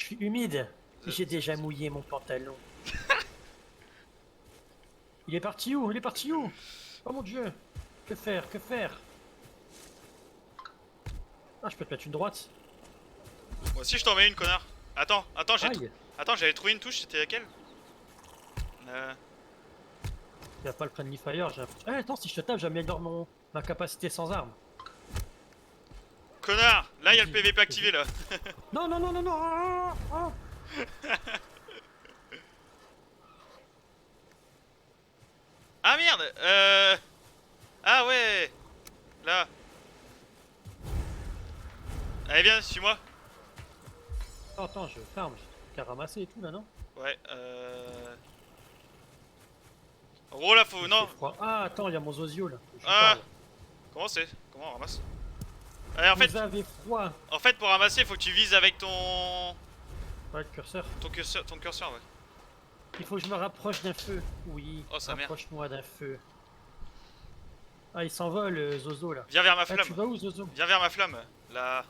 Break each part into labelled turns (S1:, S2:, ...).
S1: suis humide. J'ai déjà mouillé mon pantalon. Il est parti où? Il est parti où? Oh mon dieu! Que faire? Que faire? Ah, je peux te mettre une droite.
S2: Moi aussi je t'en mets une, connard. Attends,
S1: Aïe!
S2: j'avais trouvé une touche, c'était laquelle? Euh...
S1: Il a pas le friendly fire, j'ai l'impression. Eh, attends, si je te tape, j'améliore ma capacité sans arme.
S2: Connard! Là il y a le
S1: Vas-y,
S2: PVP
S1: vas-y.
S2: activé là.
S1: Non, non, non, non, non! Ah, ah.
S2: Ah merde! Ah ouais! Là. Allez viens, suis-moi.
S1: Attends, je ferme, j'ai des trucs à ramasser et tout là, non?
S2: Ouais, En gros là faut...
S1: Il
S2: Non.
S1: fait froid. Ah, attends, il y a mon Zozio là. Je lui
S2: Ah!
S1: parle.
S2: Comment c'est? Comment on ramasse? Allez,
S1: Vous avez froid!
S2: en fait pour ramasser faut que tu vises avec ton...
S1: Ouais, le curseur.
S2: Ton curseur ouais.
S1: Il faut que je me rapproche d'un feu. Oui,
S2: Oh, sa mère.
S1: rapproche-moi d'un feu. Ah, il s'envole, Zozo là.
S2: Viens vers ma
S1: Ah,
S2: flamme.
S1: tu vas où, Zozo?
S2: Viens vers ma flamme. Là.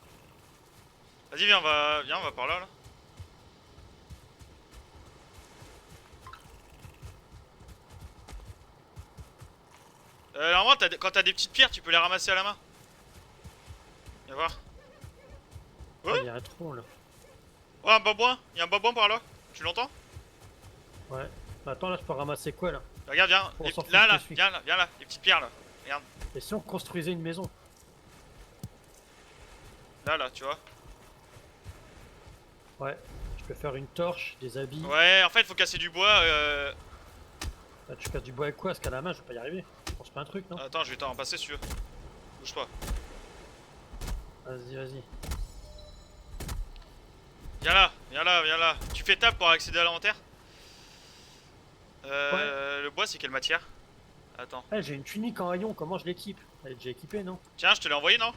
S2: Vas-y viens on va par là là. Normalement quand t'as des petites pierres tu peux les ramasser à la main. Viens voir.
S1: Ah,
S2: Ouais.
S1: il y a un tronc là.
S2: Oh un babouin. Il y a un babouin par là. Tu l'entends?
S1: Ouais. Bah, attends, là, je peux ramasser quoi là?
S2: Regarde viens.
S1: On s'en fout,
S2: Là
S1: je
S2: là.
S1: te suis.
S2: Viens là. Les petites pierres là. Regarde.
S1: Et si on construisait une maison?
S2: Là tu vois.
S1: Ouais. Je peux faire une torche, des habits.
S2: Ouais en fait faut casser du bois.
S1: Là, tu casses du bois avec quoi? Parce qu'à la main, je vais pas y arriver. Je pense pas un truc, non?
S2: Attends je vais t'en passer si tu veux. Bouge pas.
S1: Vas-y, vas-y.
S2: Viens là. Tu fais table pour accéder à l'inventaire. Le bois c'est quelle matière? Attends.
S1: Eh, j'ai une tunique en haillon, comment je l'équipe? Elle est déjà équipée, non?
S2: Tiens je te l'ai envoyé non?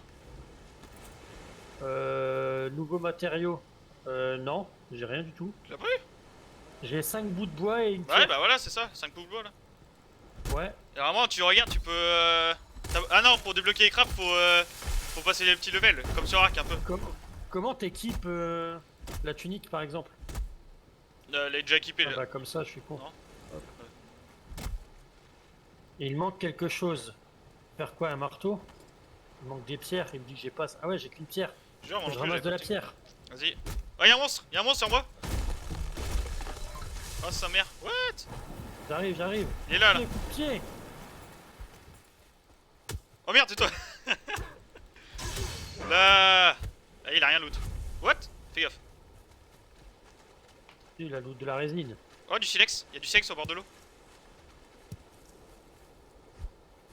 S1: Nouveaux matériaux. Non, j'ai rien du tout.
S2: Tu l'as pris?
S1: J'ai 5 bouts de bois et une
S2: Ouais
S1: pierre.
S2: bah voilà c'est ça. 5 poules de bois là.
S1: Ouais.
S2: Et vraiment tu regardes tu peux... Ah non pour débloquer les crafts faut passer les petits levels. Comme sur Arc un peu.
S1: Comment t'équipes la tunique, par exemple?
S2: Elle est déjà équipée
S1: Ah
S2: là.
S1: bah, comme ça, je suis con.
S2: Non.
S1: Hop. Et il manque quelque chose. Faire quoi, un marteau? Il manque des pierres, il me dit que j'ai pas... Ah ouais, j'ai qu'une pierre.
S2: Jure,
S1: Faut que je
S2: mange plus,
S1: ramasse de la
S2: j'ai
S1: pierre.
S2: Vas-y. Oh y'a un monstre en moi. Oh sa mère. What?
S1: J'arrive.
S2: Il est là là.
S1: Coup de pied.
S2: Oh merde c'est toi. Là. Ah, il a rien loot. What? Fais gaffe.
S1: Il a loot de la résine.
S2: Oh du silex. Y'a du silex au bord de l'eau.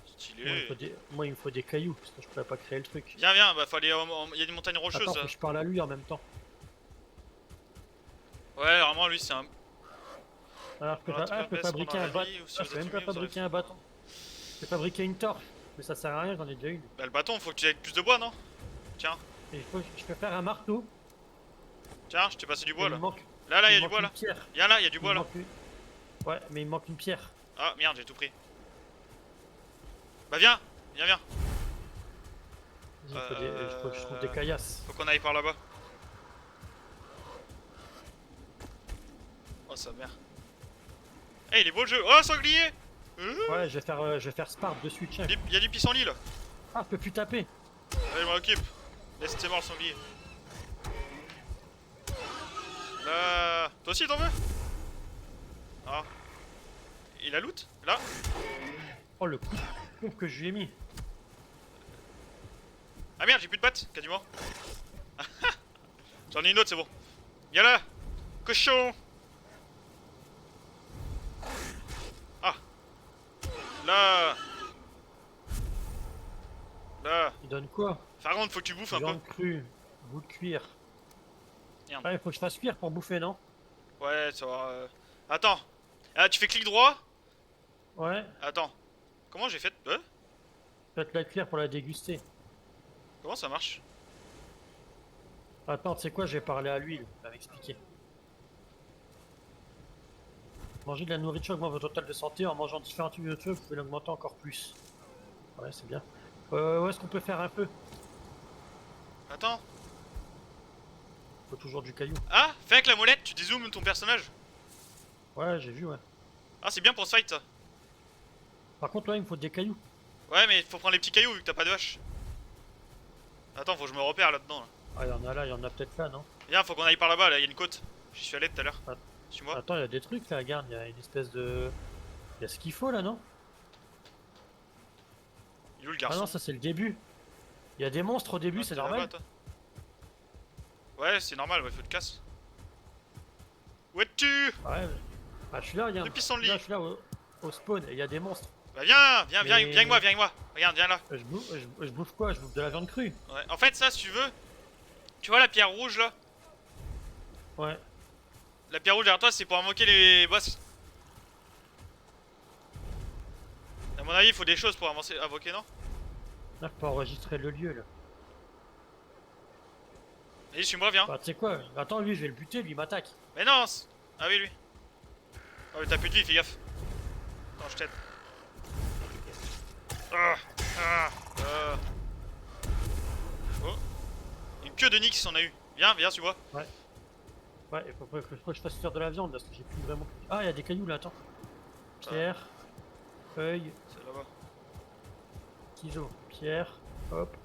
S2: Stylé.
S1: Moi, il me faut des cailloux, parce que je pourrais pas créer le truc.
S2: Viens, bah faut aller il y a des montagnes rocheuses.
S1: Attends, faut que je parle à lui en même temps.
S2: Ouais, vraiment lui c'est un...
S1: Alors, je peux fabriquer un bâton. Je peux même pas fabriquer un bâton. Je peux fabriquer une torche, mais ça sert à rien, j'en ai déjà une.
S2: Bah le bâton, faut que tu aies plus de bois, non? Tiens,
S1: Et je peux faire un marteau.
S2: tiens, je t'ai passé du bois
S1: Il
S2: là.
S1: me manque,
S2: Là,
S1: il
S2: y'a
S1: me
S2: du
S1: manque
S2: bois
S1: une
S2: là.
S1: pierre.
S2: Viens là, y'a du
S1: Il
S2: bois
S1: me
S2: là.
S1: manque Ouais, mais il me manque une pierre.
S2: Ah merde, j'ai tout pris. Bah viens.
S1: Vas-y, il faut que je trouve des caillasses.
S2: Faut qu'on aille par là-bas. Oh sa mère. Eh, il est beau le jeu. Oh, sanglier.
S1: Ouais, je vais faire Sparte dessus, tiens.
S2: Y'a du pissenlit là.
S1: Ah, je peux plus taper.
S2: Allez, je m'en occupe. Laisse tes morts le sanglier. Là. Toi aussi t'en veux? Ah. Il a loot? Là.
S1: Oh, le coup de pompe que je lui ai mis.
S2: Ah merde, j'ai plus de pattes, quasiment. J'en ai une autre, c'est bon. Viens là. Cochon. Ah. Là. Là.
S1: Il donne quoi?
S2: Pharaon, faut que tu bouffes un peu.
S1: Viande crue, bout de cuir.
S2: Merde.
S1: Ah, il faut que je fasse cuire pour bouffer, non?
S2: Ouais, ça va. Attends. Ah, tu fais clic droit?
S1: Ouais,
S2: Attends. Comment j'ai fait?
S1: faites la cuire pour la déguster.
S2: Comment ça marche?
S1: Attends, tu sais quoi, je vais parler à lui, il va m'expliquer. Manger de la nourriture augmente votre total de santé. En mangeant différentes nourritures, vous pouvez l'augmenter encore plus. Ouais, c'est bien. Où est-ce qu'on peut faire un peu?
S2: Attends.
S1: Faut toujours du caillou.
S2: Ah, fais avec la molette, tu dézoomes ton personnage.
S1: Ouais, j'ai vu, ouais.
S2: Ah, c'est bien pour ce fight ça.
S1: Par contre, là, il me faut des cailloux.
S2: Ouais, mais faut prendre les petits cailloux vu que t'as pas de hache. Attends, faut que je me repère là-dedans. Là.
S1: Ah, il y en a là, il y en a peut-être là, non?
S2: Viens, faut qu'on aille par là-bas, là, y a une côte. J'y suis allé tout à l'heure.
S1: Ah.
S2: Suis-moi.
S1: Attends, il y a des trucs là, regarde, il y a une espèce de. Il y a ce qu'il faut là, non?
S2: Il est où le
S1: Ah
S2: garçon?
S1: non, ça c'est le début. Il y a des monstres au début,
S2: Ah,
S1: c'est
S2: t'es
S1: normal.
S2: là-bas, toi. Ouais, c'est normal, ouais, faut te casse. Où es-tu?
S1: Ouais. Ah, je suis là, regarde.
S2: Le pissenlit.
S1: Là, je suis là au spawn et il y a des monstres.
S2: Bah viens
S1: Mais-
S2: avec moi, viens avec moi. Regarde, viens là.
S1: Je bouffe quoi? Je bouffe de la viande crue.
S2: Ouais. En fait, ça, si tu veux, tu vois la pierre rouge là?
S1: Ouais.
S2: La pierre rouge derrière toi, c'est pour invoquer les boss. À mon avis, il faut des choses pour avancer, invoquer, non?
S1: Là, je peux enregistrer le lieu là.
S2: Vas-y, suis-moi, viens.
S1: Bah, tu sais quoi? Attends, lui, je vais le buter, lui, il m'attaque.
S2: Mais non! Ah oui, lui. Oh, mais t'as plus de vie, fais gaffe. Attends, je t'aide. Ah, ah, Oh. Une queue de Nyx, on a eu. Viens, tu vois.
S1: Ouais, il faut que je fasse faire de la viande parce que j'ai plus vraiment. Ah, il y a des cailloux là, attends. Pierre, feuille,
S2: C'est là-bas.
S1: ciseaux, pierre, hop.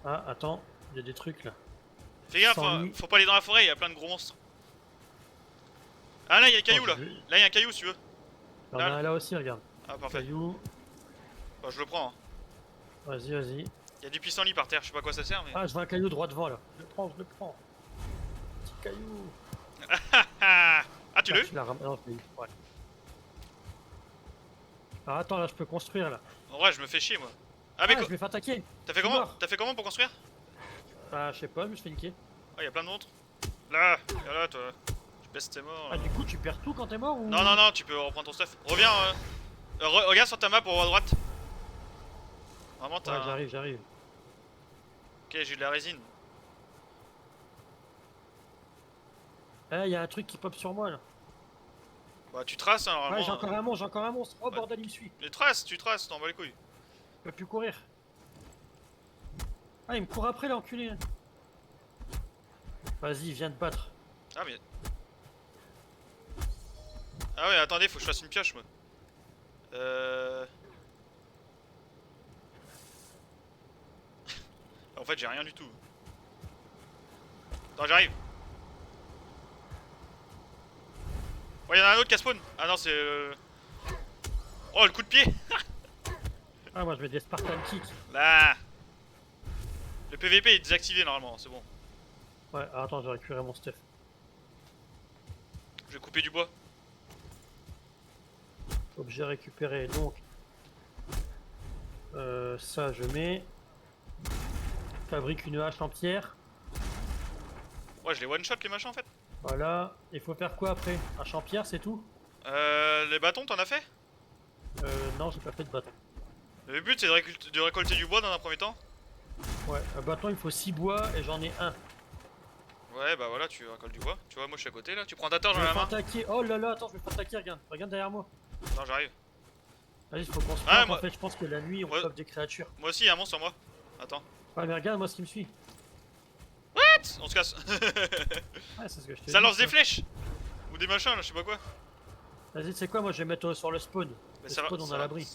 S1: Ah, attends, il y a des trucs là.
S2: Fais gaffe,
S1: Sans lui.
S2: faut pas aller dans la forêt, il y a plein de gros monstres. Ah là, il y a un caillou
S1: Oh,
S2: là.
S1: j'ai vu.
S2: Là, il y a un caillou si tu veux.
S1: Il y en a un là aussi, regarde.
S2: Ah, parfait.
S1: Caillou,
S2: Bah, je le prends. Hein.
S1: vas-y, vas-y.
S2: Il y a du pissenlit par terre, je sais pas à quoi ça sert, mais.
S1: Ah, je vois un caillou droit devant là. Je le prends, je le prends. Petit caillou.
S2: Ah, tu l'as eu?
S1: Tu l'as non, je l'ai eu, ouais. Ah, attends, là, je peux construire là.
S2: En vrai, je me fais chier moi. Ah,
S1: Ah,
S2: mais
S1: je vais faire attaquer.
S2: t'as fait
S1: je suis
S2: comment?
S1: mort.
S2: T'as fait comment pour construire?
S1: Ah, je sais pas, je me suis fait niquer.
S2: Ah, il y a plein de montres. Là, viens là, toi. Je baisse tes morts.
S1: Ah, du coup, tu perds tout quand t'es mort ou.
S2: Non, tu peux reprendre ton stuff. Reviens, regarde sur ta map au haut à droite. Vraiment, t'as.
S1: Ouais, j'arrive.
S2: Ok, j'ai de la résine.
S1: Eh, y a un truc qui pop sur moi là.
S2: Bah, tu traces, hein,
S1: Ouais,
S2: normalement.
S1: j'ai encore un monstre. Oh
S2: Ouais.
S1: bordel, il me suit.
S2: Tu traces, t'en bats les couilles.
S1: Je peux plus courir. Ah, il me court après l'enculé. Vas-y, viens te battre.
S2: Ah, mais. Ah, ouais, attendez, faut que je fasse une pioche, moi. En fait, j'ai rien du tout. Attends, j'arrive. Ouais, y'en a un autre qui a spawn. Ah non, c'est. Oh, le coup de pied.
S1: Ah, moi je vais des Spartan Kick.
S2: Là. Le PVP est désactivé normalement, c'est bon.
S1: Ouais, ah, attends, j'ai récupéré mon stuff.
S2: Je vais couper du bois.
S1: Objet récupéré, donc. Ça, je mets. Fabrique une hache en pierre.
S2: Ouais, je les one shot les machins en fait.
S1: Voilà. Il faut faire quoi après? Hache en pierre, c'est tout?
S2: Les bâtons, t'en as fait?
S1: Non, j'ai pas fait de bâton.
S2: Le but c'est de récolter du bois dans un premier temps.
S1: Ouais, un bâton, il faut 6 bois et j'en ai un.
S2: Ouais, bah voilà, tu récoltes du bois. Tu vois, moi je suis à côté là. Tu prends ta torche
S1: Je
S2: dans
S1: vais
S2: la
S1: pas
S2: main.
S1: attaquer. Oh là là, attends, je vais pas attaquer, regarde. Regarde derrière moi.
S2: Non, j'arrive.
S1: Vas-y, faut qu'on se
S2: Ah,
S1: plante.
S2: moi-
S1: En fait, je pense que la nuit, on
S2: Ouais.
S1: chope des créatures.
S2: Moi aussi, il y a un monstre sur moi. Attends.
S1: Ouais, mais regarde, moi, ce qui me suit.
S2: On se casse.
S1: Ouais, c'est ce que je te
S2: Ça
S1: dis,
S2: lance des flèches. Ou des machins là, je sais pas quoi.
S1: Vas-y, tu sais quoi, moi, je vais mettre sur le spawn.
S2: Mais
S1: Le
S2: ça va-
S1: spawn, on
S2: ça
S1: a
S2: va.
S1: l'abri.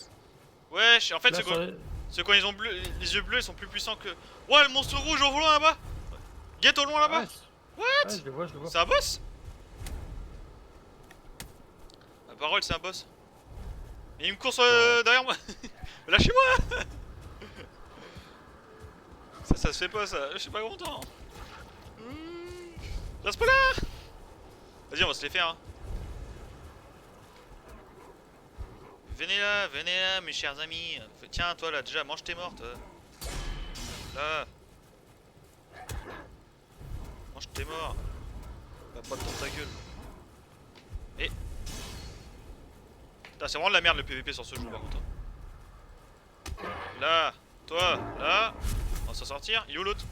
S2: Ouais, en fait,
S1: Là,
S2: c'est
S1: sur
S2: quoi?
S1: le-
S2: C'est quand ils ont les yeux bleus, ils sont plus puissants que. Ouais, le monstre rouge au volant là-bas. Get au loin là-bas.
S1: Ouais,
S2: What?
S1: ouais, je le vois, je le vois.
S2: C'est un boss? La parole, c'est un boss. Et il me course derrière moi. Lâchez-moi. Ça se fait pas ça, je suis pas content. Reste pas là. Vas-y, on va se les faire. Hein. Venez là, mes chers amis. Tiens, toi là, déjà, mange tes morts, toi. Là. Mange tes morts. Va pas dans ta gueule. Et. Putain, c'est vraiment de la merde le PVP sur ce jeu par contre. Là, toi, là. On va s'en sortir. Il est où l'autre?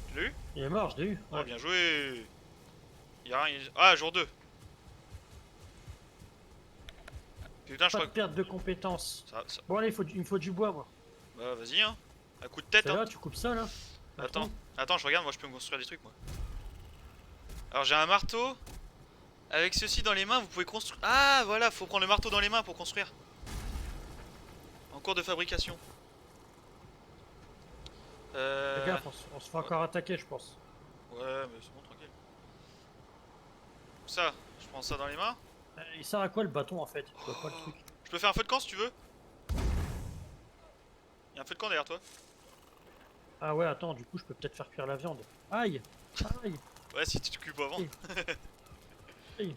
S2: Tu l'as eu?
S1: Il est mort, je l'ai eu.
S2: Ouais, bien joué. Y'a rien. Ah, jour 2. Putain, je
S1: Pas
S2: crois
S1: de
S2: que.
S1: perte de compétences.
S2: Ça...
S1: Bon, allez, il me faut du bois, moi.
S2: Bah, vas-y, hein. Un coup de tête,
S1: C'est
S2: hein.
S1: là, tu coupes ça là.
S2: Attends, je regarde, moi je peux me construire des trucs, moi. Alors j'ai un marteau. Avec ceci dans les mains, vous pouvez construire. Ah, voilà, faut prendre le marteau dans les mains pour construire. En cours de fabrication.
S1: Fais gaffe, on se fait encore attaquer, je pense.
S2: Ouais, mais c'est bon, tranquille. Ça, je prends ça dans les mains.
S1: Il sert à quoi le bâton en fait? Je vois pas le truc.
S2: Je peux faire un feu de camp si tu veux. Il y a un feu de camp derrière toi.
S1: Ah ouais, attends, du coup, je peux peut-être faire cuire la viande. Aïe! Aïe!
S2: Ouais, si tu te coupes avant.
S1: Aïe. Aïe.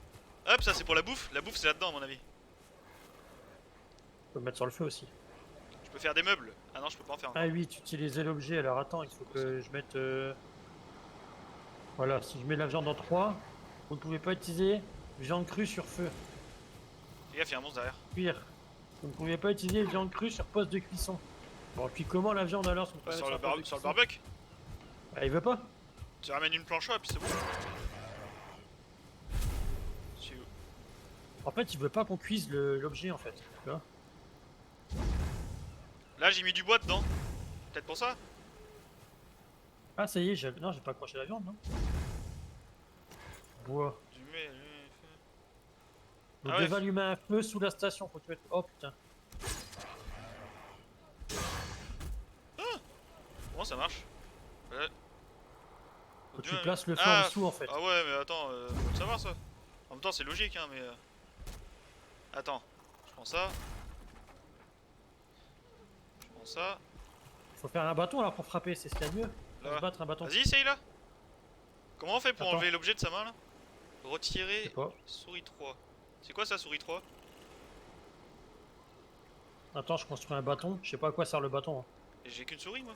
S2: Hop, ça c'est pour la bouffe. La bouffe c'est là-dedans, à mon avis.
S1: Je peux le mettre sur le feu aussi.
S2: Je peux faire des meubles. Ah non, je peux pas en faire.
S1: Ah oui, tu utilisais l'objet, alors attends, il faut que je mette... Voilà, si je mets la viande en 3, vous ne pouvez pas utiliser viande crue sur feu.
S2: Fais gaffe, il y a un monstre derrière.
S1: Cuire. Vous ne pouvez pas utiliser viande crue sur poste de cuisson. Bon, puis comment la viande alors
S2: Sur le barbecue.
S1: Ah, il veut pas?
S2: Tu ramènes une planche et puis c'est bon. C'est où?
S1: En fait, il veut pas qu'on cuise l'objet en fait. Tu vois?
S2: Là j'ai mis du bois dedans. Peut-être pour ça.
S1: Ah, ça y est, non, j'ai pas accroché la viande, non? Bois.
S2: Du mets.
S1: Nous
S2: Ah ouais.
S1: dévaluer un feu sous la station, faut tuer. Oh putain.
S2: Comment ça marche? Ouais.
S1: Faut que tu places le feu en dessous en fait.
S2: Ah ouais, mais attends, faut le savoir ça. En même temps, c'est logique, hein, mais. Attends, je prends ça. Je prends ça.
S1: Faut faire un bâton alors pour frapper, c'est ce qu'il y a de mieux. Pour
S2: Là.
S1: se battre un bâton.
S2: Vas-y, essaye là. Comment on fait pour
S1: Attends.
S2: enlever l'objet de sa main là?
S1: Je sais
S2: Retirer
S1: pas.
S2: souris 3. C'est quoi ça, souris 3?
S1: Attends, je construis un bâton. Je sais pas à quoi sert le bâton. Hein.
S2: Et j'ai qu'une souris moi.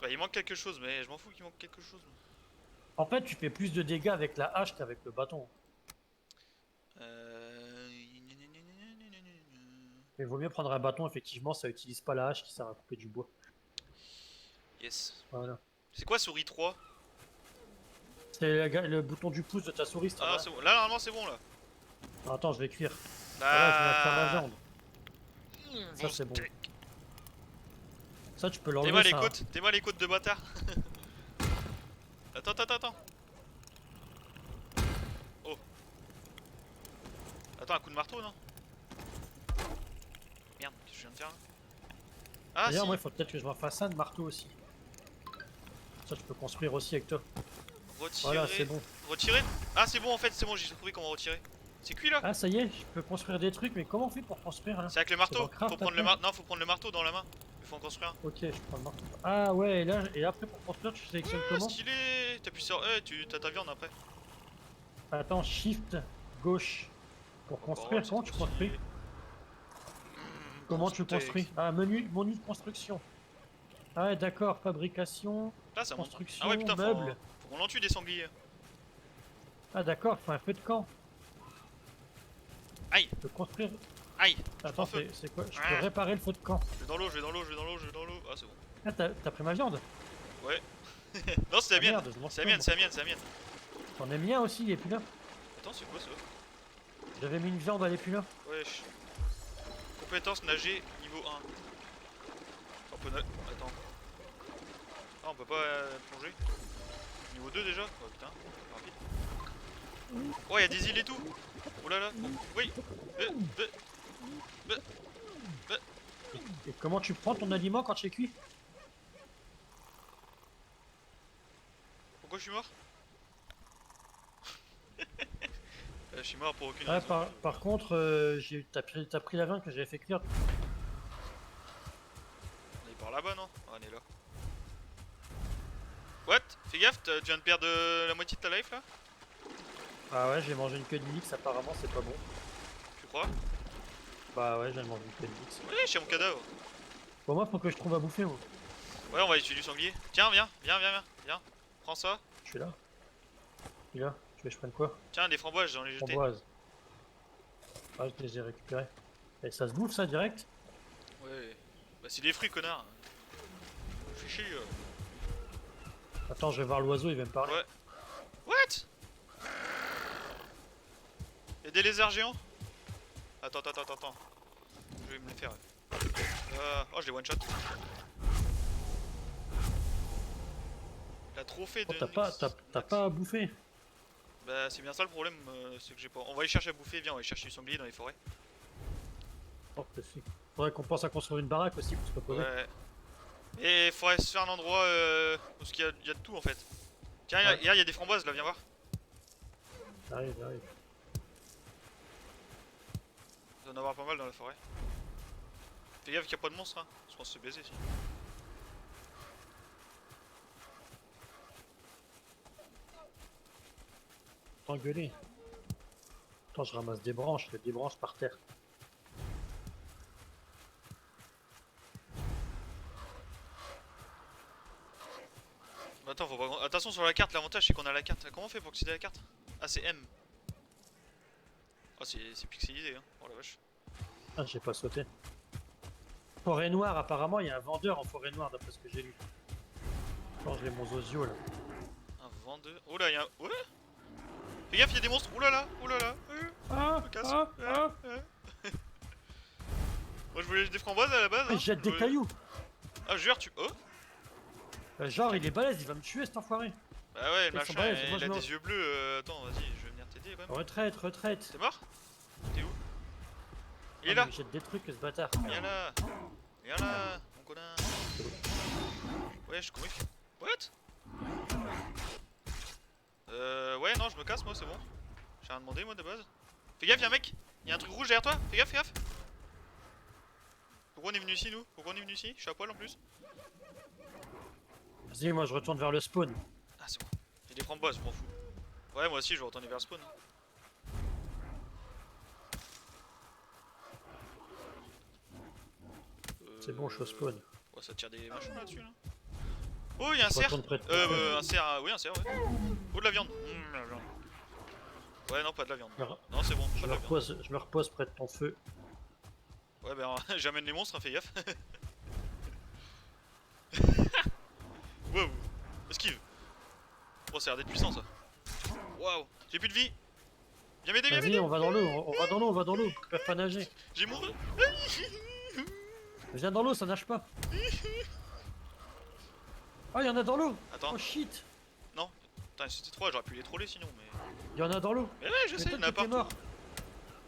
S2: Bah, il manque quelque chose, mais je m'en fous qu'il manque quelque chose.
S1: En fait, tu fais plus de dégâts avec la hache qu'avec le bâton. Mais il vaut mieux prendre un bâton, effectivement, ça utilise pas la hache qui sert à couper du bois.
S2: Yes.
S1: Voilà.
S2: C'est quoi souris 3?
S1: C'est le bouton du pouce de ta souris,
S2: Ah, c'est bon. Là, normalement, c'est bon là.
S1: Attends, je vais cuire.
S2: Ah.
S1: Voilà, je vais faire la viande. Ça, c'est bon. Ça, tu peux l'enlever.
S2: T'es-moi les
S1: ça, hein.
S2: côtes, t'es-moi les côtes de bâtard. Attends. Oh. Attends, un coup de marteau, non? Merde, qu'est-ce que je viens de faire là? Ah,
S1: D'ailleurs,
S2: si.
S1: moi, il faut peut-être que je m'en fasse un de marteau aussi. Ça, tu peux construire aussi avec toi.
S2: Retirer.
S1: Voilà, c'est bon.
S2: Retirer. Ah, c'est bon en fait, c'est bon, j'ai trouvé comment retirer. C'est cuit là?
S1: Ah, ça y est, je peux construire des trucs, mais comment on fait pour construire là?
S2: C'est avec le marteau.
S1: Craft,
S2: Faut prendre le
S1: après
S2: Non, faut prendre le marteau dans la main. Il faut en construire un.
S1: Ok, je prends le marteau. Ah ouais, et après pour construire, tu sélectionnes comment?
S2: Stylé. T'appuies sur E, t'as ta viande après.
S1: Attends, shift, gauche. Pour construire, comment tu construis? Comment tu construis? Ah, menu de construction. Ah ouais, d'accord, fabrication,
S2: Là, ça monte.
S1: construction,
S2: Ah ouais, putain,
S1: meubles.
S2: faut qu'on en tue des sangliers.
S1: Ah d'accord, faut un feu de camp.
S2: Aïe.
S1: Je peux construire...
S2: Aïe.
S1: Attends,
S2: feu.
S1: c'est quoi? Je peux réparer le feu de camp.
S2: Je vais dans l'eau. Ah, c'est bon.
S1: Ah, t'as pris ma viande?
S2: Ouais. Non, c'est la mienne.
S1: Merde, je mange
S2: C'est la
S1: pas,
S2: mienne,
S1: moi.
S2: c'est la mienne.
S1: T'en as mis un aussi, il est plus là.
S2: Attends, c'est quoi ça?
S1: J'avais mis une viande, elle est plus là.
S2: Wesh. Compétence nager niveau 1. On peut Attends. Ah, on peut pas plonger. Niveau 2 déjà? Oh putain, rapide. Oh, y'a des îles et tout. Oh là là. Oui.
S1: Et comment tu prends ton aliment quand tu es cuit?
S2: Pourquoi je suis mort? Je suis mort pour aucune
S1: Ouais,
S2: raison.
S1: par contre, t'as pris la viande que j'avais fait cuire.
S2: On est par là-bas, non? Ah, on est là. What? Fais gaffe, tu viens de perdre la moitié de ta life là?
S1: Ah ouais, j'ai mangé une queue de Nix, apparemment c'est pas bon.
S2: Tu crois?
S1: Bah ouais, j'ai mangé une queue de Nix.
S2: Oui, j'ai mon cadavre.
S1: Pour moi, faut que je trouve à bouffer, moi.
S2: Ouais, on va tuer du sanglier. Tiens, viens. Prends ça.
S1: Je suis là. Je suis là. Tu veux que je prenne quoi?
S2: Tiens, des framboises, j'en ai jeté.
S1: Framboise. Ah, je les ai récupérées. Et ça se bouffe ça direct?
S2: Ouais. Bah, c'est des fruits, connard. Fais chier.
S1: Attends, je vais voir l'oiseau, il va me parler.
S2: Ouais. What? Y'a des lézards géants. Attends. Je vais me les faire. Oh, je les one shot. La trophée de.
S1: Oh, t'as pas à bouffer.
S2: Bah, c'est bien ça le problème, c'est que j'ai pas. On va aller chercher à bouffer, viens, on va aller chercher du sanglier dans les forêts.
S1: Oh, faudrait qu'on pense à construire une baraque aussi pour se reposer.
S2: Ouais. Et faudrait se faire un endroit où il y a de tout en fait. Tiens,
S1: Ouais.
S2: il y a des framboises là, viens voir.
S1: J'arrive.
S2: Il doit y en avoir pas mal dans la forêt. Fais gaffe qu'il n'y a pas de monstre, hein. Je pense se baiser si.
S1: T'engueuler. Attends, je ramasse des branches, il y a des branches par terre.
S2: Attends, faut pas. Attention sur la carte, l'avantage c'est qu'on a la carte. Comment on fait pour accéder à la carte? Ah, c'est M. Oh, c'est pixelisé, hein. Oh la vache.
S1: Ah, j'ai pas sauté. Forêt noire, apparemment, il y a un vendeur en forêt noire, d'après ce que j'ai lu. Attends, je l'ai mon zozio là.
S2: Un vendeur. Oh là, il y a un. Ouais. Fais gaffe, il y a des monstres. Oh là là.
S1: Ah,
S2: Je me casse.
S1: ah.
S2: Moi je voulais des framboises à la base.
S1: Il jette des cailloux.
S2: Ah, jure, tu. Oh.
S1: Genre, il est balèze, il va me tuer cet enfoiré.
S2: Bah ouais, le
S1: Ils sont
S2: machin,
S1: balèzes, moi,
S2: il a
S1: je me-
S2: des yeux bleus. Attends, vas-y, je vais venir t'aider quand même.
S1: Retraite.
S2: T'es mort? T'es où? Il est
S1: Ah,
S2: là.
S1: mais il jette des trucs, ce bâtard.
S2: Viens là. Viens là, mon connard. Wesh, comment il fait? What? Ouais, non, je me casse moi, c'est bon. J'ai rien demandé moi de base. Fais gaffe, y'a un mec. Y'a un truc rouge derrière toi. Fais gaffe. Pourquoi on est venu ici nous? Je suis à poil en plus.
S1: Vas-y, moi je retourne vers le spawn.
S2: Ah, c'est bon. J'ai des framboises, je m'en fous. Ouais, moi aussi je vais retourner vers le spawn.
S1: C'est bon, je suis au spawn.
S2: Ouais, ça tire des machins là-dessus là. Oh, y'a un
S1: Je
S2: cerf.
S1: retourne près de
S2: Un cerf, oui, un cerf, ouais. Oh, de la viande. La viande. Ouais, non, pas de la viande. Non, c'est bon, pas de la viande.
S1: Je me repose près de ton feu.
S2: Ouais, ben j'amène les monstres, hein, fais gaffe. Wow, esquive. Oh, ça a l'air d'être puissant ça. Waouh, j'ai plus de vie. Viens m'aider,
S1: Vas-y, on va dans l'eau, on va dans l'eau. Ils peuvent pas nager.
S2: J'ai mouru.
S1: Viens dans l'eau, ça nage pas. Ah, il y en a dans l'eau.
S2: Attends,
S1: Oh shit.
S2: non. Putain, c'était 3, j'aurais pu les troller sinon, mais.
S1: Il y en a dans l'eau.
S2: Mais ouais, je sais, il y en a
S1: t'es
S2: partout.
S1: mort.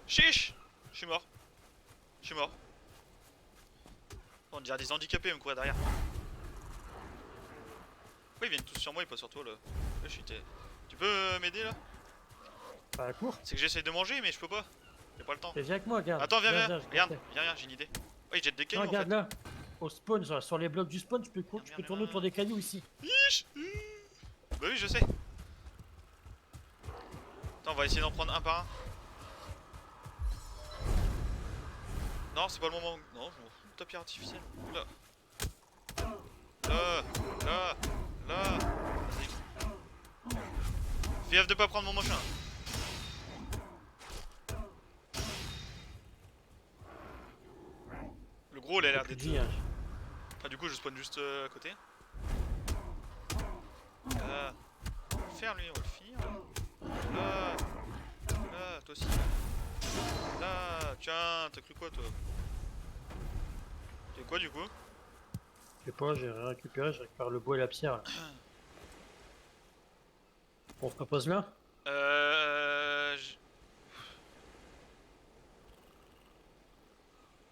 S2: Chiche. Je suis mort. On dirait des handicapés me courir derrière. Pourquoi ils viennent tous sur moi et pas sur toi là? Là, tu peux m'aider là?
S1: Bah, cours.
S2: C'est que j'essaie de manger mais je peux pas. J'ai pas le temps.
S1: Et viens avec moi, regarde.
S2: Attends, viens.
S1: je
S2: Regarde,
S1: t'en fais.
S2: viens, j'ai une idée. Oh, ils jettent des cailloux
S1: Non,
S2: en
S1: regarde
S2: fait.
S1: là. Au spawn, sur les blocs du spawn, tu peux
S2: Viens,
S1: tourner autour des cailloux ici.
S2: Yish. Bah oui, je sais. Attends, on va essayer d'en prendre un par un. Non, c'est pas le moment. Non, je m'en fous de ta pierre artificielle. Là. Vas-y. Fais gaffe de pas prendre mon machin. Le gros, il a l'air
S1: Plus de
S2: d'être.
S1: vie, hein.
S2: Ah, du coup, je spawn juste à côté. Là. On va le faire lui, on va le finir. Là. Là, toi aussi. Là, tiens, t'as cru quoi toi? T'as quoi du coup?
S1: Je sais pas, j'ai rien récupéré, je récupère le bois et la pierre. Là. On se repose là?
S2: j'-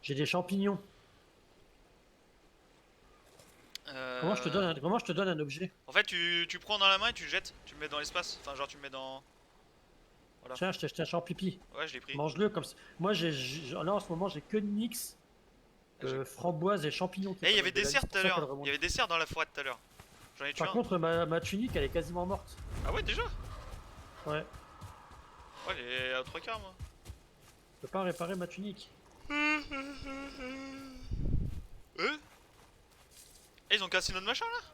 S1: J'ai des champignons. Comment je te donne un objet?
S2: En fait, tu prends dans la main et tu le jettes. Tu le mets dans l'espace. Enfin, genre, tu le mets dans. Voilà.
S1: Tiens, je t'ai acheté un champipi.
S2: Ouais, je l'ai pris.
S1: Mange-le comme ça. Moi, là en ce moment, j'ai que de mix, framboises et champignons.
S2: Eh, il y avait des
S1: des
S2: cerfs tout à l'heure. Il y avait des cerfs dans la forêt tout à l'heure. J'en ai tué
S1: Par
S2: un.
S1: contre, ma tunique, elle est quasiment morte.
S2: Ah ouais, déjà?
S1: Ouais,
S2: Ouais, elle est à 3 quarts, moi.
S1: je peux pas réparer ma tunique.
S2: Eux? Eh, ils ont cassé notre machin là?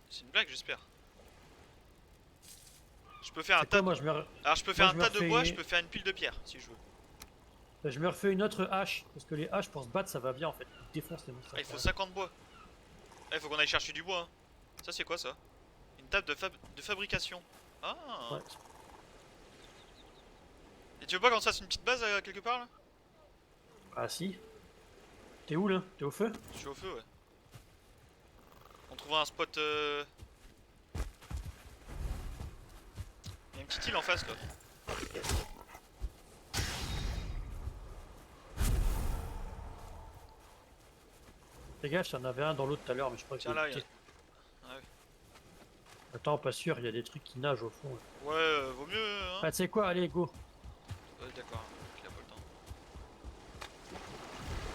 S2: C'est une blague, j'espère. Je peux faire un
S1: C'est
S2: tas
S1: quoi,
S2: de...
S1: moi,
S2: Alors, je peux faire
S1: moi,
S2: un
S1: je me
S2: tas de bois,
S1: refais-
S2: je peux faire une pile de pierre si je veux.
S1: je me refais une autre hache. Parce que les haches, pour se battre, ça va bien en fait. Ils défoncent les monstres.
S2: Ah, il faut 50 bois. Eh, faut qu'on aille chercher du bois. Hein. Ça, c'est quoi ça? Une table de fabrication. Ah.
S1: Ouais.
S2: Et tu veux pas qu'on se fasse une petite base quelque part là?
S1: Ah si. T'es où là? T'es au feu?
S2: Je suis au feu, ouais. On trouvera un spot. Il y a une petite île en face là.
S1: Fais gaffe, j'en avais un dans l'autre tout à l'heure, mais je crois que
S2: Tiens
S1: j'ai
S2: là, il y
S1: buté.
S2: a... Ah ouais.
S1: Attends, pas sûr, il y a des trucs qui nagent au fond. Là.
S2: Ouais, vaut mieux, hein.
S1: Ah, tu sais quoi? Allez, go.
S2: Ouais, d'accord, il a pas le temps.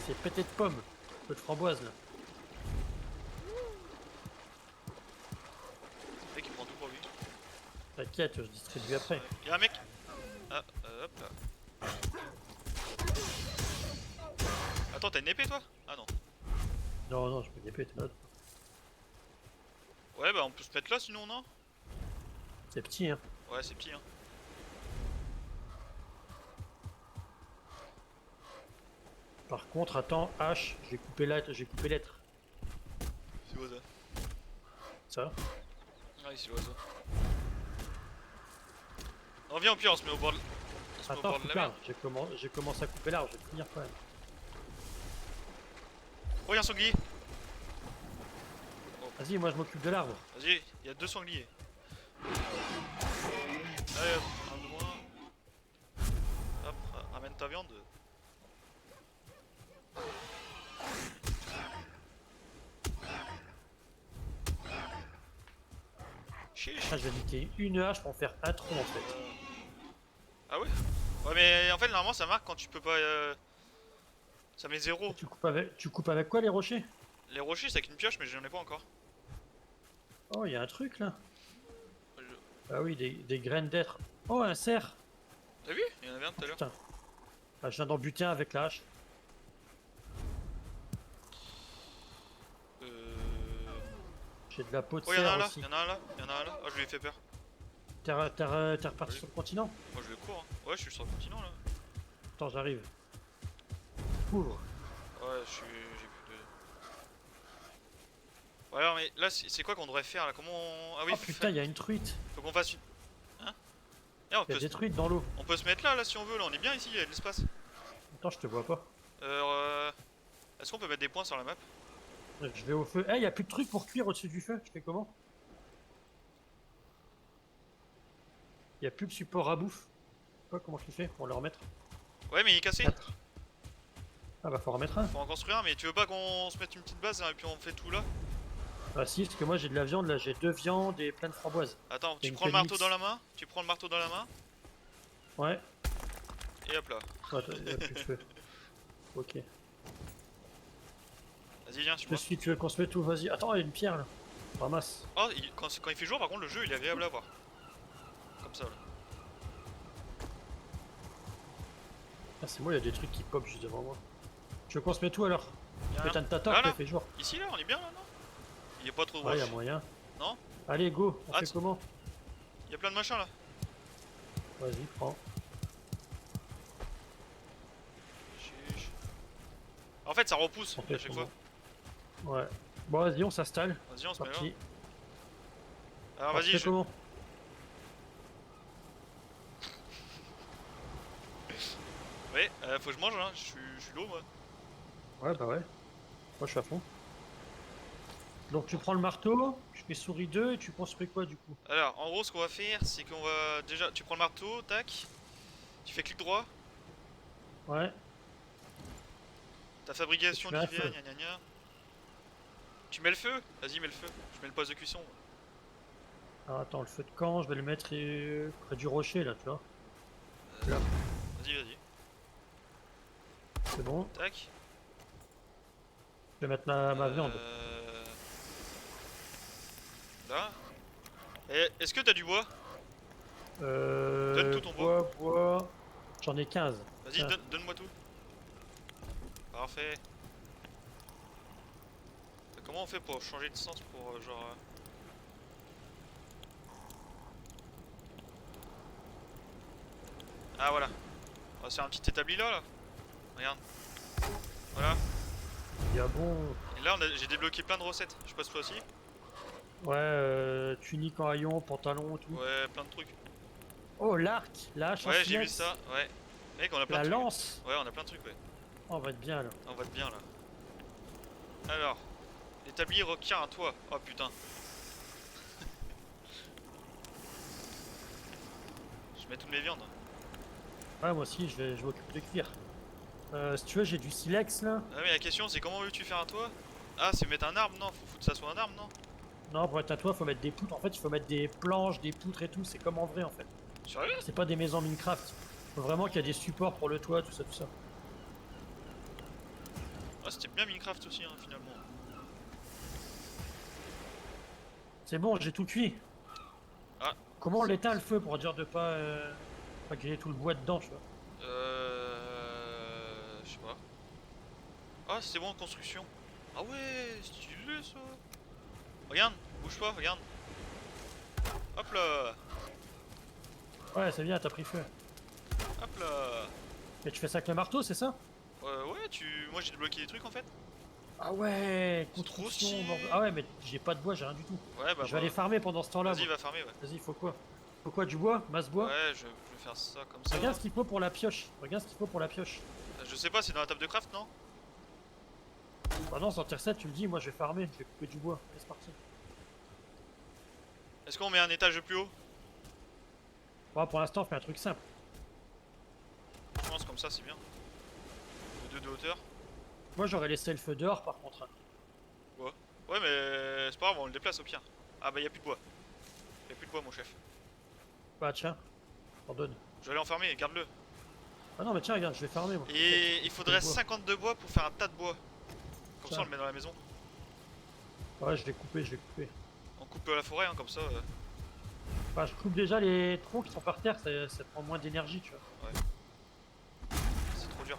S1: C'est pété de pommes. Peu de framboise là.
S2: Le mec il prend tout pour lui.
S1: T'inquiète, je distribue après.
S2: Il y a un mec. Ah, hop là. Attends, t'as une épée toi? Ah non.
S1: Non, non, je peux d'épée, t'es là.
S2: Ouais, bah on peut se mettre là sinon, non?
S1: C'est petit, hein.
S2: Ouais, c'est petit, hein.
S1: Par contre, attends, H, j'ai coupé l'être.
S2: C'est l'oiseau.
S1: Ça?
S2: Ah oui, c'est l'oiseau. On vient au pire, on se met au bord de,
S1: Attends,
S2: la
S1: coupe
S2: mer.
S1: l'arbre. J'ai commencé à couper l'arbre, je vais te finir quand même.
S2: Oh, y'a un sanglier.
S1: Vas-y, moi je m'occupe de l'arbre.
S2: Vas-y, il y a 2 sangliers. Allez, hop, un de moins. Hop, ramène ta viande. Chiche.
S1: Ah, je vais niquer une hache pour en faire un tronc en fait.
S2: Ah ouais? Ouais, mais en fait, normalement, ça marque quand tu peux pas. Ça met 0.
S1: Tu coupes avec quoi les rochers?
S2: Les rochers, c'est avec une pioche, mais j'en ai pas encore.
S1: Oh, il y a un truc là.
S2: Je-
S1: Ah oui, des graines d'être. Oh, un cerf.
S2: T'as vu? Il y en avait un tout à l'heure.
S1: Putain. Ah, je viens d'en buter un avec la hache.
S2: Euh.
S1: J'ai de la peau de
S2: Oh, y'en a un
S1: cerf
S2: là,
S1: aussi.
S2: y'en a un là, y'en a un là. Oh, je lui ai fait peur.
S1: T'es reparti
S2: Oui.
S1: sur le continent?
S2: Moi, je le cours. Hein. Ouais, je suis sur le continent là.
S1: Attends, j'arrive. Couvre.
S2: Ouais, j'ai plus de. Ouais, alors, mais là, c'est quoi qu'on devrait faire là? Comment on... Ah oui,
S1: Oh putain, il y a une truite.
S2: faut qu'on fasse une. Hein? Eh,
S1: Il y a des truites dans l'eau.
S2: on peut se mettre là si on veut. Là, on est bien ici, il y a de l'espace.
S1: Attends, je te vois pas.
S2: Est-ce qu'on peut mettre des points sur la map?
S1: Je vais au feu. Eh, il y a plus de trucs pour cuire au-dessus du feu. Je fais comment? Il y a plus de support à bouffe. Je sais pas comment tu fais pour le remettre.
S2: Ouais, mais il est cassé.
S1: 4. Ah bah faut en remettre un.
S2: Faut en construire un, mais tu veux pas qu'on se mette une petite base hein, et puis on fait tout là?
S1: Ah si, parce que moi j'ai de la viande là, j'ai 2 viandes et plein de framboises.
S2: Attends, tu
S1: une
S2: prends le marteau
S1: phoenix.
S2: dans la main? Tu prends le marteau dans la main?
S1: Ouais.
S2: Et hop là.
S1: Ouais, il y a plus de feu. Ok.
S2: Vas-y, viens,
S1: Je
S2: suis-moi.
S1: suis, tu veux qu'on se mette tout? Vas-y. Attends, il y a une pierre là. Ramasse.
S2: Oh, quand il fait jour, par contre, le jeu il est agréable à voir. Comme ça là.
S1: Ah c'est moi, il y a des trucs qui pop juste devant moi. Tu veux qu'on se mette tout alors?
S2: Y'a
S1: Peut-être
S2: rien.
S1: un tata
S2: Là,
S1: qui
S2: là.
S1: fait jour.
S2: Ici là, on est bien là, non? Il y a pas trop de
S1: Ouais, y a
S2: rush.
S1: moyen.
S2: Non?
S1: Allez, go. On
S2: Ah,
S1: fait comment?
S2: Il y a plein de machins là.
S1: Vas-y, prends.
S2: Chiche. En fait, ça repousse
S1: On
S2: à
S1: fait
S2: chaque
S1: comment?
S2: fois.
S1: Ouais. Bon, vas-y, on s'installe.
S2: Vas-y, on se met là.
S1: Parti.
S2: Alors
S1: On
S2: vas-y,
S1: fait
S2: je...
S1: comment?
S2: Ouais, faut que je mange hein, je suis lourd moi.
S1: Ouais, bah ouais. Moi, je suis à fond. Donc, tu prends le marteau, je fais souris 2 et tu construis quoi du coup?
S2: Alors, en gros, ce qu'on va faire, c'est qu'on va déjà. Tu prends le marteau, tac. Tu fais clic droit.
S1: Ouais.
S2: Ta fabrication
S1: Tu mets un
S2: d'hiver,
S1: feu.
S2: gna gna gna. Tu mets le feu? Vas-y, mets le feu. Je mets le poste de cuisson.
S1: Alors, attends, le feu de camp, je vais le mettre près du rocher là, tu vois. Là.
S2: Vas-y, vas-y.
S1: C'est bon.
S2: Tac.
S1: Je vais mettre ma viande.
S2: Là. Et est-ce que t'as du bois? Donne tout ton
S1: bois. J'en ai 15.
S2: Vas-y,
S1: Ah.
S2: donne-moi tout. Parfait. Comment on fait pour changer de sens pour genre... Ah voilà. On va se faire un petit établi là. Regarde. Voilà.
S1: Il y a bon.
S2: Et là j'ai débloqué plein de recettes. Je sais pas si toi aussi.
S1: Ouais, tunique en haillons, pantalon, tout.
S2: Ouais, plein de trucs.
S1: Oh, l'arc, la hache en
S2: Ouais, j'ai vu
S1: silex,
S2: ça, ouais. Mec, on a plein
S1: la
S2: de trucs.
S1: lance.
S2: Ouais, on a plein de trucs, ouais.
S1: Oh, on va être bien là.
S2: On va être bien là. Alors, l'établi requiert un toit. Oh putain. Je mets toutes mes viandes.
S1: Ouais, moi aussi, je m'occupe de cuire. Si tu veux, j'ai du silex là.
S2: Ah, mais la question c'est comment veux-tu faire un toit? Ah, c'est mettre un arbre? Non, faut foutre ça sur un arbre, non?
S1: Non, pour être à toi, faut mettre des poutres. En fait, il faut mettre des planches, des poutres et tout. C'est comme en vrai en fait.
S2: Sérieux?
S1: C'est pas des maisons Minecraft. Faut vraiment qu'il y a des supports pour le toit, tout ça, tout ça.
S2: Ah, c'était bien Minecraft aussi, hein, finalement.
S1: C'est bon, j'ai tout cuit.
S2: Ah,
S1: Comment on l'éteint le feu pour dire de pas griller tout le bois dedans, tu vois.
S2: je sais pas. Ah, c'est bon en construction. Ah ouais, stylé ça. Regarde, bouge pas, regarde. Hop là,
S1: Ouais, c'est bien, t'as pris feu.
S2: hop là.
S1: Et tu fais ça avec le marteau, c'est ça?
S2: Ouais, moi j'ai débloqué des trucs en fait.
S1: Ah ouais,
S2: C'est trop
S1: construction.
S2: stylé.
S1: Ah ouais, mais j'ai pas de bois, j'ai rien du tout.
S2: Ouais, bah,
S1: Je vais aller farmer pendant ce temps-là.
S2: vas-y,
S1: moi.
S2: va farmer, ouais.
S1: Vas-y, faut quoi? Faut quoi, du bois? Masse bois?
S2: Ouais, je vais faire ça comme ça.
S1: Regarde ce qu'il faut pour la pioche. Regarde ce qu'il faut pour la pioche.
S2: Je sais pas, c'est dans la table de craft, non?
S1: Bah non, sortir ça, tu me dis, moi je vais farmer, je vais couper du bois. Allez, c'est parti.
S2: Est-ce qu'on met un étage plus haut?
S1: Bon, pour l'instant, on fait un truc simple.
S2: Je pense comme ça, c'est bien. De 2 de hauteur.
S1: Moi j'aurais laissé le feu dehors par contre. Hein.
S2: Ouais, mais c'est pas grave, on le déplace au pire. Ah bah, y a plus de bois. Y a plus de bois, mon chef.
S1: Bah tiens, t'en donne.
S2: Je vais aller enfermer, garde-le.
S1: Ah non, mais tiens, regarde, je vais farmer moi.
S2: Et il faudrait
S1: bois.
S2: 52 bois pour faire un tas de bois. Comme ça,
S1: Tiens.
S2: on le met dans la maison.
S1: Ouais, je vais couper, je vais couper.
S2: On coupe la forêt, hein, comme ça.
S1: Bah, je coupe déjà les troncs qui sont par terre, ça prend moins d'énergie, tu vois.
S2: C'est trop dur.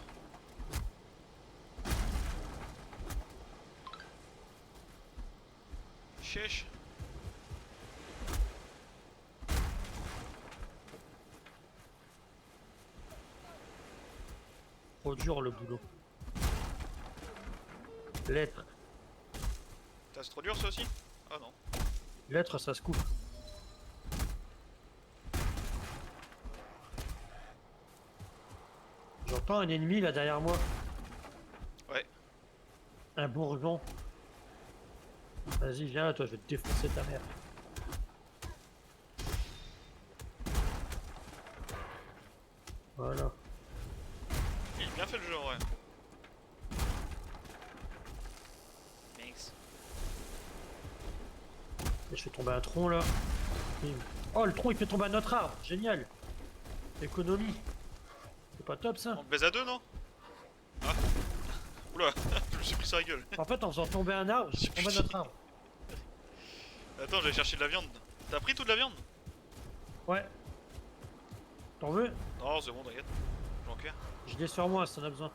S2: Chèche.
S1: Trop dur le boulot. Lettre.
S2: C'est trop dur, ça aussi? Ah non.
S1: Lettre, ça se coupe. J'entends un ennemi là derrière moi.
S2: Ouais.
S1: Un bourgeon. Vas-y, viens là, toi, je vais te défoncer ta mère. Voilà.
S2: Il est bien fait le jeu, en vrai. Thanks.
S1: Et je fais tomber un tronc là. Bim. Oh, le tronc il fait tomber un autre arbre. Génial. Économie. C'est pas top ça.
S2: On te baise à deux, non? Ah. Oula, je me suis pris sur la gueule.
S1: En fait, en faisant tomber un arbre, j'ai fait tomber un autre arbre.
S2: Attends, j'allais chercher de la viande. T'as pris toute la viande?
S1: Ouais. T'en veux?
S2: Non, c'est bon, t'inquiète. Je vais en cuire.
S1: Je l'ai sur moi si t'en as besoin.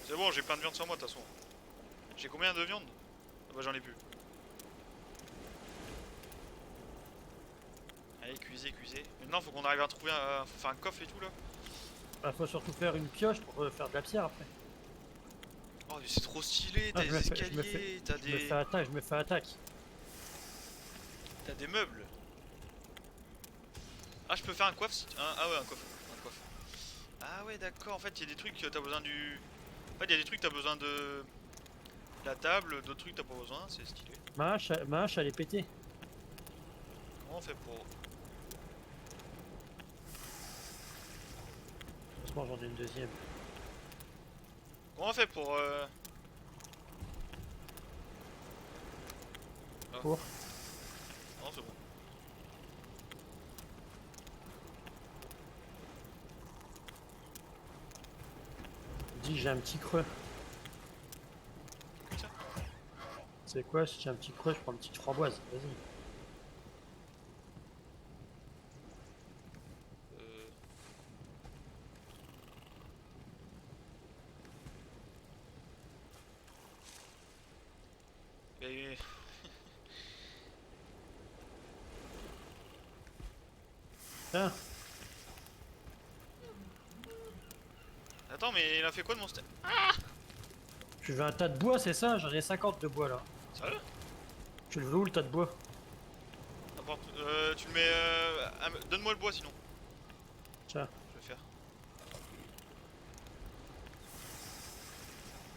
S2: C'est bon, j'ai plein de viande sur moi, de toute façon. J'ai combien de viande? Ah bah, j'en ai plus. Allez, cuisez, cuisez. Maintenant, faut qu'on arrive à trouver un... Faut faire un coffre et tout, là.
S1: Bah, faut surtout faire une pioche pour faire de la pierre après.
S2: Oh, mais c'est trop stylé,
S1: Ah,
S2: t'as
S1: je
S2: des
S1: me fais-
S2: escaliers, t'as
S1: Je me fais attaque, je me fais attaque.
S2: T'as des meubles. Ah, je peux faire un coiffe si... Ah ouais, un coffre. Un coffre. Ah ouais, d'accord, en fait, il y a des trucs, t'as besoin du... En fait, il y a des trucs, t'as besoin de... La table, d'autres trucs, t'as pas besoin, c'est stylé.
S1: Ma hache elle est pétée.
S2: Comment on fait pour...
S1: Heureusement j'en ai une deuxième.
S2: Comment on fait pour... Ah.
S1: Pour
S2: Non, c'est bon.
S1: Dis j'ai un petit creux.
S2: Comme ça.
S1: C'est quoi si j'ai un petit creux je prends une petite framboise. Vas-y.
S2: Euh... Mais...
S1: Tiens,
S2: Attends, mais il a fait quoi de mon steak?
S1: tu veux un tas de bois c'est ça? J'en ai 50 de bois là.
S2: Sérieux?
S1: Tu le veux où le tas de bois?
S2: N'importe. Tu le mets. Donne-moi le bois sinon.
S1: Tiens.
S2: Je vais faire.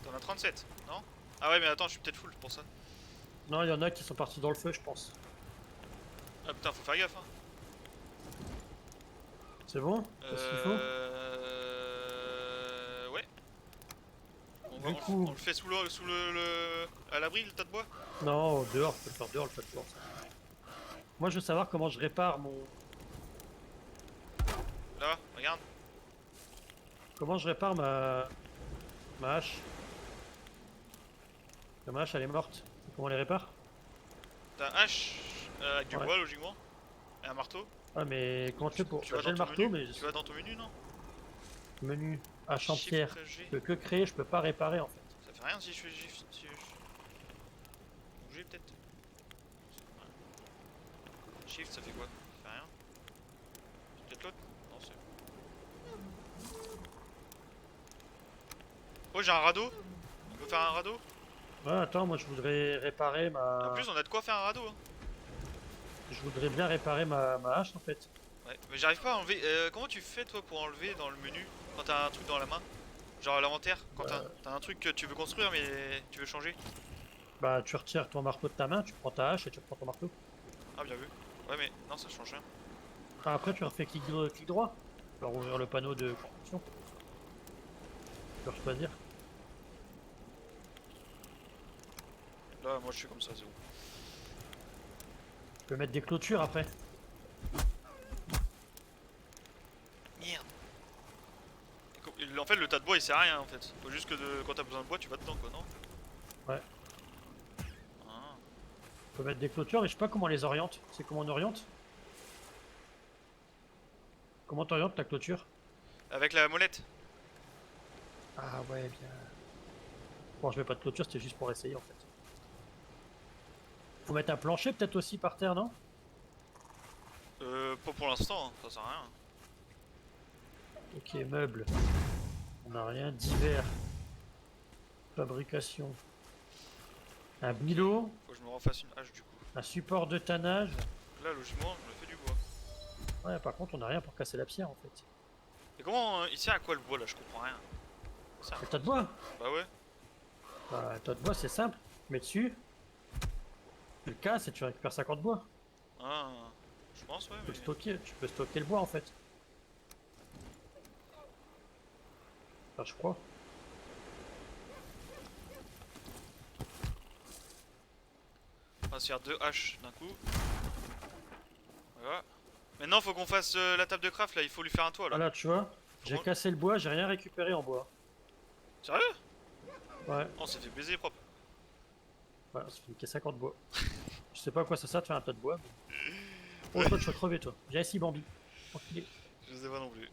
S2: T'en as 37, non? Ah ouais, mais attends, je suis peut-être full pour ça.
S1: Non, il y en a qui sont partis dans le feu, je pense.
S2: Ah putain, faut faire gaffe, hein.
S1: C'est bon? Qu'est-ce qu'il faut?
S2: Ouais.
S1: Du coup-
S2: On le fait sous à l'abri, le tas de bois?
S1: Non, dehors, je peux le faire dehors le tas de bois. Moi, je veux savoir comment je répare mon.
S2: Là, regarde.
S1: Comment je répare ma hache. Ma hache, elle est morte. Comment on les répare?
S2: T'as un hache avec du
S1: Ouais.
S2: bois, logiquement. Et un marteau.
S1: Ah, mais comment tu fais pour.
S2: Tu
S1: Bah,
S2: vas
S1: j'ai le
S2: dans ton
S1: marteau,
S2: menu.
S1: mais.
S2: Tu vas dans ton menu, non?
S1: Menu. Hache en
S2: Shift
S1: pierre.
S2: G.
S1: Je peux que créer, je peux pas réparer en fait.
S2: Ça fait rien si je fais Shift. Si je... Bouger peut-être. Shift, ça fait quoi? Ça fait rien. C'est peut-être l'autre? Non, c'est. Oh, j'ai un radeau. On peut faire un radeau?
S1: Ouais, attends, moi je voudrais réparer ma.
S2: En plus, on a de quoi faire un radeau. Hein.
S1: Je voudrais bien réparer ma hache en fait.
S2: Ouais, mais j'arrive pas à enlever. Comment tu fais toi pour enlever dans le menu quand t'as un truc dans la main? Genre à l'inventaire, quand t'as un truc que tu veux construire mais tu veux changer?
S1: Bah, tu retires ton marteau de ta main, tu prends ta hache et tu reprends ton marteau.
S2: Ah, bien vu. Ouais, mais non, ça change rien.
S1: Ah, après, tu refais clic droit. Tu vas rouvrir le panneau de construction. Tu peux choisir.
S2: Là, moi je suis comme ça, c'est bon.
S1: Tu peux mettre des clôtures après.
S2: Merde. En fait, le tas de bois il sert à rien en fait. Faut juste que quand t'as besoin de bois, tu vas dedans quoi, non?
S1: Ouais.
S2: Ah.
S1: Tu peux mettre des clôtures, mais je sais pas comment on les oriente. C'est comment on oriente? Comment t'orientes ta clôture?
S2: Avec la molette.
S1: Ah ouais, bien. Bon, je mets pas de clôture, c'était juste pour essayer en fait. Faut mettre un plancher peut-être aussi par terre, non?
S2: Pas pour l'instant, hein, ça sert à rien.
S1: Ok, meubles. On a rien. Divers. Fabrication. Un bilo.
S2: Faut que je me refasse une hache du coup.
S1: Un support de tannage.
S2: Là, logiquement, je me fais du bois.
S1: Ouais, par contre, on a rien pour casser la pierre en fait.
S2: Et comment il sert à quoi le bois là? Je comprends rien. Ça.
S1: Le tas de bois.
S2: Bah ouais.
S1: Bah, le tas de bois, c'est simple. Tu mets dessus. Tu le casses et tu récupères 50 bois.
S2: Ah, je pense, ouais.
S1: Tu peux
S2: Mais...
S1: stocker. Tu peux stocker le bois en fait. Enfin, je crois.
S2: On va se faire 2 haches d'un coup. Voilà. Maintenant, faut qu'on fasse la table de craft là. Il faut lui faire un toit là.
S1: Voilà, tu vois. J'ai
S2: Comment-
S1: cassé le bois, j'ai rien récupéré en bois.
S2: Sérieux?
S1: Ouais,
S2: Oh, on s'est fait baiser propre.
S1: voilà, ça fait 50 bois. Je sais pas à quoi ça sert de faire un tas de bois. Mais... Oh, toi, tu vas crever, toi. Viens ici, Bambi. Tranquille.
S2: Je sais pas non plus.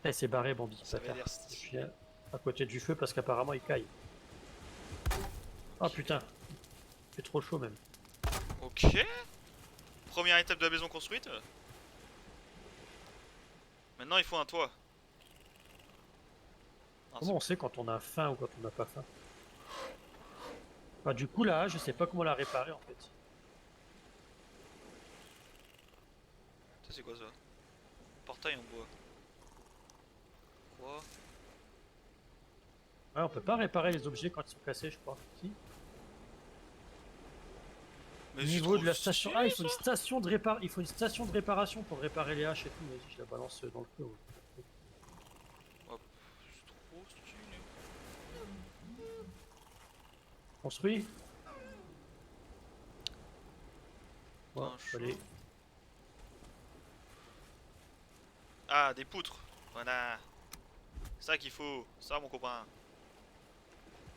S1: Eh, c'est barré, Bambi.
S2: Ça avait
S1: bâtard.
S2: l'air
S1: Je
S2: stylé.
S1: suis à côté du feu parce qu'apparemment il caille. Oh putain. Il fait trop chaud même.
S2: Ok. Première étape de la maison construite. Maintenant, il faut un toit. Ah,
S1: Comment on sait quand on a faim ou quand on n'a pas faim? Bah du coup là, je sais pas comment la réparer en fait.
S2: ça c'est quoi ça? Portail en bois. Quoi?
S1: Ouais, on peut pas réparer les objets quand ils sont cassés, je crois. Si.
S2: Mais
S1: Niveau
S2: c'est
S1: de la
S2: trop
S1: station.
S2: stylé,
S1: Ah, il faut une
S2: ça.
S1: station de il faut une station de réparation pour réparer les haches et tout. Vas-y, je la balance dans le feu. Ouais.
S2: C'est trop stylé.
S1: Construit. Ouais,
S2: Putain, chaud.
S1: allez.
S2: Ah, des poutres. Voilà. C'est ça qu'il faut. Ça, mon copain.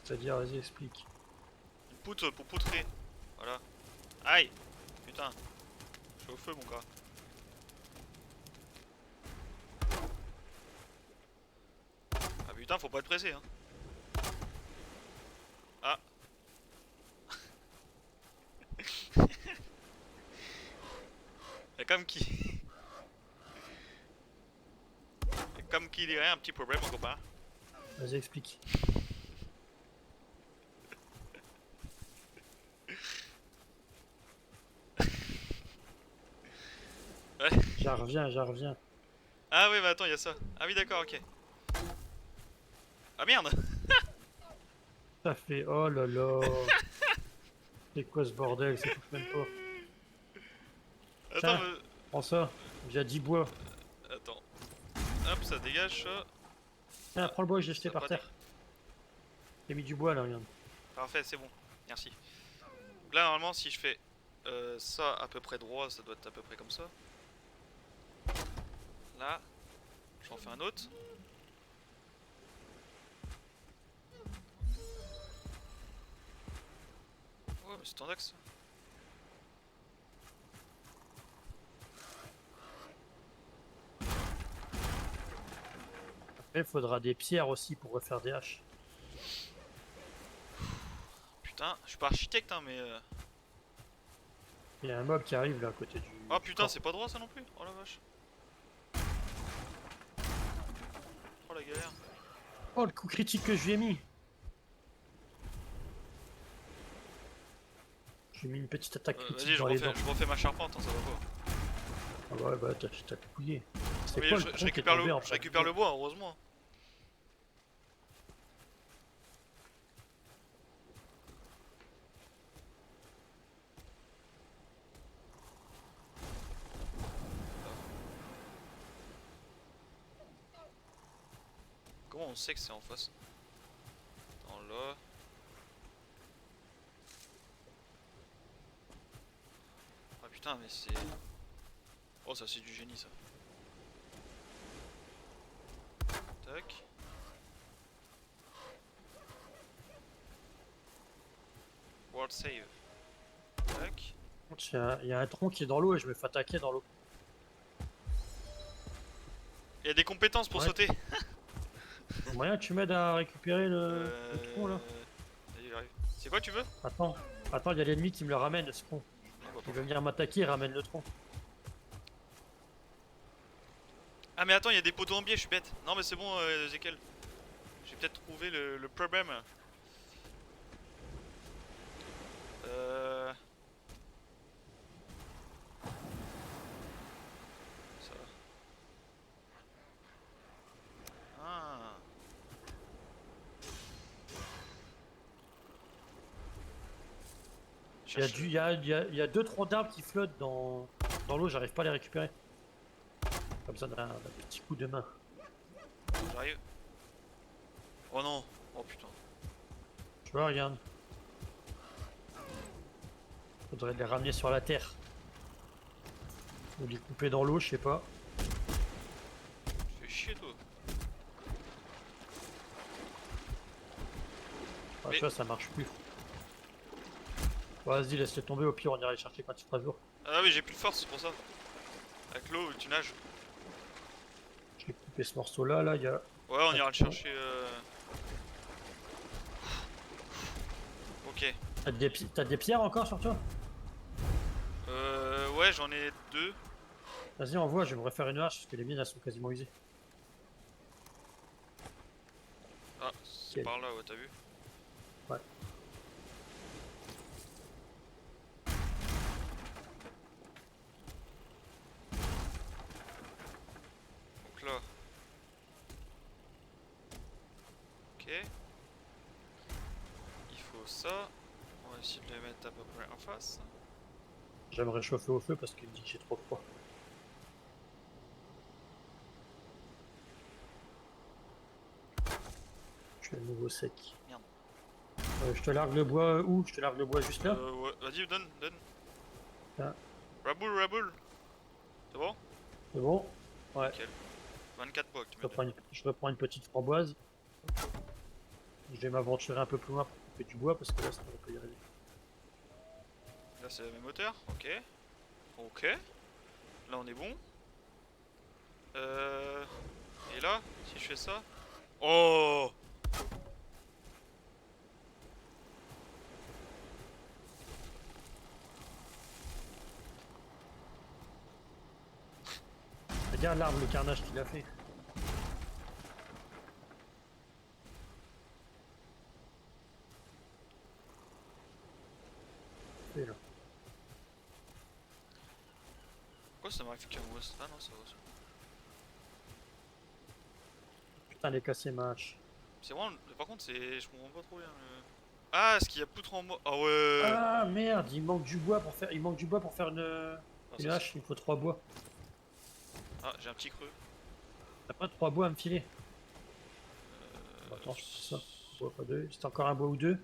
S1: C'est-à-dire, vas-y, explique.
S2: Une poutre pour poutrer. Voilà. Aïe. Putain. Je suis au feu, mon gars. Ah putain, faut pas être pressé, hein. Ah. Y'a comme qui... Y'a comme qui dirait un petit problème, mon copain.
S1: Vas-y, explique. J'en reviens, j'en reviens.
S2: Ah oui, bah attends, il y a ça. Ah oui, d'accord, ok. Ah merde.
S1: Ça fait, oh là là. C'est quoi ce bordel, ça touche même pas.
S2: Attends,
S1: Tiens, prends ça. J'ai 10 bois.
S2: attends. Hop, ça dégage ça.
S1: Tiens,
S2: Ah,
S1: prends le bois que j'ai
S2: ça
S1: jeté
S2: a
S1: par
S2: pas dé...
S1: terre. J'ai mis du bois là, regarde.
S2: Parfait, c'est bon. Merci. Donc là, normalement, si je fais ça à peu près droit, ça doit être à peu près comme ça. Là, j'en fais un autre. Oh, mais c'est en axe.
S1: Après, il faudra des pierres aussi pour refaire des haches.
S2: Putain, je suis pas architecte, hein, mais.
S1: Il y a un mob qui arrive là à côté du.
S2: Oh
S1: du
S2: putain,
S1: camp.
S2: c'est pas droit ça non plus. Oh la vache. Oh la galère.
S1: Oh, le coup critique que je lui ai mis. J'ai mis une petite attaque critique
S2: Vas-y,
S1: dans les dents.
S2: je refais ma charpente, hein, ça va pas.
S1: Ah ouais, bah t'as tout couillé. C'est
S2: Oui,
S1: quoi
S2: je
S1: le tronc qui est
S2: récupère
S1: tombé
S2: le,
S1: en
S2: je
S1: plein
S2: récupère
S1: milieu
S2: le bois, heureusement. Comment on sait que c'est en face? Attends, là. Ah putain, mais c'est. Oh, ça c'est du génie ça. Tac. World save. Tac.
S1: Il y a un tronc qui est dans l'eau et je me fais attaquer dans l'eau.
S2: Il y a des compétences pour
S1: Ouais.
S2: sauter.
S1: Moyen que tu m'aides à récupérer le tronc là.
S2: Vas-y, j'arrive. C'est quoi tu veux?
S1: Attends, attends, il y a l'ennemi qui me le ramène ce tronc.
S2: Ah, bah,
S1: Il veut venir m'attaquer, il ramène le tronc.
S2: ah mais attends, il y a des poteaux en biais, je suis bête. Non mais c'est bon, Ezekiel. J'ai peut-être trouvé le problème. Euh... Ça. Ah.
S1: Il y a, il y a deux troncs d'arbres qui flottent dans l'eau, j'arrive pas à les récupérer. Comme besoin d'un petit coup de main.
S2: J'arrive. Oh non. Oh putain.
S1: Tu vois, regarde. Faudrait les ramener sur la terre. Ou les couper dans l'eau, je sais pas.
S2: Tu fais chier toi.
S1: Ah,
S2: Mais-
S1: tu vois, ça marche plus. Bon, vas-y, laisse-le tomber, au pire on ira les chercher quand il fera jour.
S2: Ah oui, j'ai plus de force, c'est pour ça. Avec l'eau, tu nages.
S1: Je vais couper ce morceau là, là, il y a.
S2: Ouais, on ira le chercher. Ok.
S1: T'as des pierres encore sur toi?
S2: Ouais, j'en ai deux.
S1: Vas-y, envoie, je vais me refaire une hache parce que les miennes elles sont quasiment usées.
S2: Ah, c'est
S1: Ok.
S2: par là, ouais, t'as vu?
S1: Ouais.
S2: Donc là. Ok. Il faut ça. On va essayer de les mettre à peu près en face.
S1: Je vais me réchauffer au feu parce qu'il me dit que j'ai trop froid. Je suis à nouveau sec.
S2: Merde.
S1: Je te largue le bois où? Je te largue le bois juste là?
S2: Ouais, vas-y, donne.
S1: Ah.
S2: Raboul. C'est bon?
S1: C'est bon? Ouais.
S2: Nickel. 24 bois que tu mets.
S1: Je reprends une petite framboise. Je vais m'aventurer un peu plus loin pour couper du bois parce que là ça va pas y arriver.
S2: Là, c'est la même hauteur. Ok. Ok. Là, on est bon. Et là, si je fais ça. Oh!
S1: Regarde l'arbre, le carnage qu'il a fait. Là.
S2: Pourquoi ça m'arrive qu'un boss? Ah non, ça va.
S1: Putain, les cassé ma hache.
S2: C'est vraiment. Par contre, c'est. Je comprends pas trop bien. Ah, est-ce qu'il y a poutre en bois? Ah ouais!
S1: Ah merde, il manque du bois pour faire. Il manque du bois pour faire
S2: Ah,
S1: une hache, il me faut 3 bois.
S2: Ah, j'ai un petit creux.
S1: T'as pas 3 bois à me filer? Attends, je fais ça. Un bois, pas deux. C'est encore un bois ou deux.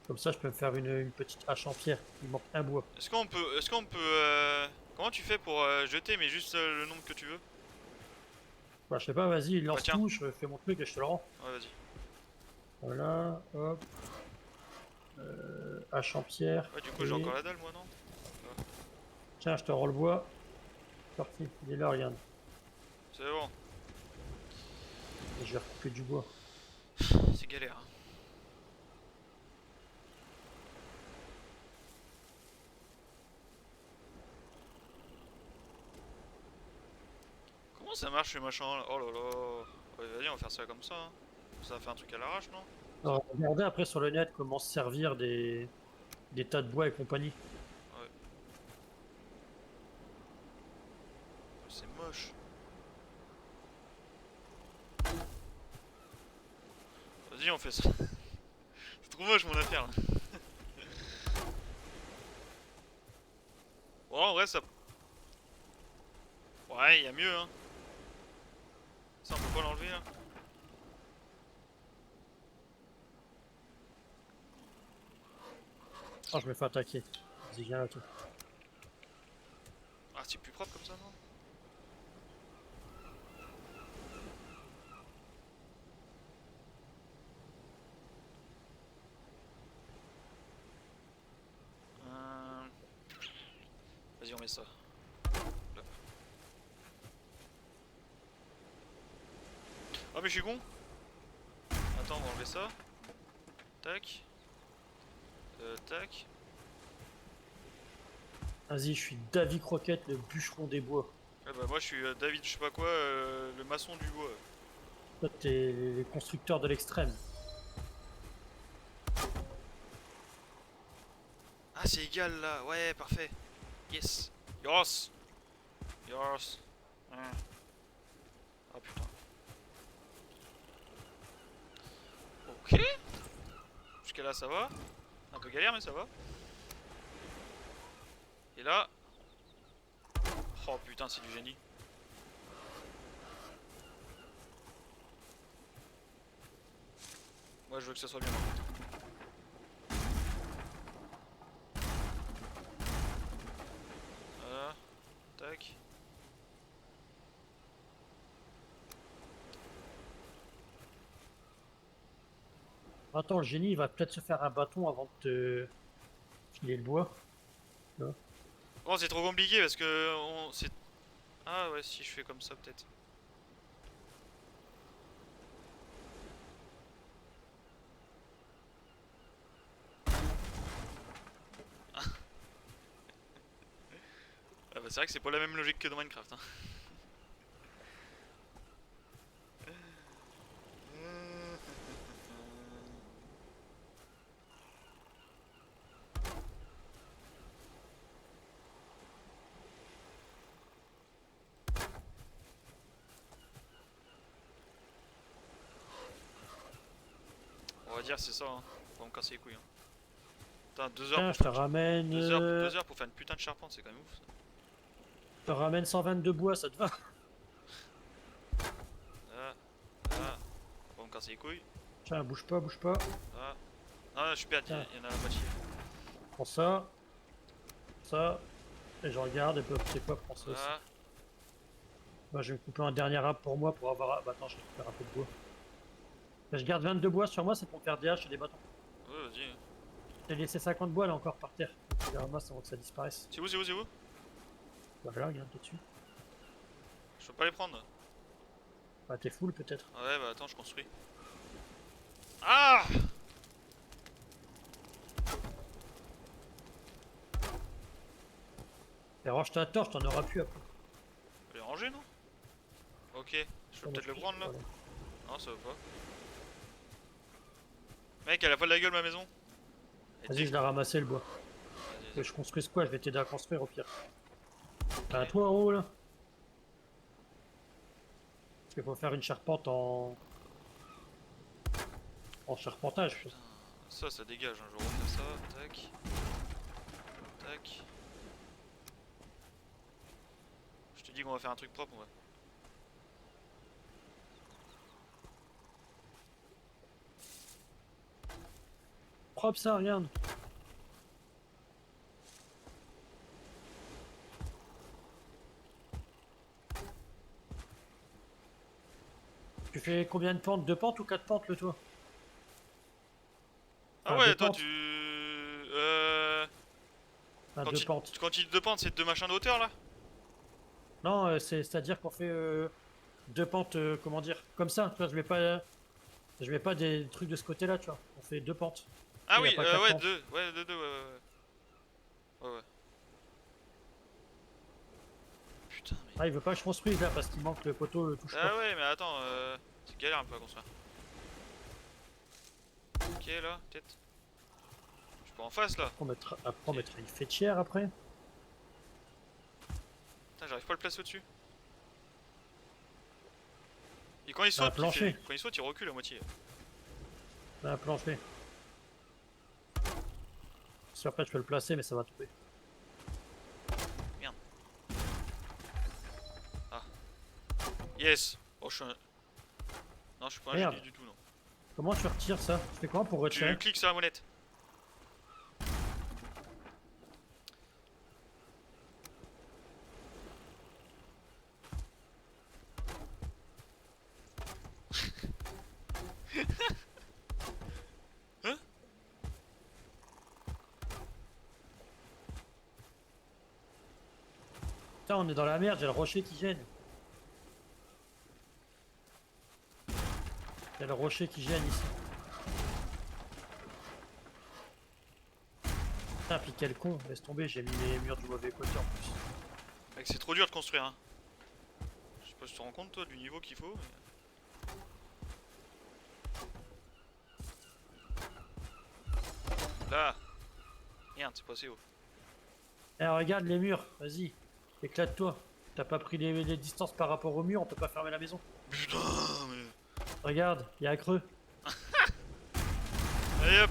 S1: Comme ça, je peux me faire une petite hache en pierre. Il manque un bois.
S2: Est-ce qu'on peut. Comment tu fais pour jeter, mais juste le nombre que tu veux?
S1: Bah, je sais pas, vas-y,
S2: Bah
S1: lance
S2: tiens.
S1: tout, je fais mon truc et je te le rends.
S2: Ouais, vas-y.
S1: Voilà, hop. Hache en pierre.
S2: Ouais, du coup,
S1: et-
S2: j'ai encore la dalle, moi, non?
S1: Tiens, je te rends le bois. Parti, il est là, regarde.
S2: C'est bon.
S1: Et je vais recouper du bois.
S2: C'est galère. Hein. Comment ça marche, ce machin là? Oh là là. Ouais, vas-y, on va faire ça comme ça. Hein. Ça va faire un truc à l'arrache, non?
S1: Alors, regardez après sur le net comment se servir des tas de bois et compagnie.
S2: Ouais. C'est moche. Vas-y, on fait ça. C'est trop moche mon affaire là. Bon, en vrai, ça. Ouais, il y a mieux, hein. Ça, on peut pas l'enlever là.
S1: Oh, je me fais attaquer. Vas-y, viens là, toi.
S2: Ah, c'est plus propre comme ça, non? Euh, Vas-y, on met ça. Hop. Ah, mais je suis con. Attends, on va enlever ça. Tac. Tac.
S1: Vas-y, je suis Davy Croquette, le bûcheron des bois.
S2: Ah bah moi je suis David, je sais pas quoi, le maçon du bois.
S1: Toi, t'es les constructeurs de l'extrême.
S2: Ah c'est égal là, ouais parfait. Yes. Yes. Yes. Ah putain. Ok. Jusqu'à là ça va. Un peu galère mais ça va. Et là. Oh putain c'est du génie. Moi je veux que ça soit bien. Voilà. Tac.
S1: Attends, le génie, il va peut-être se faire un bâton avant de te filer le bois.
S2: Bon c'est trop compliqué parce que c'est. Ah ouais si je fais comme ça peut-être. Ah bah c'est vrai que c'est pas la même logique que dans Minecraft. Hein. On va dire c'est ça, hein. Faut me casser les couilles. Hein. Putain, 2 heures
S1: Tiens,
S2: pour
S1: je te
S2: faire...
S1: ramène.
S2: 2 heures pour faire une putain de charpente, c'est quand même ouf. Ça.
S1: Je te ramène 122 bois, ça te va?
S2: Là, là, faut me casser les couilles.
S1: Tiens, bouge pas, bouge pas.
S2: Là. Non, je suis perdu,
S1: Tiens.
S2: il y en a la moitié.
S1: Prends ça. Ça. Et je regarde, et puis c'est quoi, prends ça aussi.
S2: Là,
S1: Bah, je vais me couper un dernier arbre pour moi pour avoir. Bah, attends, je récupère un peu de bois. Bah, je garde 22 bois sur moi, c'est pour me faire des haches et des bâtons.
S2: ouais, vas-y.
S1: J'ai laissé 50 bois là encore par terre. Je les ramasse avant que ça disparaisse.
S2: C'est où, c'est où, c'est où?
S1: Bah, voilà, regarde dessus.
S2: Je peux pas les prendre.
S1: Bah, t'es full peut-être.
S2: Ah ouais, bah attends, je construis. Ah!
S1: Et range ta torche, t'en auras plus après.
S2: Faut les ranger, non? Ok, je peux peut-être le prendre là?
S1: Voilà.
S2: Non, ça va pas. Mec, elle a pas de la gueule ma maison.
S1: Vas-y, je l'ai ramassé le bois.
S2: Vas-y,
S1: Que je construise quoi? Je vais t'aider à construire au pire. T'as un toit en haut là? Parce qu'il faut faire une charpente en charpentage.
S2: Putain, ça dégage, hein. Je refais ça, tac. Tac. Je te dis qu'on va faire un truc propre, ouais.
S1: Propre ça, regarde. Tu fais combien de pentes? 2 pentes ou 4 pentes le toit?
S2: Ah
S1: Enfin,
S2: ouais,
S1: deux
S2: toi
S1: pentes.
S2: tu...
S1: Enfin,
S2: Quand
S1: 2
S2: il,
S1: pentes.
S2: quand il dit deux pentes, c'est deux machins de hauteur là?
S1: Non, c'est-à-dire qu'on fait 2 pentes, comment dire, comme ça. Tu vois, je mets pas des trucs de ce côté-là, tu vois. On fait 2 pentes.
S2: Ah
S1: Il n'y a
S2: oui,
S1: pas 4
S2: ouais,
S1: pentes.
S2: deux, ouais, deux, ouais, ouais. Ouais, ouais. Putain, mais...
S1: Ah, il veut pas que je construise là parce qu'il manque le poteau, le touche pas.
S2: Ah ouais, mais attends, c'est galère un peu à construire. Ok, là, peut-être. Je suis pas en face là.
S1: Après, on mettra une fêtière après.
S2: Putain, j'arrive pas à le placer au-dessus. Et quand il
S1: Un
S2: saute,
S1: plancher.
S2: quand il saute, il recule à moitié.
S1: Un plancher. Si après, je peux le placer, mais ça va tomber.
S2: Merde. Ah. Yes. Oh, je suis un... Non, je suis pas un
S1: Merde.
S2: génie du tout, non.
S1: Comment tu retires ça? Tu fais comment pour
S2: Tu
S1: retirer?
S2: cliques sur la molette. Hein?
S1: Putain, on est dans la merde, j'ai le rocher qui gêne. Il y a le rocher qui gêne ici. Putain, puis quel con, laisse tomber, j'ai mis les murs du mauvais côté en plus.
S2: Mec, c'est trop dur de construire, hein. Je sais pas si tu te rends compte, toi, du niveau qu'il faut. Là. Merde, c'est passé haut.
S1: Eh, regarde les murs, vas-y, éclate-toi. T'as pas pris les distances par rapport au mur, on peut pas fermer la maison.
S2: Putain, mais...
S1: Regarde, il y a un creux.
S2: Allez hop.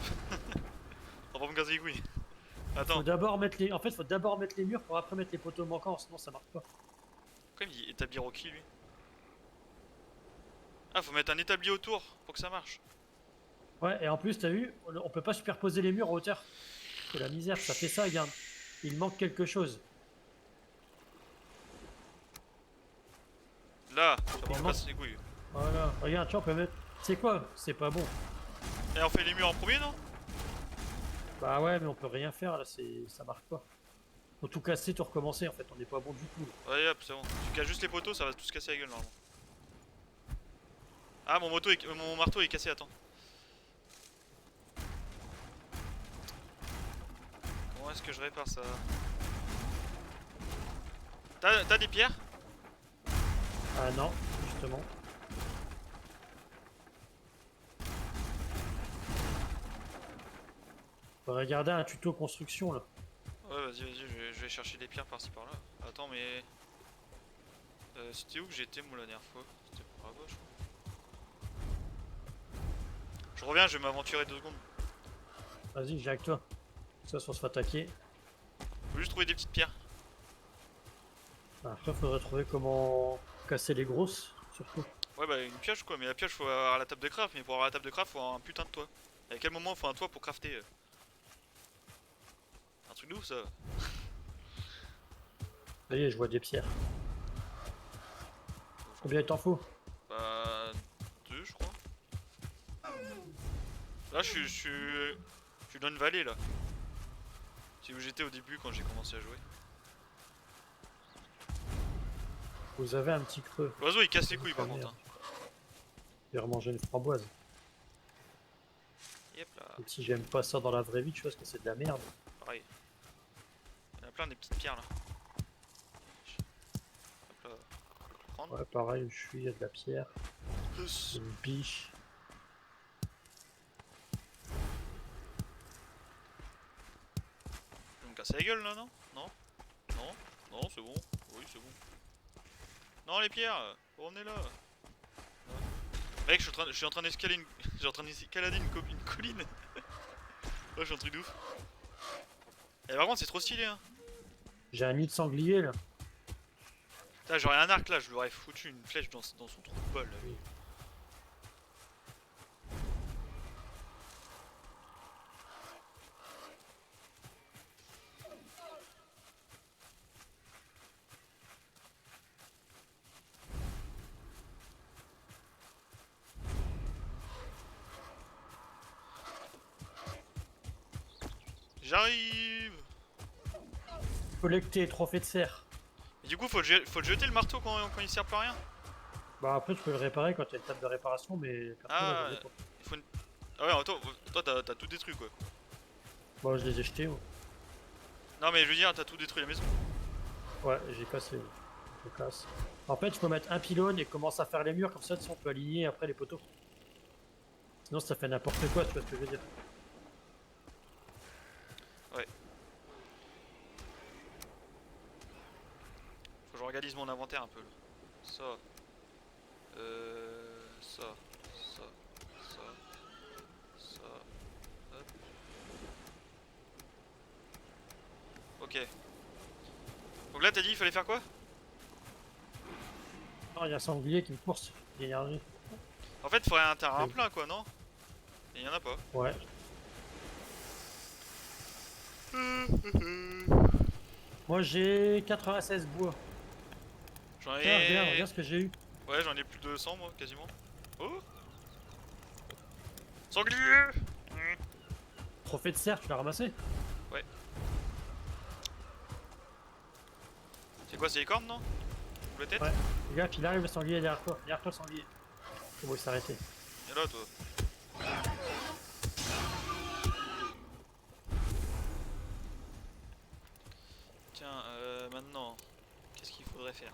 S2: On va pas me casser les couilles. Attends,
S1: Faut d'abord mettre les. En fait, faut d'abord mettre les murs pour après mettre les poteaux manquants, sinon ça marche pas.
S2: pourquoi il me dit établi Rocky, lui? Ah, faut mettre un établi autour pour que ça marche.
S1: Ouais, et en plus, t'as vu, on peut pas superposer les murs en hauteur. C'est la misère, ça fait ça, regarde. Il manque quelque chose.
S2: Là, ça va
S1: Il
S2: me
S1: manque-
S2: casser les couilles.
S1: Voilà, regarde, tu vois, on peut mettre. C'est quoi? C'est pas bon.
S2: Et on fait les murs en premier, non?
S1: Bah ouais, mais on peut rien faire là, ça marche pas. Faut tout casser, tout recommencer en fait, on est pas bon du tout. Là.
S2: Ouais, hop, c'est bon. Tu casses juste les poteaux, ça va tout se casser la gueule normalement. Ah, mon marteau est cassé, attends. Comment est-ce que je répare ça? T'as des pierres?
S1: Ah non, justement. Faut regarder un tuto construction là.
S2: Ouais, vas-y, je vais chercher des pierres par-ci par-là. Attends, mais. C'était où que j'étais moi la dernière fois? C'était par là-bas, je crois. Je reviens, je vais m'aventurer 2 secondes.
S1: Vas-y, j'ai avec toi. Ça, on se fait attaquer.
S2: Faut juste trouver des petites pierres.
S1: Après, faudrait trouver comment casser les grosses, surtout.
S2: Ouais, bah une pioche quoi, mais la pioche faut avoir la table de craft, mais pour avoir la table de craft faut avoir un putain de toit. Et à quel moment faut un toit pour crafter un truc de ouf ça?
S1: Ça y est, je vois des pierres. Combien il t'en faut?
S2: Bah. 2 je crois. Là je suis dans une vallée là. C'est où j'étais au début quand j'ai commencé à jouer.
S1: Vous avez un petit creux.
S2: L'oiseau il casse les couilles par
S1: Ah,
S2: contre.
S1: merde.
S2: Hein.
S1: Je vais remanger une framboise.
S2: Yep là,
S1: Et si j'aime pas ça dans la vraie vie, tu vois, parce que c'est de la merde.
S2: pareil. Il y en a plein des petites pierres là. Hop là. Je vais le prendre.
S1: Ouais, pareil, je suis, il y a de la pierre.
S2: Plus.
S1: Une biche.
S2: Je vais me casser la gueule là, non? Non? Non? Non, c'est bon. Oui, c'est bon. Non, les pierres, revenez là. Mec, je suis en train d'escalader une... je suis en train d'escalader une colline. Ouais, je suis un truc de ouf. Et par contre, c'est trop stylé, hein.
S1: J'ai un nid de sanglier là.
S2: Putain, j'aurais un arc là, je lui aurais foutu une flèche dans son trou de balle. Là. J'arrive.
S1: Collecter trophée de cerf.
S2: Et du coup, faut le jeter le marteau quand il sert plus à rien.
S1: Bah après tu peux le réparer quand t'as une table de réparation, mais perso là
S2: Ah,
S1: j'en ai pas.
S2: il faut une... Ah ouais, toi t'as tout détruit quoi.
S1: Bon je les ai jetés. Ouais,
S2: Non mais je veux dire, t'as tout détruit la maison.
S1: ouais j'ai cassé. Ouais. Je casse. En fait je peux mettre un pylône et commencer à faire les murs comme ça, si on peut aligner après les poteaux. Sinon ça fait n'importe quoi, tu vois ce que je veux dire.
S2: Ouais. Faut que je organise mon inventaire un peu là. Ça. Ça. Ça. Ça. Ça. Hop. Ok. Donc là t'as dit il fallait faire quoi?
S1: Non, il y a un sanglier qui me course, il est énervé.
S2: En fait faudrait un terrain plein quoi, non? Et y'en a pas.
S1: Ouais. Moi j'ai 96 bois.
S2: J'en
S1: Tiens,
S2: ai...
S1: regarde ce que j'ai eu.
S2: Ouais, j'en ai plus de 100 moi, quasiment. Oh! Sanglier!
S1: Trophée de cerf, tu l'as ramassé?
S2: Ouais. C'est quoi, c'est les cornes, non? Ou la tête?
S1: Ouais. Regarde, il arrive le sanglier derrière toi. Derrière toi le sanglier. C'est bon, il s'est arrêté.
S2: Et là, toi. Tiens, maintenant, qu'est-ce qu'il faudrait faire?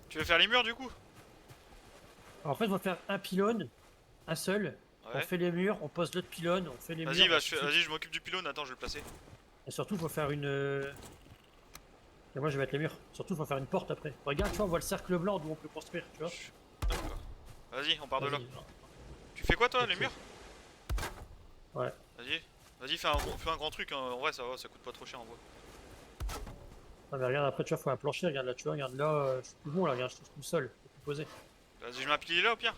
S2: Tu veux faire les murs du coup?
S1: Alors, en fait, on va faire un pylône, un seul. On
S2: Ouais.
S1: fait les murs, on pose l'autre pylône, on fait les murs.
S2: Vas-y,
S1: ainsi de suite.
S2: vas-y, je m'occupe du pylône, attends, je vais le placer.
S1: Et surtout, il faut faire une. Et moi, je vais mettre les murs. Surtout, il faut faire une porte après. Regarde, tu vois, on voit le cercle blanc d'où on peut construire, tu vois.
S2: D'accord. Vas-y, on part de là.
S1: Vas-y.
S2: Tu fais quoi toi, les
S1: Ok.
S2: murs?
S1: Ouais.
S2: Vas-y. Vas-y, fais un grand truc, hein. En vrai, ça va, ça coûte pas trop cher en vrai.
S1: Ah, mais regarde, après, tu vois, faut un plancher. Regarde là, tu vois, regarde là, je suis plus bon là, regarde, je touche tout seul. Faut tout poser.
S2: Vas-y, je mets un pilier là au pire.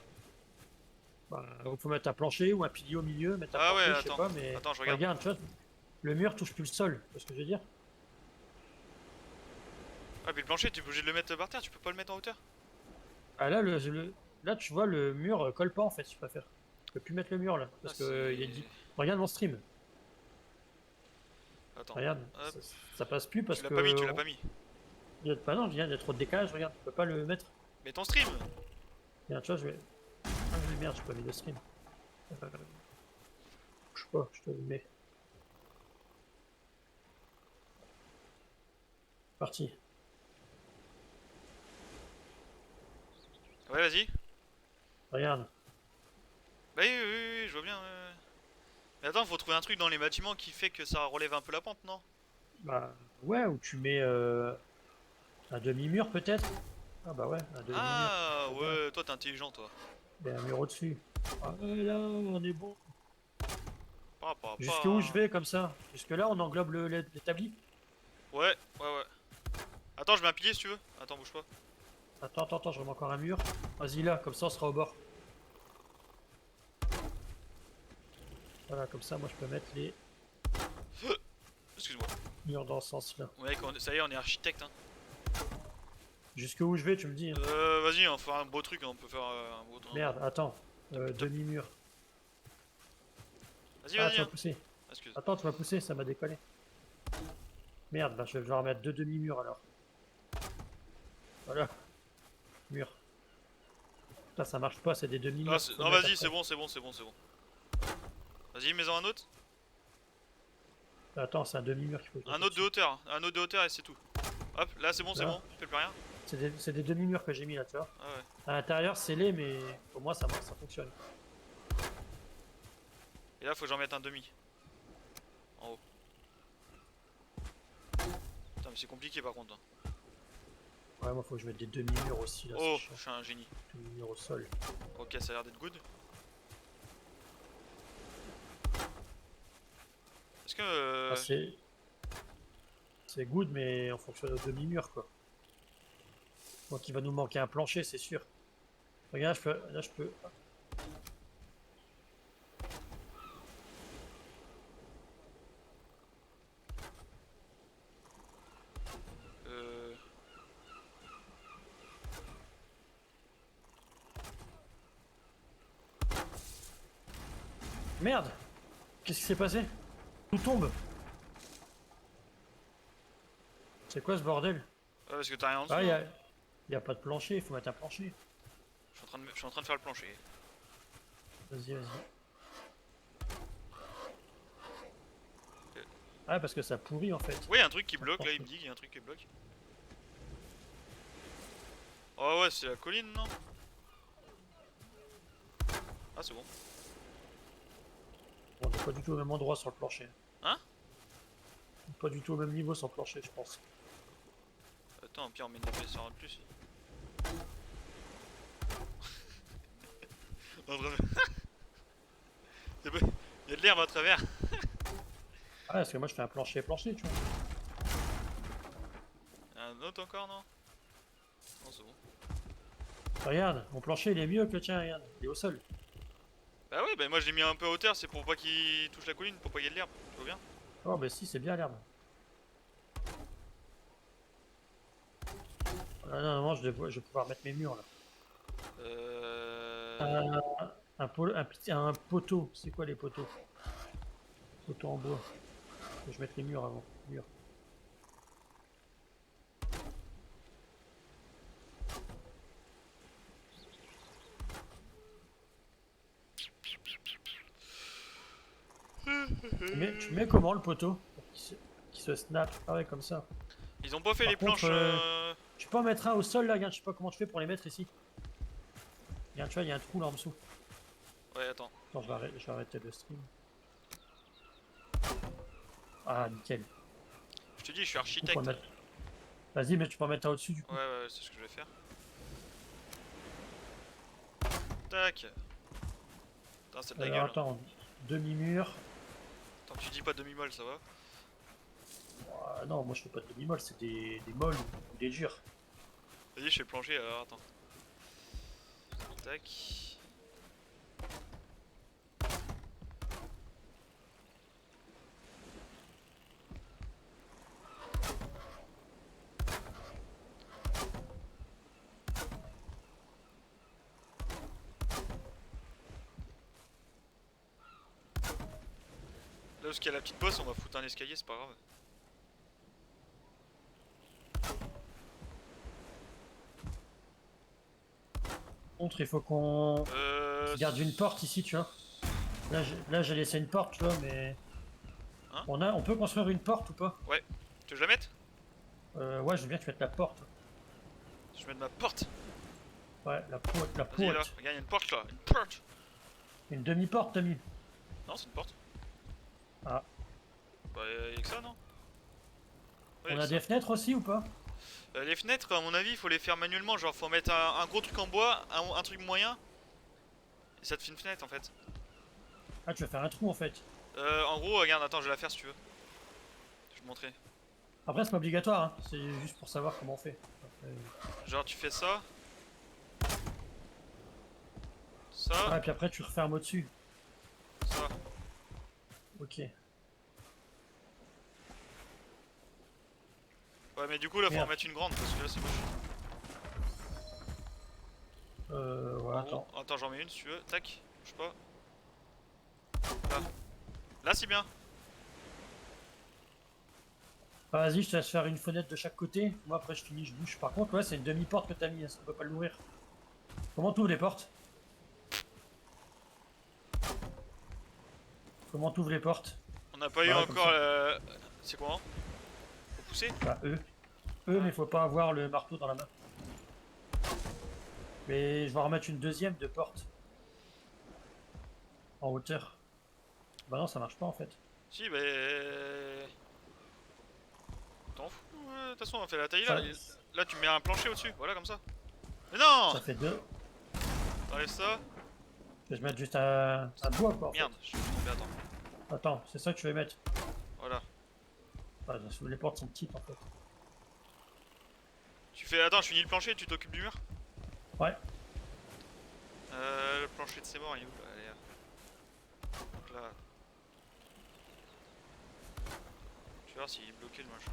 S1: Bah, il faut mettre un plancher ou un pilier au milieu, mettre un
S2: Ah
S1: plancher,
S2: ouais,
S1: je sais
S2: attends.
S1: pas, mais.
S2: Attends, je regarde.
S1: Regarde, tu vois, le mur touche plus le sol, tu vois ce que je veux dire?
S2: Ah, puis le plancher, tu es obligé de le mettre par terre, tu peux pas le mettre en hauteur?
S1: Ah là, là, tu vois, le mur colle pas en fait, si je préfère. Je peux plus mettre le mur là, parce
S2: Ah,
S1: que il est dit. Regarde mon stream,
S2: Attends.
S1: regarde,
S2: Hop.
S1: ça passe plus parce
S2: Tu l'as
S1: que.
S2: pas mis, tu l'as pas mis.
S1: Bah non, il y a trop de décalage, regarde, tu peux pas le mettre.
S2: Mais ton stream!
S1: Regarde, tu vois, je vais. Ah oui, merde, j'ai pas mis de stream. Je sais pas, je te le mets. Parti.
S2: Ouais, vas-y.
S1: Regarde.
S2: Bah oui, je vois bien. Ouais. Mais attends, faut trouver un truc dans les bâtiments qui fait que ça relève un peu la pente, non?
S1: Bah ouais, ou tu mets un demi-mur peut-être. Ah bah ouais, un demi-mur.
S2: Ah ouais, toi t'es intelligent, toi.
S1: Et un mur au-dessus. Ah là, on est bon.
S2: Pa.
S1: Jusqu'où je vais comme ça? Jusque là, on englobe l'établi.
S2: Ouais. Attends, je mets un pilier si tu veux. Attends, bouge pas.
S1: Attends, je remets encore un mur. Vas-y là, comme ça on sera au bord. Voilà, comme ça moi je peux mettre les
S2: Excuse-moi.
S1: murs dans ce sens-là.
S2: Mec, ça y est, on est architecte. Hein.
S1: Jusqu'où je vais, tu me dis. Hein.
S2: Vas-y, on fait un beau truc, hein, on peut faire un beau truc.
S1: Merde, attends. Demi-mur.
S2: Vas-y,
S1: Ah,
S2: vas-y.
S1: tu m'as
S2: Hein.
S1: poussé.
S2: Excuse.
S1: Attends, tu m'as poussé, ça m'a décollé. Merde, bah je vais devoir mettre deux demi-murs alors. Voilà. Mur. Putain, ça marche pas, c'est des demi-murs.
S2: Ah,
S1: Faut
S2: non,
S1: mettre
S2: vas-y,
S1: après.
S2: c'est bon. Vas-y, mets-en un autre.
S1: Attends, c'est un demi-mur qu'il faut que je
S2: Un
S1: mette
S2: autre de
S1: au-dessus.
S2: hauteur, un autre de hauteur et c'est tout. Hop, là c'est bon,
S1: Là.
S2: tu fais plus rien.
S1: C'est des demi-murs que j'ai mis là, tu vois.
S2: Ah ouais.
S1: À l'intérieur, scellé, mais au moins ça fonctionne.
S2: Et là faut que j'en mette un demi. En haut. Putain mais c'est compliqué par contre. Hein.
S1: Ouais, moi faut que je mette des demi-murs aussi là,
S2: Oh,
S1: c'est chiant.
S2: je suis un génie.
S1: Demi-murs au sol.
S2: Ok, ça a l'air d'être good. Est-ce que...
S1: Ah, c'est good, mais on fonctionne au demi-mur quoi. Donc il va nous manquer un plancher, c'est sûr. Regarde, là je peux.
S2: euh,
S1: Merde! Qu'est-ce qui s'est passé? Tout tombe! C'est quoi ce bordel?
S2: Ouais, parce que t'as rien en dessous.
S1: Ah,
S2: Hein.
S1: y a pas de plancher, il faut mettre un plancher.
S2: Je suis en train de faire le plancher.
S1: Vas-y, vas-y. Ah, parce que ça pourrit en fait.
S2: Ouais, y a un truc qui bloque là, il me dit qu'il y a un truc qui bloque. Oh ouais, c'est la colline, non? Ah, c'est bon.
S1: On n'est pas du tout au même endroit sur le plancher.
S2: Hein?
S1: Pas du tout au même niveau sur le plancher, je pense.
S2: Attends, pire, on met une épaisseur en plus. Non, vraiment. C'est bon. Y a de l'herbe à travers.
S1: Ah, parce que moi je fais un plancher, tu vois.
S2: Y'a un autre encore, non? Non, c'est bon.
S1: Regarde, mon plancher il est mieux que le tien, regarde. Il est au sol.
S2: Bah ouais, bah moi je l'ai mis un peu à hauteur, c'est pour pas qu'il touche la colline, pour pas qu'il y ait de l'herbe. Tu vois bien?
S1: Oh, bah si, c'est bien l'herbe. Ah, non, non, je vais pouvoir mettre mes murs là.
S2: Euh...
S1: Un poteau, c'est quoi les poteaux? Poteau en bois. Faut que je mette les murs avant. Murs. Tu mets comment le poteau? Pour qu'il se snap. Ah ouais, comme ça.
S2: Ils ont pas fait
S1: Par
S2: les
S1: contre,
S2: planches.
S1: tu peux en mettre un au sol là, regarde, je sais pas comment tu fais pour les mettre ici. Regarde, tu vois, il y a un trou là en dessous.
S2: Ouais, attends.
S1: Attends, je vais arrêter le stream. Ah, nickel.
S2: Je te dis, je suis
S1: Du coup,
S2: architecte.
S1: pour le mettre- Vas-y, mais tu peux en mettre un au-dessus du coup.
S2: Ouais, ouais, c'est ce que je vais faire. Tac. Putain, c'est de la
S1: Alors
S2: gueule.
S1: attends, demi-mur.
S2: Attends, tu dis pas demi-molle, ça va?
S1: Ah, non, moi je fais pas de demi-molle, c'est des molles ou des durs.
S2: Vas-y, je fais plancher, alors attends. Tac. Là, parce qu'il y a la petite bosse, on va foutre un escalier, c'est pas grave.
S1: Contre, il faut qu'on garde une porte ici, tu vois. Là j'ai laissé une porte, tu vois, mais.
S2: Hein,
S1: On peut construire une porte ou pas?
S2: ouais. Tu veux que je la mette?
S1: Ouais, je veux bien que tu mettes la porte.
S2: Je mets de ma porte.
S1: Ouais, la porte, la
S2: Vas-y, là.
S1: porte.
S2: Regarde, il y a une porte là. Une porte.
S1: Une demi-porte, t'as mis.
S2: Non, c'est une porte.
S1: Ah.
S2: Bah, y'a que ça, non? Ouais,
S1: On
S2: y'a
S1: a
S2: que
S1: des
S2: ça.
S1: fenêtres aussi ou pas?
S2: Les fenêtres, à mon avis, il faut les faire manuellement. Genre, faut mettre un gros truc en bois, un truc moyen. Et ça te fait une fenêtre en fait.
S1: Ah, tu vas faire un trou en fait.
S2: En gros, regarde, attends, je vais la faire si tu veux. Je vais te montrer.
S1: Après, c'est pas obligatoire, hein. C'est juste pour savoir comment on fait. Après...
S2: Genre, tu fais ça. Ça.
S1: Ah, et puis après, tu refermes au-dessus.
S2: Ça.
S1: Ok.
S2: Ouais, mais du coup, là, faut en
S1: Merde.
S2: mettre une grande parce que là, c'est moche.
S1: Ouais,
S2: En
S1: attends.
S2: gros, attends, j'en mets une si tu veux. Tac, je sais pas. Là. Là, c'est bien.
S1: Ah, vas-y, je te laisse faire une fenêtre de chaque côté. Moi, après, je finis, je bouge. Par contre, ouais, c'est une demi-porte que t'as mis. Est-ce qu'on peut pas l'ouvrir? Comment t'ouvres les portes? Comment t'ouvres les portes?
S2: On n'a pas eu
S1: Ouais, comme
S2: encore
S1: ça.
S2: le... C'est quoi? Faut pousser?
S1: Bah, eux. Mais faut pas avoir le marteau dans la main. Mais je vais en remettre une deuxième de porte. En hauteur. Bah non, ça marche pas en fait.
S2: Si, bah... T'en fous, de toute façon on fait la taille là.
S1: Ça,
S2: Là tu mets un plancher au-dessus, voilà comme ça. Mais non!
S1: ça fait deux.
S2: T'enlèves ça.
S1: Je vais mettre juste un bois quoi en fait.
S2: Merde, je suis tombé, attends.
S1: Attends, c'est ça que tu veux mettre.
S2: Voilà.
S1: Ah, les portes sont petites en fait.
S2: Tu fais... Attends, je finis le plancher, tu t'occupes du mur?
S1: Ouais.
S2: Le plancher de ses morts, il est où là? Allez, donc là. Je vais voir s'il est bloqué le machin.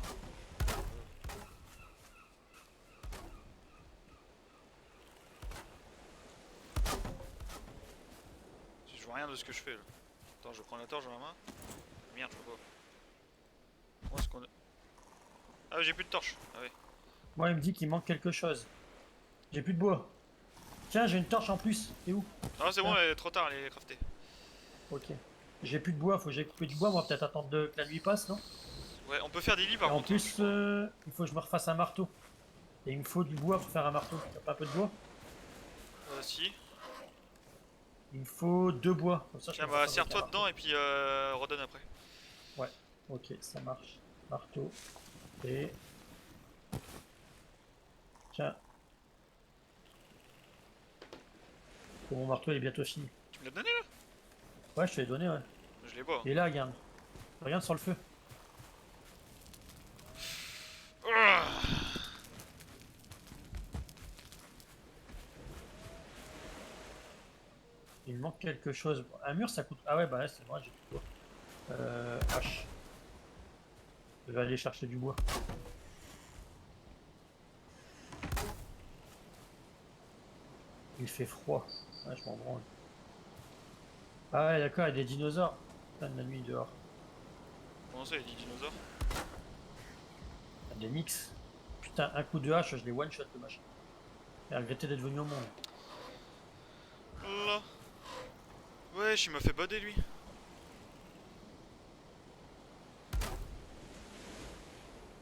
S2: Je vois rien de ce que je fais là. Attends, je prends la torche dans la main. Merde, je vois pas. Où est-ce qu'on a... Ah, j'ai plus de torche. Ah oui.
S1: Moi, il me dit qu'il manque quelque chose. J'ai plus de bois. Tiens, j'ai une torche en plus. T'es où?
S2: Ah, c'est bon,
S1: Tiens.
S2: elle est trop tard, elle est craftée.
S1: Ok. J'ai plus de bois, faut que j'aille couper du bois. Moi, peut-être attendre que la nuit passe, non?
S2: Ouais, on peut faire des lits
S1: Et
S2: par
S1: en
S2: contre. Hein, je
S1: plus,
S2: crois.
S1: il faut que je me refasse un marteau. Et il me faut du bois pour faire un marteau. T'as pas un peu de bois?
S2: Si.
S1: Il me faut deux bois. Comme ça, je
S2: Tiens,
S1: peux
S2: bah,
S1: faire fabriquer un
S2: serre-toi
S1: marteau.
S2: dedans et puis redonne après.
S1: Ouais. Ok, ça marche. Marteau. Et... Tiens. Mon marteau il est bientôt fini.
S2: Tu me l'as donné là?
S1: Ouais, je te l'ai donné, ouais.
S2: Je l'ai pas. Hein.
S1: Et là, regarde. Regarde sur le feu.
S2: Ah,
S1: Il me manque quelque chose. Un mur, ça coûte... Ah ouais, bah ouais, c'est vrai, j'ai plus de bois. Hache. Je vais aller chercher du bois. Il fait froid. Ouais, je m'en branle. Ah ouais, d'accord, il y a des dinosaures. Putain, de la nuit dehors.
S2: comment ça, il y a des dinosaures?
S1: Il y a des mix. Putain, un coup de hache, je les one-shot le machin. Il a regretté d'être venu au monde.
S2: Là. Wesh, il m'a fait bader lui.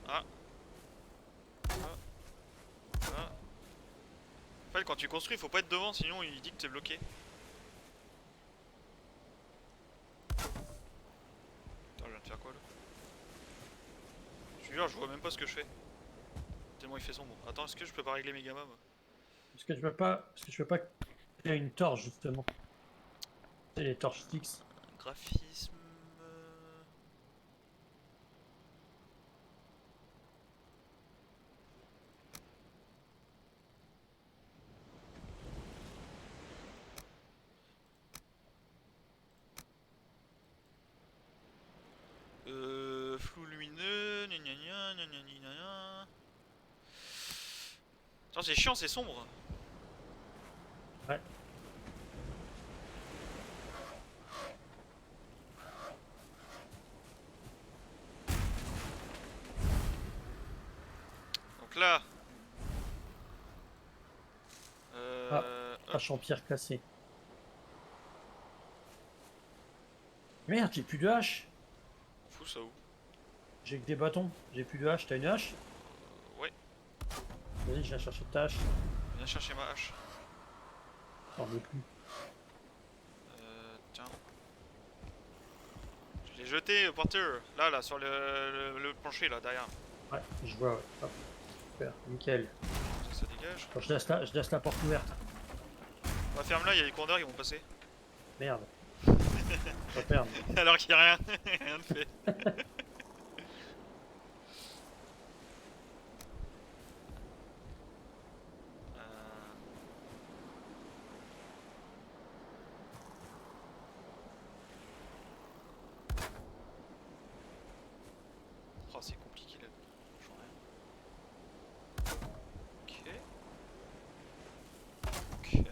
S2: Ah. Ah. Ah. En fait, quand tu construis, faut pas être devant, sinon il dit que t'es bloqué. Attends, je viens de faire quoi là? Je te jure, je vois même pas ce que je fais. Tellement il fait sombre. Attends, est-ce que je peux pas régler mes gamma moi?
S1: Parce que je veux pas... Parce que je veux pas créer une torche, justement. C'est les torches fixes.
S2: Graphisme. Flou lumineux, gna gna gna gna gna gna gna. Attends, c'est chiant, c'est sombre.
S1: Ouais.
S2: Donc là.
S1: Ah,
S2: Hop,
S1: hache en pierre cassée. Merde, j'ai plus de hache.
S2: on fout ça où?
S1: J'ai que des bâtons. J'ai plus de hache. T'as une hache?
S2: Ouais,
S1: Vas-y, je viens chercher ta hache.
S2: viens chercher ma hache.
S1: J'en veux plus.
S2: Tiens. Je l'ai jeté au porteur. Là, là, sur le plancher, là, derrière.
S1: Ouais, je vois, ouais. Hop. Super, nickel.
S2: Ça dégage.
S1: Bon, je laisse la porte ouverte.
S2: Bah, ferme là, il y a des courants d'air qui vont passer.
S1: Merde. Je vais perdre.
S2: Alors qu'il n'y a rien. Rien de fait. Euh, Oh, c'est compliqué là. J'en ai rien. Ok. Ok.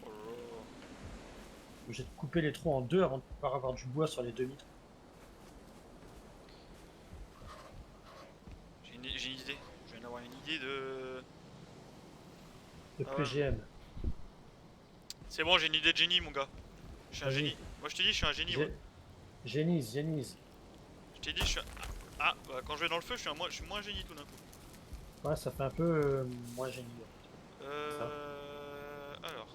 S2: Oh là là.
S1: J'ai de couper les trous en deux avant de pouvoir avoir du bois sur les deux mitres.
S2: J'ai une idée. Je viens d'avoir une idée de.
S1: De
S2: Ah ouais,
S1: PGM.
S2: C'est bon, j'ai une idée de génie, mon gars. Je suis un
S1: Vas-y.
S2: génie. Moi, je t'ai dit, je suis un génie. Ouais.
S1: Génise, génise.
S2: Je t'ai dit, je suis un... Ah, bah, quand je vais dans le feu, je suis moins génie tout d'un coup.
S1: Ouais, ça fait un peu moins génie. Ça.
S2: Alors,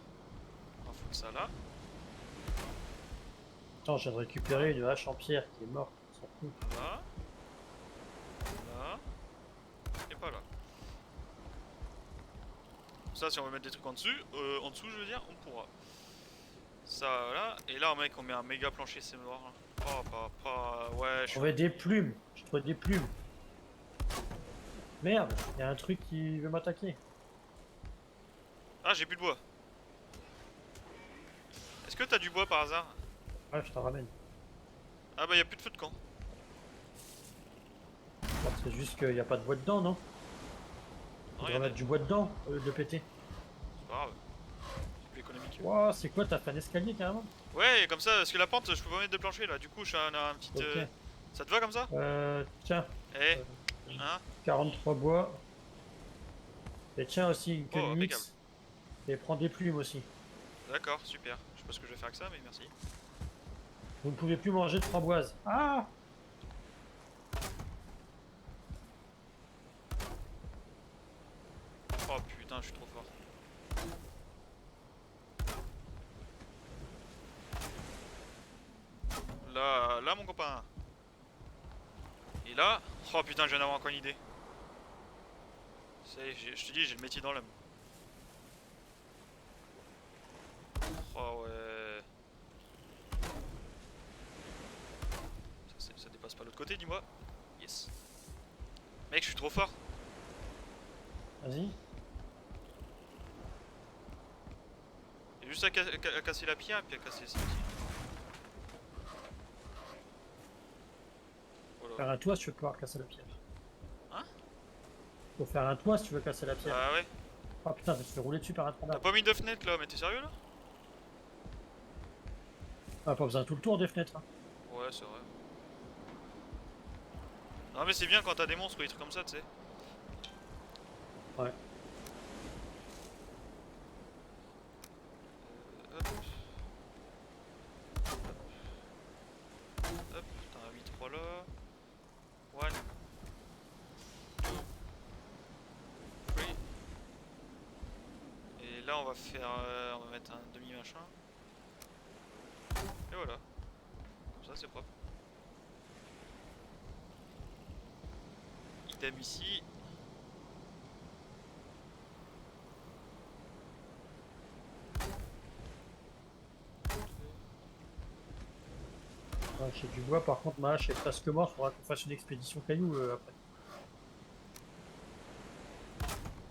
S2: on va foutre ça là.
S1: Attends, je viens de récupérer une hache en pierre qui est morte. On s'en fout.
S2: Là. Là. Et pas là. Ça, si on veut mettre des trucs en dessous, je veux dire, on pourra. Ça, là. Et là, mec, on met un méga plancher, c'est mort. Hein. Oh, pas. Ouais,
S1: Je trouvais des plumes. Je trouvais des plumes. Merde, il y a un truc qui veut m'attaquer.
S2: Ah, j'ai plus de bois. Est-ce que t'as du bois par hasard?
S1: Ouais, je t'en ramène.
S2: Ah, bah, y a plus de feu de camp.
S1: Bon, c'est juste qu'il n'y a pas de bois dedans, non?
S2: Non,
S1: On
S2: y
S1: devrait
S2: en a.
S1: mettre du bois dedans, au lieu de le péter.
S2: C'est pas grave. C'est plus économique.
S1: Wow, c'est quoi? T'as fait un escalier carrément?
S2: Ouais, comme ça, parce que la pente, je peux pas mettre de plancher là. Du coup, je suis un petit.
S1: Ok.
S2: Ça te va comme ça?
S1: Tiens,
S2: Eh,
S1: euh,
S2: hein?
S1: 43 bois. Et tiens aussi une queue
S2: Oh,
S1: de
S2: impeccable.
S1: mix. Et prends des plumes aussi.
S2: D'accord, super. Je sais pas ce que je vais faire avec ça, mais merci.
S1: Vous ne pouvez plus manger de framboises. Ah!
S2: Oh putain, je suis trop fort. Là, mon copain. Et là, oh putain, je viens d'avoir encore une idée. Je te dis, j'ai le métier dans l'âme. Oh ouais. Ça dépasse pas l'autre côté, dis-moi. Yes. Mec, je suis trop fort.
S1: Vas-y.
S2: J'ai juste à casser la pierre et puis à casser celle-ci. Voilà.
S1: Faire un toit si tu veux pouvoir casser la pierre.
S2: Hein?
S1: Faut faire un toit si tu veux casser la pierre.
S2: Ah ouais.
S1: Oh putain, je me suis fait rouler dessus par un
S2: T'as
S1: tronc d'arbre.
S2: pas mis de fenêtre là, mais t'es sérieux là?
S1: Ah, pas besoin tout le tour des fenêtres. Hein.
S2: Ouais, c'est vrai. Non mais c'est bien quand t'as des monstres ou des trucs comme ça, tu sais.
S1: Ouais.
S2: Hop. Hop, t'as un 8-3 là. 1, 2, 3. Et là on va faire. On va mettre un demi-machin. Et voilà. Comme ça c'est propre. Idem ici.
S1: Ouais, j'ai du bois, par contre ma hache est presque morte, faudra qu'on fasse une expédition caillou après.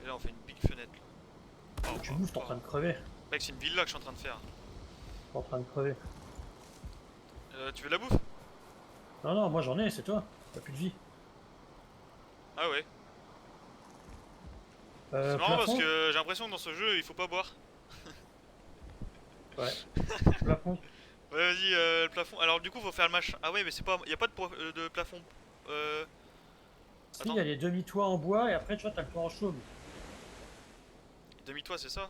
S2: Et là on fait une big fenêtre. Là. Oh,
S1: Tu
S2: bah,
S1: bouffes, t'es en train de crever.
S2: Mec, c'est une villa que je suis en train de faire.
S1: T'es en train de crever.
S2: Tu veux de la bouffe?
S1: Non, non, moi j'en ai, c'est toi. T'as plus de vie.
S2: Ah ouais. C'est marrant parce
S1: Plafond.
S2: que j'ai l'impression que dans ce jeu il faut pas boire.
S1: Ouais. Plafond.
S2: Ouais, vas-y, le plafond. Alors, du coup, faut faire le machin. Ah, ouais, mais c'est pas. Y a pas de plafond.
S1: Si,
S2: Attends.
S1: il y a les demi-toits en bois et après, tu vois, t'as le toit en chaume.
S2: Demi-toit, c'est ça?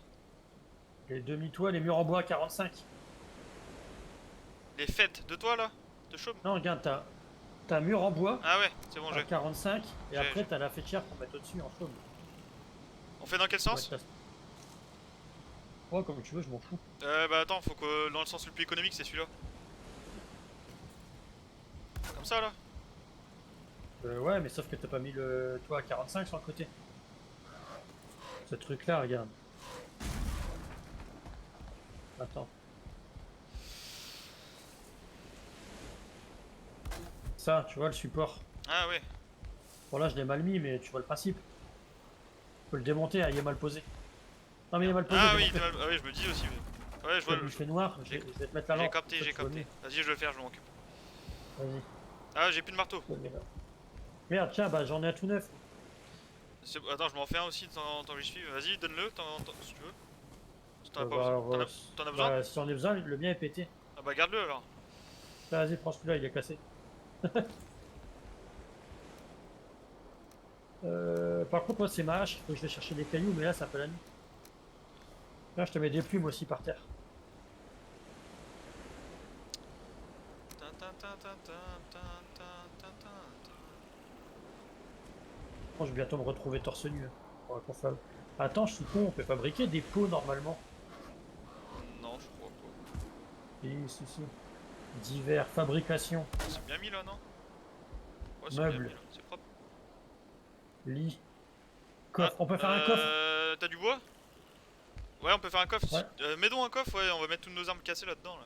S1: Les demi-toits, les murs en bois à 45.
S2: Les fêtes de toi là? De chaume?
S1: Non, regarde, t'as un mur en bois
S2: Ah, ouais, c'est bon,
S1: à
S2: j'ai.
S1: 45 et
S2: J'ai-
S1: après, t'as la fêtière qu'on met au-dessus en chaume.
S2: On fait dans quel sens?
S1: Ouais, comme tu veux, je m'en fous.
S2: Bah, attends, faut que dans le sens le plus économique, c'est celui-là. Comme ça là?
S1: Ouais, mais sauf que t'as pas mis le toit à 45 sur le côté. Ce truc-là, regarde. Attends. Ça, tu vois le support.
S2: Ah, ouais.
S1: Bon, là, je l'ai mal mis, mais tu vois le principe. Faut le démonter, il est mal posé. Non, mais il est mal posé.
S2: Ah, oui,
S1: démonte-le.
S2: ah, oui, je me dis aussi. Ouais, je vois
S1: Il
S2: le.
S1: fait noir, je vais te mettre la
S2: J'ai
S1: lampe.
S2: capté,
S1: comme ça,
S2: j'ai
S1: tu vois
S2: capté.
S1: mieux.
S2: Vas-y, je vais le faire, je m'en occupe.
S1: Vas-y.
S2: Ah, j'ai plus de marteau.
S1: Merde, tiens, bah j'en ai un tout neuf.
S2: Attends, je m'en fais un aussi de temps en temps que j'y suis. Vas-y, donne-le si tu veux. Si t'en as pas
S1: Bah,
S2: besoin.
S1: alors,
S2: T'en as besoin?
S1: bah, si j'en ai besoin, le mien est pété.
S2: Ah, bah, garde-le alors.
S1: Là, vas-y, prends celui-là, il est cassé. Par contre, moi, c'est ma hache. Faut que je vais chercher des cailloux, mais là, ça peut la nuit. Là, je te mets des plumes aussi par terre. Je vais bientôt me retrouver torse nu. Faudra qu'on fasse- Attends, je suis con, on peut fabriquer des pots normalement.
S2: Non, je crois pas.
S1: Si. Divers, fabrication,
S2: C'est bien mis là, non? Ouais, c'est bien
S1: meubles,
S2: mis là, c'est propre.
S1: lit,
S2: Ah,
S1: coffre. On peut faire un coffre?
S2: t'as du bois? Ouais, on peut faire un coffre.
S1: Ouais.
S2: Mets donc un coffre, ouais, on va mettre toutes nos armes cassées là-dedans.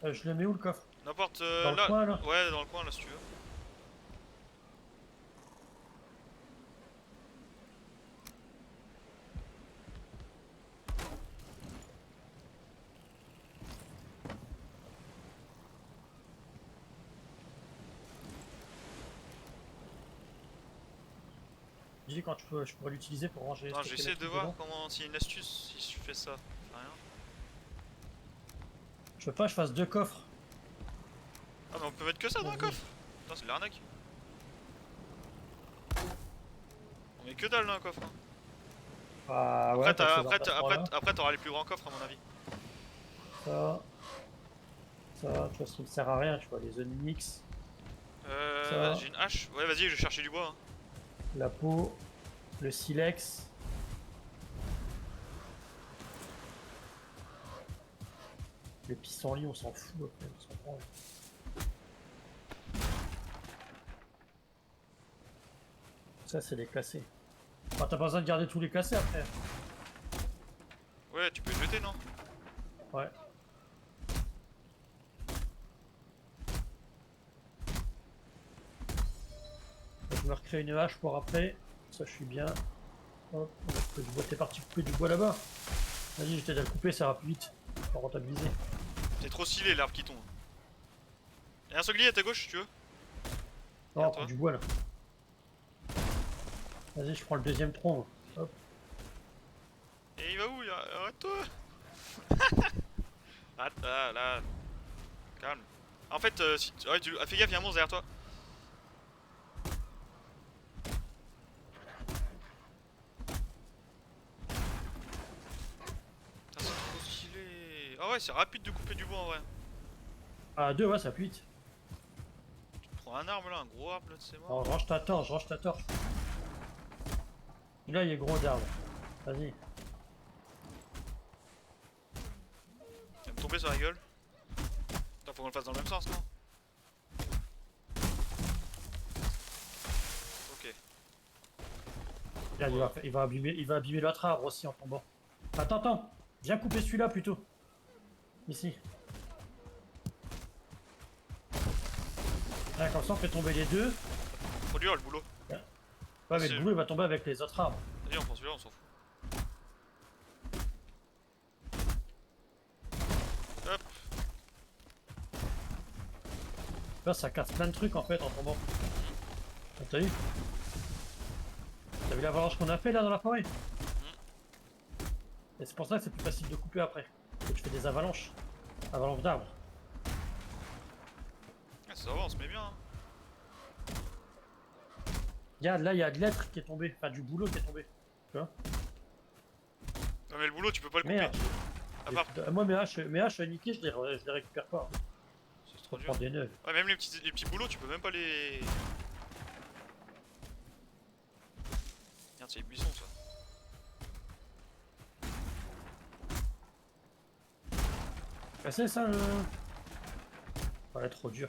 S2: Là.
S1: Je le mets où le coffre?
S2: N'importe
S1: Dans
S2: là.
S1: le coin là?
S2: Ouais, dans le coin là si tu veux.
S1: Je dis quand je pourrais l'utiliser pour ranger.
S2: Attends,
S1: stocker
S2: j'essaie
S1: les
S2: de
S1: trucs
S2: voir
S1: dedans.
S2: comment. S'il y a une astuce si je fais ça. Rien.
S1: Je veux pas que je fasse deux coffres.
S2: Ah, mais on peut mettre que ça dans un
S1: Vas-y.
S2: coffre. Putain, c'est de l'arnaque. On met que dalle dans un coffre. Hein.
S1: Ah
S2: Après,
S1: ouais, t'as ces emplacements-là.
S2: après, t'auras les plus grands coffres à mon avis.
S1: Ça. Ça, tu vois, ça ne sert à rien, tu vois, les zones mix,
S2: Vas-y, j'ai une hache. Ouais, vas-y, je vais chercher du bois. Hein.
S1: la peau, le silex. Les pissenlits, on s'en fout après, on s'en prend. Ça, c'est les classés. Enfin, t'as pas besoin de garder tous les classés après.
S2: Ouais, tu peux jeter, non?
S1: Ouais. Je me recrée une hache pour après. Ça, je suis bien. Hop, on va couper du bois. T'es parti couper du bois là-bas. Vas-y, je t'aide à le couper, ça va plus vite. Pour rentabiliser.
S2: C'est trop stylé l'arbre qui tombe. Y'a un sanglier à ta gauche, si tu veux.
S1: Non,
S2: Regarde,
S1: prends
S2: toi.
S1: du bois là. Vas-y, je prends le deuxième tronc. Hop.
S2: Et il va où? Arrête-toi. Ah, là. Calme. En fait, si ouais, fais gaffe, y'a un monstre derrière toi. Putain, c'est trop stylé. Ah ouais, c'est rapide de couper du bois en vrai.
S1: Ah, deux, ouais, ça plus vite.
S2: Tu te prends un arbre là, un gros arbre là, c'est mort.
S1: Alors, je range ta torche, je range ta torche. Là, il est gros d'arbre. Vas-y.
S2: Il va me tomber sur la gueule. Attends, faut qu'on le fasse dans le même sens, non? Ok.
S1: Regarde, il va abîmer l'autre arbre aussi en tombant. Attends. Viens couper celui-là plutôt. Ici. Là, comme ça, on fait tomber les deux.
S2: Trop dur le boulot.
S1: Ouais, mais le boulot, il va tomber avec les autres arbres.
S2: Vas-y, on prend celui-là, on s'en fout. Hop.
S1: Là, ça casse plein de trucs en fait en tombant. Ah, t'as vu? T'as vu l'avalanche qu'on a fait là dans la forêt? Et c'est pour ça que c'est plus facile de couper après. Parce que tu fais des avalanches. Avalanches d'arbres.
S2: Ah, ça va, on se met bien. Hein.
S1: Regarde, là, il y a de l'être qui est tombé. Enfin, du boulot qui est tombé. Tu vois?
S2: Non, mais le boulot, tu peux pas le couper.
S1: Merde.
S2: À part,
S1: Moi, mes haches niquées, je les récupère pas.
S2: c'est
S1: Faut
S2: trop dur.
S1: prendre des neuves.
S2: Ouais, même les petits boulots, tu peux même pas les. Merde, c'est les buissons ça.
S1: C'est ça le. Ouais, trop dur.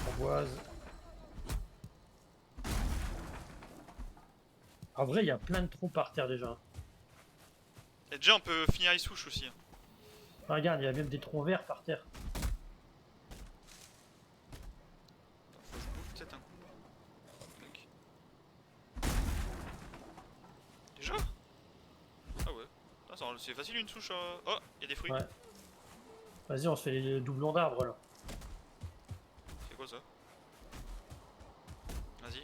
S1: Framboise. En vrai, il y a plein de troncs par terre déjà.
S2: Et déjà, on peut finir les souches aussi. Hein.
S1: Ah, regarde, il y a même des troncs verts par terre.
S2: Attends, faut que je bouge peut-être un coup. Tac. Déjà? Ah ouais. Putain, c'est facile une souche. Oh, il y a des fruits.
S1: Ouais. Vas-y, on se fait les doublons d'arbres là.
S2: C'est quoi ça? Vas-y.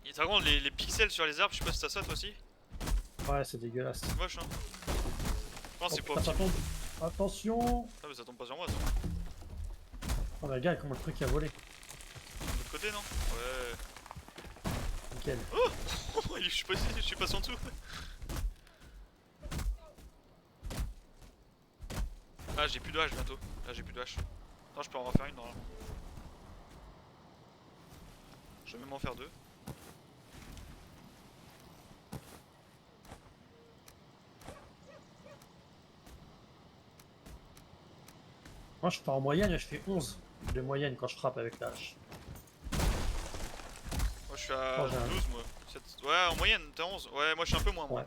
S2: Et par contre, les pixels sur les arbres, je sais pas si t'as ça toi aussi.
S1: Ouais, c'est dégueulasse.
S2: C'est moche, hein. Je pense que c'est
S1: Oh,
S2: pas
S1: putain, ça
S2: optimal.
S1: tombe. Attention.
S2: Ah, mais ça tombe pas sur moi, ça.
S1: Oh, bah, regarde comment le truc a volé.
S2: De l'autre côté, non? Ouais.
S1: Nickel.
S2: Je suis passé en dessous. Ah, j'ai plus de hache bientôt. Là, j'ai plus de hache. Non, je peux en refaire une normalement. Je vais même en faire deux.
S1: Moi, je fais en moyenne, je fais 11 de moyenne quand je frappe avec la hache.
S2: Moi, je suis à
S1: Oh, j'ai un-
S2: 12, moi. Ouais, en moyenne, t'es 11. Ouais, moi, je suis un peu moins, moi.
S1: Ouais.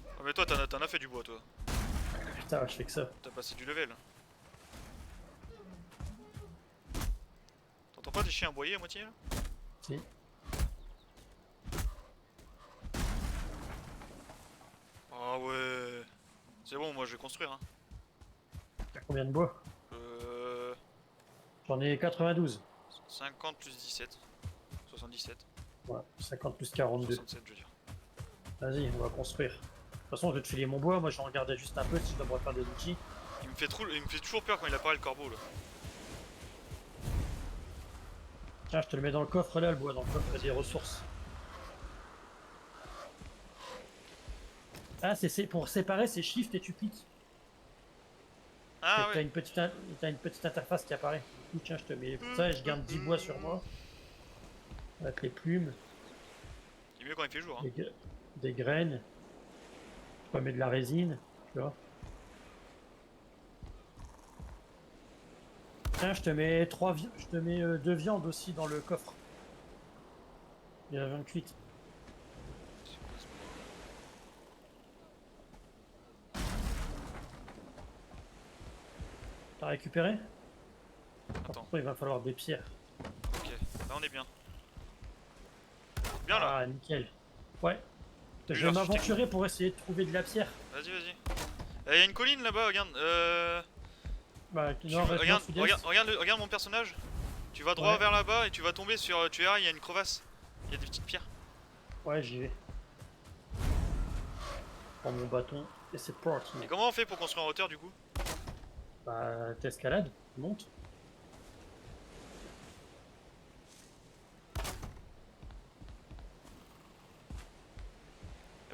S2: Ah, mais toi, t'en as fait du bois, toi.
S1: Putain, je fais que ça.
S2: T'as passé du level. T'entends pas des chiens aboyer à moitié là?
S1: Si.
S2: Ah ouais. C'est bon, moi je vais construire. Hein.
S1: T'as combien de bois?
S2: Euh...
S1: J'en ai 92.
S2: 50 plus 17. 77.
S1: Ouais, 50 plus 42.
S2: 67 je veux dire.
S1: Vas-y, on va construire. De toute façon, je vais te filer mon bois. Moi, j'en regardais juste un peu si je dois me refaire des outils.
S2: Il me fait toujours peur quand il apparaît le corbeau là.
S1: Tiens, je te le mets dans le coffre là, le bois, dans le coffre des ressources. Ah, c'est pour séparer, c'est shift et tu cliques.
S2: Ah
S1: T'as
S2: ouais.
S1: une petite interface qui apparaît. Du coup, tiens, je te mets ça et je garde 10 bois sur moi. Avec les plumes,
S2: Il est mieux quand il fait jour. Hein.
S1: des graines. Je peux mettre de la résine, tu vois. Tiens, je te mets je te mets 2 viandes aussi dans le coffre. Il y a la viande cuite. T'as récupéré?
S2: Attends.
S1: Après, il va falloir des pierres.
S2: Ok. Là on est bien. Bien là.
S1: Ah, nickel. Ouais.
S2: Lui,
S1: Je vais
S2: l'architecte.
S1: m'aventurer pour essayer de trouver de la pierre.
S2: Vas-y, vas-y. Il y a une colline là-bas, regarde.
S1: Bah,
S2: Tu
S1: non,
S2: veux- regarde,
S1: sud-est.
S2: regarde mon personnage. Tu vas droit
S1: Ouais.
S2: vers là-bas et tu vas tomber sur. Tu verras, il y a une crevasse. Il y a des petites pierres.
S1: Ouais, j'y vais. Je prends mon bâton et c'est parti.
S2: Et comment on fait pour construire en hauteur du coup?
S1: Bah, t'escalades, tu montes.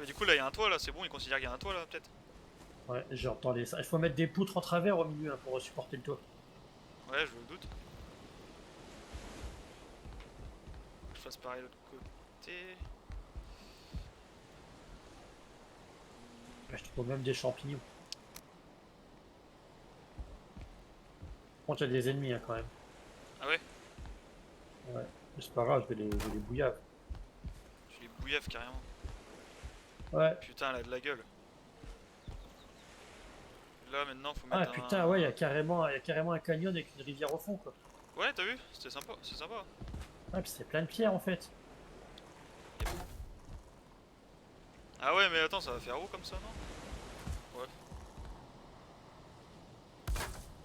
S2: Du coup là il y a un toit là, c'est bon, il considère qu'il y a un toit là peut-être?
S1: Ouais, j'entends les. Il faut mettre des poutres en travers au milieu hein, pour supporter le toit.
S2: Ouais, je le doute. Je fasse pareil de l'autre côté.
S1: Là, je trouve même des champignons. Par contre, il y a des ennemis hein, quand même.
S2: Ah ouais?
S1: Ouais. Mais c'est pas grave, je vais les bouillave.
S2: Tu les bouillaves carrément.
S1: Ouais.
S2: Putain, elle a de la gueule. Là maintenant faut
S1: Ah
S2: mettre
S1: putain, ouais, il y a carrément un canyon avec une rivière au fond quoi.
S2: Ouais, t'as vu? C'était sympa, c'est sympa.
S1: Ouais, puis c'est plein de pierres en fait.
S2: Ah ouais, mais attends, ça va faire haut comme ça, non? Ouais.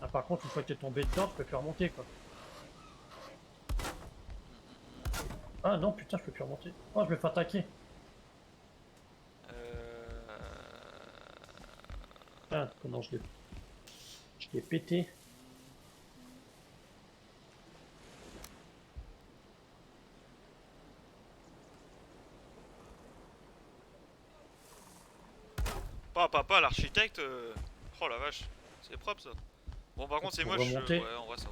S1: Ah, par contre, une fois que t'es tombé dedans, tu peux plus remonter quoi. Ah non, putain, je peux plus remonter. Oh, je me fais attaquer. Ah, comment je l'ai pété.
S2: Papa, l'architecte. Oh la vache, c'est propre ça. Bon, par contre, c'est
S1: Pour
S2: moche.
S1: remonter.
S2: Ouais, en vrai, ça va.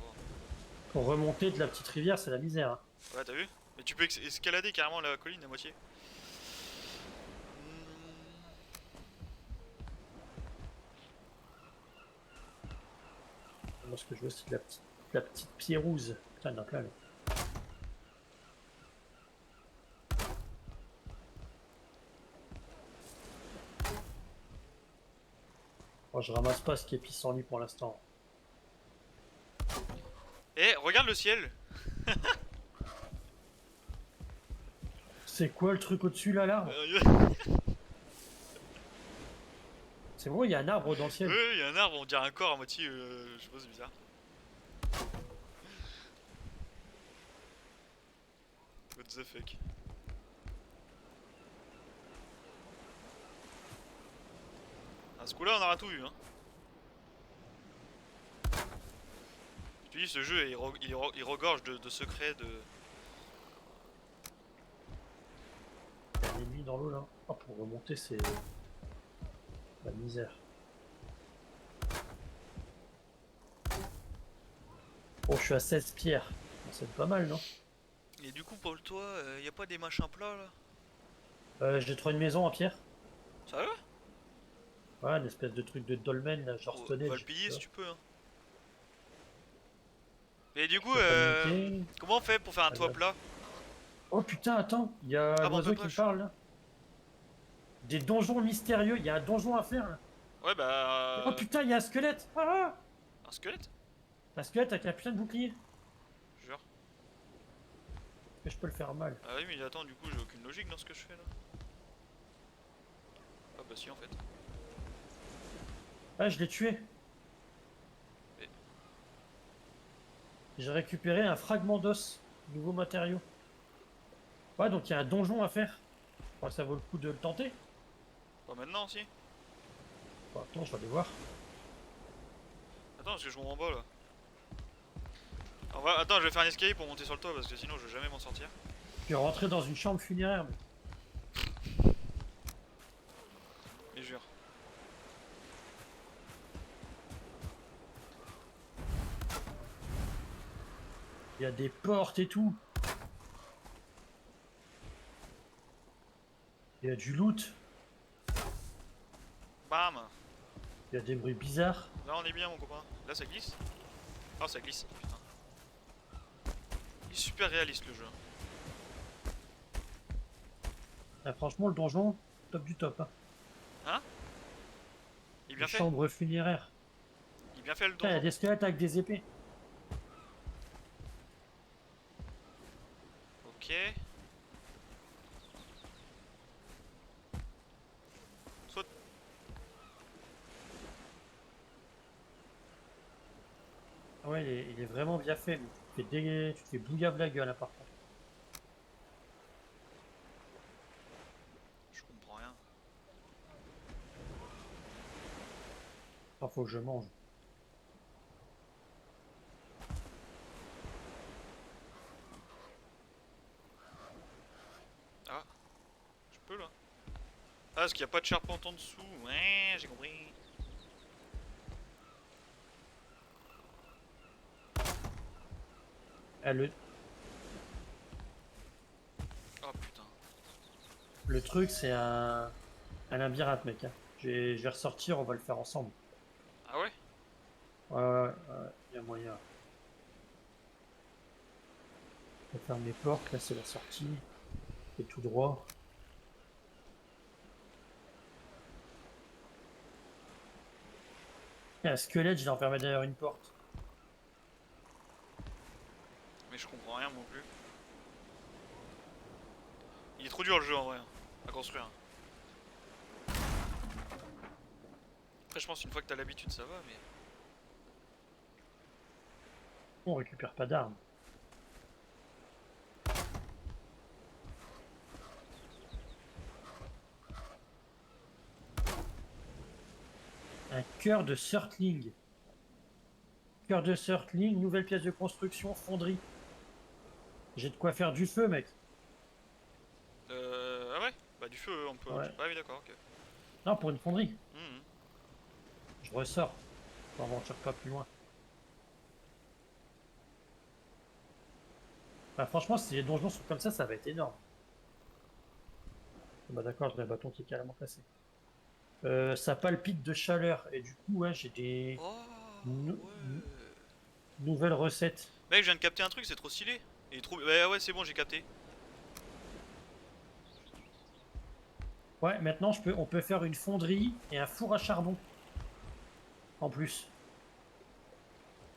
S1: Pour remonter de la petite rivière, c'est la misère. Hein.
S2: Ouais, t'as vu? Mais tu peux escalader carrément la colline à moitié.
S1: Moi, ce que je veux, c'est de la petite pierrouse. Putain, il y en a plein là. Moi, je ramasse pas ce qui est pissenlit pour l'instant.
S2: Eh, regarde le ciel.
S1: C'est quoi le truc au-dessus là, l'arbre? C'est bon, il y a un arbre dans le ciel.
S2: Ouais, il y a un arbre, on dirait un corps à moitié. Je sais pas, c'est bizarre. What the fuck? À ce coup-là, on aura tout vu, hein. Je te dis, ce jeu, il regorge de secrets, de.
S1: Il y a des nuits dans l'eau là. Oh, pour remonter, c'est la misère. Oh, je suis à 16 pierres. C'est pas mal, non?
S2: Et du coup, pour le toit, y a pas des machins plats là?
S1: J'ai trouvé une maison en pierre.
S2: Sérieux?
S1: Ouais, une espèce de truc de dolmen, là, genre
S2: Oh,
S1: Stone
S2: va le
S1: Age.
S2: payer
S1: Tu
S2: si
S1: vois.
S2: tu peux, hein. Mais du
S1: Je
S2: coup,
S1: peux pas le niquer.
S2: comment on fait pour faire un
S1: Ah,
S2: toit
S1: là.
S2: plat?
S1: Oh putain, attends, il y a
S2: Ah bon, on peut
S1: l'oiseau
S2: pas.
S1: qui me parle là. Des donjons mystérieux, il y a un donjon à faire là.
S2: Ouais,
S1: Oh putain, il y a un squelette. Ah,
S2: un squelette?
S1: un squelette avec un putain de bouclier.
S2: Jure.
S1: Que je peux le faire mal.
S2: Ah oui, mais attends, du coup, j'ai aucune logique dans ce que je fais là. Ah bah si, en fait.
S1: Ah, je l'ai tué.
S2: Mais-
S1: J'ai récupéré un fragment d'os. Nouveau matériau. Ouais, donc il y a un donjon à faire. Je crois que ça vaut le coup de le tenter.
S2: Pas maintenant aussi.
S1: Bon, attends, je vais aller voir.
S2: Attends, parce que je comprends pas là. Attends, je vais faire un escalier pour monter sur le toit parce que sinon je vais jamais m'en sortir.
S1: Puis rentrer dans une chambre funéraire. Mais...
S2: Mais jure.
S1: Il y a des portes et tout. Il y a du loot.
S2: Bam!
S1: Il y a des bruits bizarres.
S2: Là on est bien mon copain. Là ça glisse. Ah ça glisse, putain. Il est super réaliste le jeu.
S1: Ah, franchement, le donjon, top du top. Hein.
S2: Hein? Il est bien
S1: Une
S2: fait.
S1: chambre funéraire.
S2: Il est bien fait le
S1: Putain, il y a
S2: donjon.
S1: des squelettes avec des épées.
S2: Ok. Saute.
S1: Ah ouais, il est vraiment bien fait. Mais tu te fais bouillave la gueule, hein, par contre.
S2: Je comprends rien.
S1: Ah, faut que je mange.
S2: Ah, je peux là. Ah, parce qu'il n'y a pas de charpente en dessous. Ouais, j'ai compris.
S1: Ah,
S2: Oh putain.
S1: le truc, c'est un labyrinthe, mec. Hein. Je vais ressortir, on va le faire ensemble.
S2: Ah ouais?
S1: Ouais, ouais, ouais, il y a moyen. Je vais faire mes portes, là c'est la sortie. Et tout droit. Il y a un squelette, je l'ai enfermé derrière une porte.
S2: Mais je comprends rien non plus. Il est trop dur le jeu en vrai, hein, à construire. Après je pense une fois que t'as l'habitude ça va mais...
S1: On récupère pas d'armes. Un cœur de Surtling. Cœur de Surtling, nouvelle pièce de construction, fonderie. J'ai de quoi faire du feu, mec.
S2: Ah ouais? Bah du feu on peut...
S1: Ouais.
S2: Ah oui d'accord, ok.
S1: Non, pour une fonderie.
S2: Mhm.
S1: Je ressors. Pour aventure pas plus loin. Bah, franchement, si les donjons sont comme ça va être énorme. Bah d'accord, j'ai un bâton qui est carrément cassé. Ça palpite de chaleur. Et du coup, ouais, j'ai des
S2: Oh
S1: nou- nou-
S2: ouais.
S1: nouvelles recettes.
S2: Mec je viens de capter un truc, c'est trop stylé. Il est trop... Bah ouais c'est bon j'ai capté.
S1: Ouais, maintenant, on peut faire une fonderie et un four à charbon. En plus.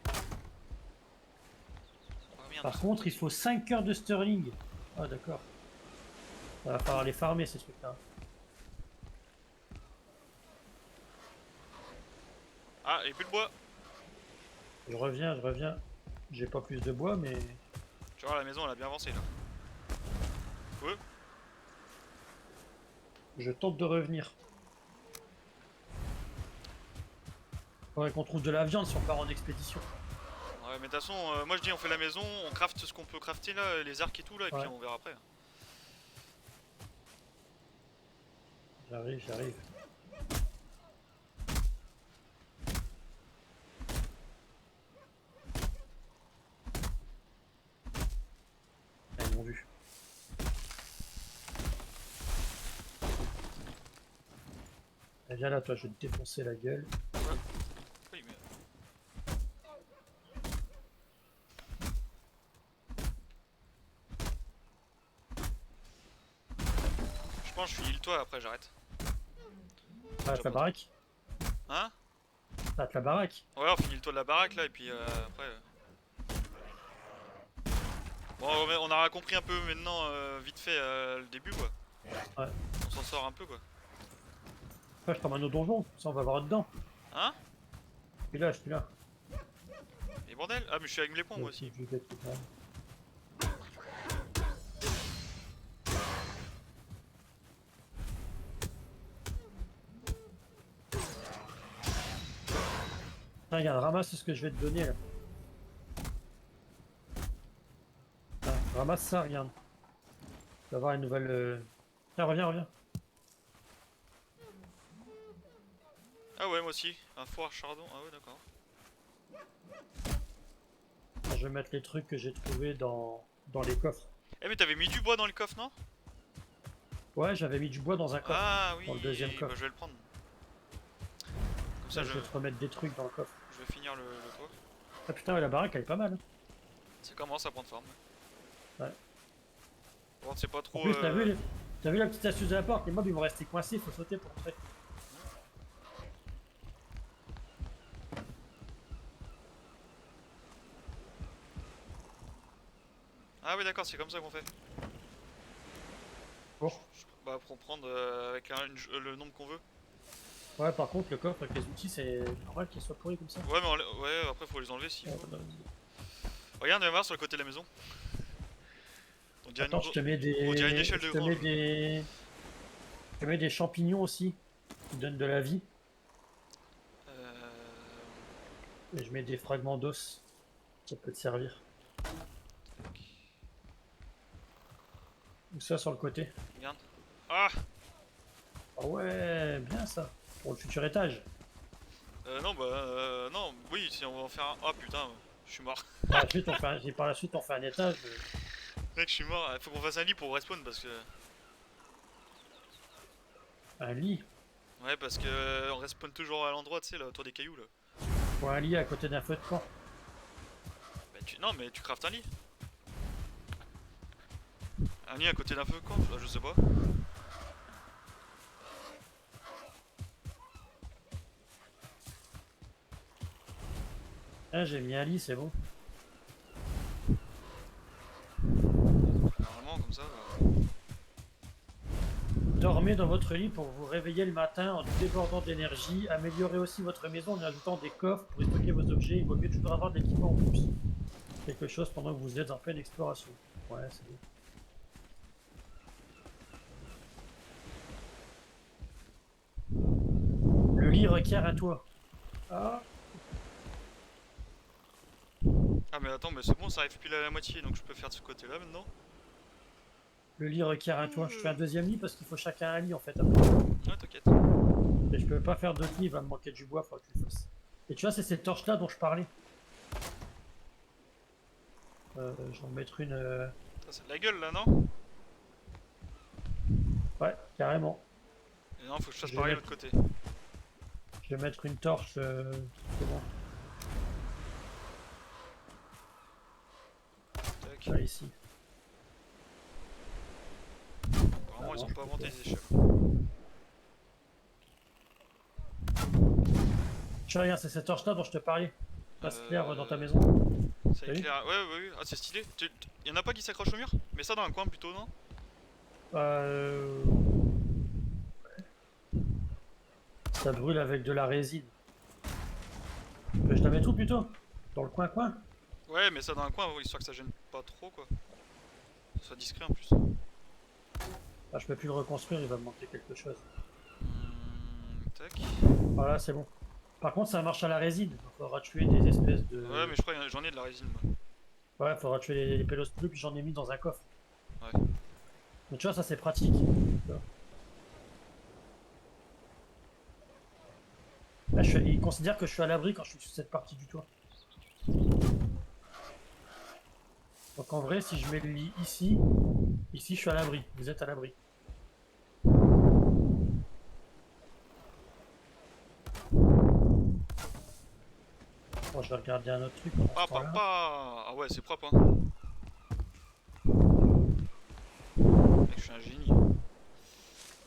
S2: Oh merde.
S1: Par contre, il faut 5 cœurs de sterling. Ah, d'accord. Ça va falloir les farmer, ces trucs-là.
S2: Ah et plus de bois.
S1: Je reviens, je reviens. J'ai pas plus de bois, mais...
S2: Tu vois la maison elle a bien avancé là. Ouais.
S1: Je tente de revenir. Faudrait qu'on trouve de la viande si on part en expédition.
S2: Ouais mais de toute façon moi je dis on fait la maison, on crafte ce qu'on peut crafter là, les arcs et tout là et
S1: Ouais.
S2: puis on verra après.
S1: J'arrive, j'arrive. Viens là, toi, je vais te défoncer la gueule.
S2: Oui, mais... Je pense que je finis le toit, après j'arrête.
S1: T'arrêtes la baraque?
S2: Hein?
S1: T'arrêtes la baraque?
S2: Ouais, on finit le toit de la baraque là, et puis après... Bon, on a compris un peu maintenant, vite fait, le début quoi.
S1: Ouais.
S2: On s'en sort un peu quoi.
S1: Après, je t'emmène au donjon, ça on va voir dedans.
S2: Hein?
S1: Je suis là.
S2: Et bordel! Ah, mais je suis avec mes points moi aussi.
S1: Je vais être là. Tiens, regarde, ramasse ce que je vais te donner là. Tiens, ramasse ça, regarde. Tu vas avoir une nouvelle. Tiens, reviens.
S2: Ah ouais, moi aussi. Un four chardon. Ah ouais, d'accord.
S1: Tiens, je vais mettre les trucs que j'ai trouvés dans les coffres.
S2: Eh, mais t'avais mis du bois dans le coffre, non?
S1: Ouais, j'avais mis du bois dans un coffre.
S2: Ah oui,
S1: Dans le deuxième
S2: bah,
S1: coffre.
S2: je vais le prendre. Comme ça,
S1: Là, je vais te remettre des trucs dans le coffre.
S2: je vais finir le toit.
S1: Ah putain, ouais, la baraque elle est pas mal. Hein.
S2: Ça commence à prendre forme.
S1: Ouais.
S2: Bon, c'est pas
S1: En
S2: trop.
S1: plus, t'as vu la petite astuce de la porte? Les mobs ils vont rester coincés, il faut sauter pour entrer.
S2: Ah oui, d'accord, c'est comme ça qu'on fait.
S1: Bon.
S2: Bah, pour prendre avec le nombre qu'on veut.
S1: Ouais, par contre, le coffre avec les outils, c'est normal qu'il soit pourri comme ça.
S2: Ouais, mais ouais, après faut les enlever s'il faut. Regarde, viens voir sur le côté de la maison. On dirait,
S1: Attends, je te mets des.
S2: on dirait une échelle de
S1: Je te
S2: grange.
S1: mets des. Je te mets des champignons aussi, qui donnent de la vie. Et je mets des fragments d'os. Ça peut te servir. Ou ça sur le côté.
S2: Regarde. Ah!
S1: Ah ouais, bien ça. Pour le futur étage.
S2: Non, bah, non, oui, si on va en faire un. Oh putain, je suis mort.
S1: Par la suite, par la suite, on fait un étage.
S2: Mec, je suis mort. Faut qu'on fasse un lit pour respawn parce que.
S1: Un lit.
S2: Ouais, parce que on respawn toujours à l'endroit, tu sais, là, autour des cailloux là.
S1: Ou un lit à côté d'un feu de camp.
S2: Bah, non, mais tu craftes un lit. Un lit à côté d'un feu de camp, je sais pas.
S1: Ah, j'ai mis un lit, c'est bon.
S2: Normalement, comme ça.
S1: Dormez dans votre lit pour vous réveiller le matin en débordant d'énergie. Améliorez aussi votre maison en ajoutant des coffres pour y stocker vos objets. Il vaut mieux toujours avoir de l'équipement en plus. Quelque chose pendant que vous êtes en pleine exploration. Ouais, c'est bon. Le lit requiert un toit. Ah,
S2: Ah, mais attends, mais c'est bon, ça arrive pile à la moitié donc je peux faire de ce côté là maintenant.
S1: le lit requiert un toit. Je fais un deuxième lit parce qu'il faut chacun un lit en fait.
S2: Ouais, t'inquiète.
S1: Et je peux pas faire d'autres lits, il va me manquer du bois, faudra que je le fasse. Et tu vois, c'est cette torche là dont je parlais. Je vais en mettre une.
S2: Ça, c'est de la gueule là, non?
S1: Ouais, carrément.
S2: Et non, faut que je fasse
S1: Je vais
S2: pareil de
S1: mettre-
S2: l'autre côté.
S1: Je vais mettre une torche. C'est bon.
S2: Tac.
S1: Là, ici.
S2: Apparemment, ils ont pas inventé les échelles.
S1: Tu vois, regarde, c'est cette torche là dont je te parlais. Passe clair dans ta maison.
S2: Ça
S1: T'as vu
S2: éclaire. Ouais, ouais, ouais. Ah, c'est stylé. Y'en a pas qui s'accrochent au mur? Mets ça dans un coin plutôt, non?
S1: Ça brûle avec de la résine. Je la mets tout plutôt? Dans le coin-coin?
S2: Ouais, mais ça dans un coin, histoire que ça gêne pas trop, quoi. Que ce soit discret en plus.
S1: Ah, je peux plus le reconstruire, il va me manquer quelque chose.
S2: Tac.
S1: Voilà, c'est bon. Par contre, ça marche à la résine. Il faudra tuer des espèces de.
S2: Ouais, mais je crois que j'en ai de la résine, moi.
S1: Ouais, faudra tuer les pélos bleus, puis j'en ai mis dans un coffre.
S2: Ouais.
S1: Mais tu vois, ça c'est pratique. Là, il considère que je suis à l'abri quand je suis sur cette partie du toit. Donc en vrai, si je mets le lit ici, je suis à l'abri. Vous êtes à l'abri. Bon, je vais regarder un autre truc pendant ce
S2: Ah,
S1: temps-là.
S2: Ah ouais, c'est propre, hein. Mec, je suis un génie,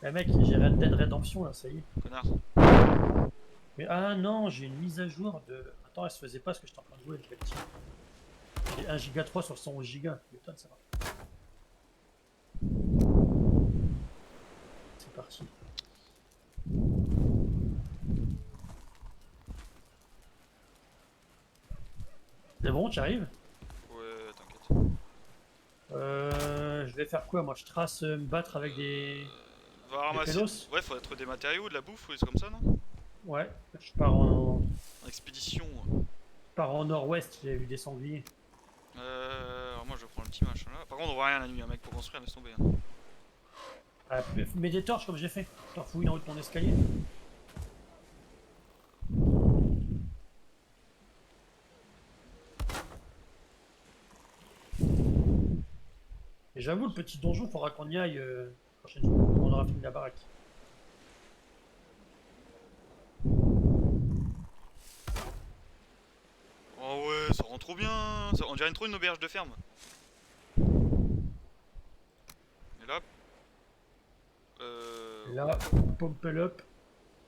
S1: Eh mec, j'ai Red Dead Redemption là, ça y est.
S2: connard.
S1: Mais ah non, j'ai une mise à jour de. Attends, elle se faisait pas ce que j'étais en train de jouer, je vais le dire. J'ai 1 giga 3 sur 111 giga. Putain, ça va. C'est parti. C'est bon, tu arrives?
S2: Ouais, t'inquiète.
S1: Je vais faire quoi? Moi, je trace me battre avec des.
S2: Va ramasser.
S1: pélos.
S2: Ouais, faudrait trouver des matériaux, de la bouffe, ou des trucs comme ça, non?
S1: Ouais, je pars en.
S2: En expédition.
S1: Je pars en nord-ouest, j'ai vu des sangliers.
S2: Alors moi je prends le petit machin là. Par contre on voit rien la nuit, un mec pour construire, laisse tomber. Hein.
S1: Ah, mets des torches comme j'ai fait. T'en fouilles en haut de ton escalier. Et j'avoue, le petit donjon, faudra qu'on y aille prochaine fois, quand on aura fini la baraque.
S2: Oh ouais, ça rend trop bien. On dirait trop une auberge de ferme. Et là.
S1: Là, pump up.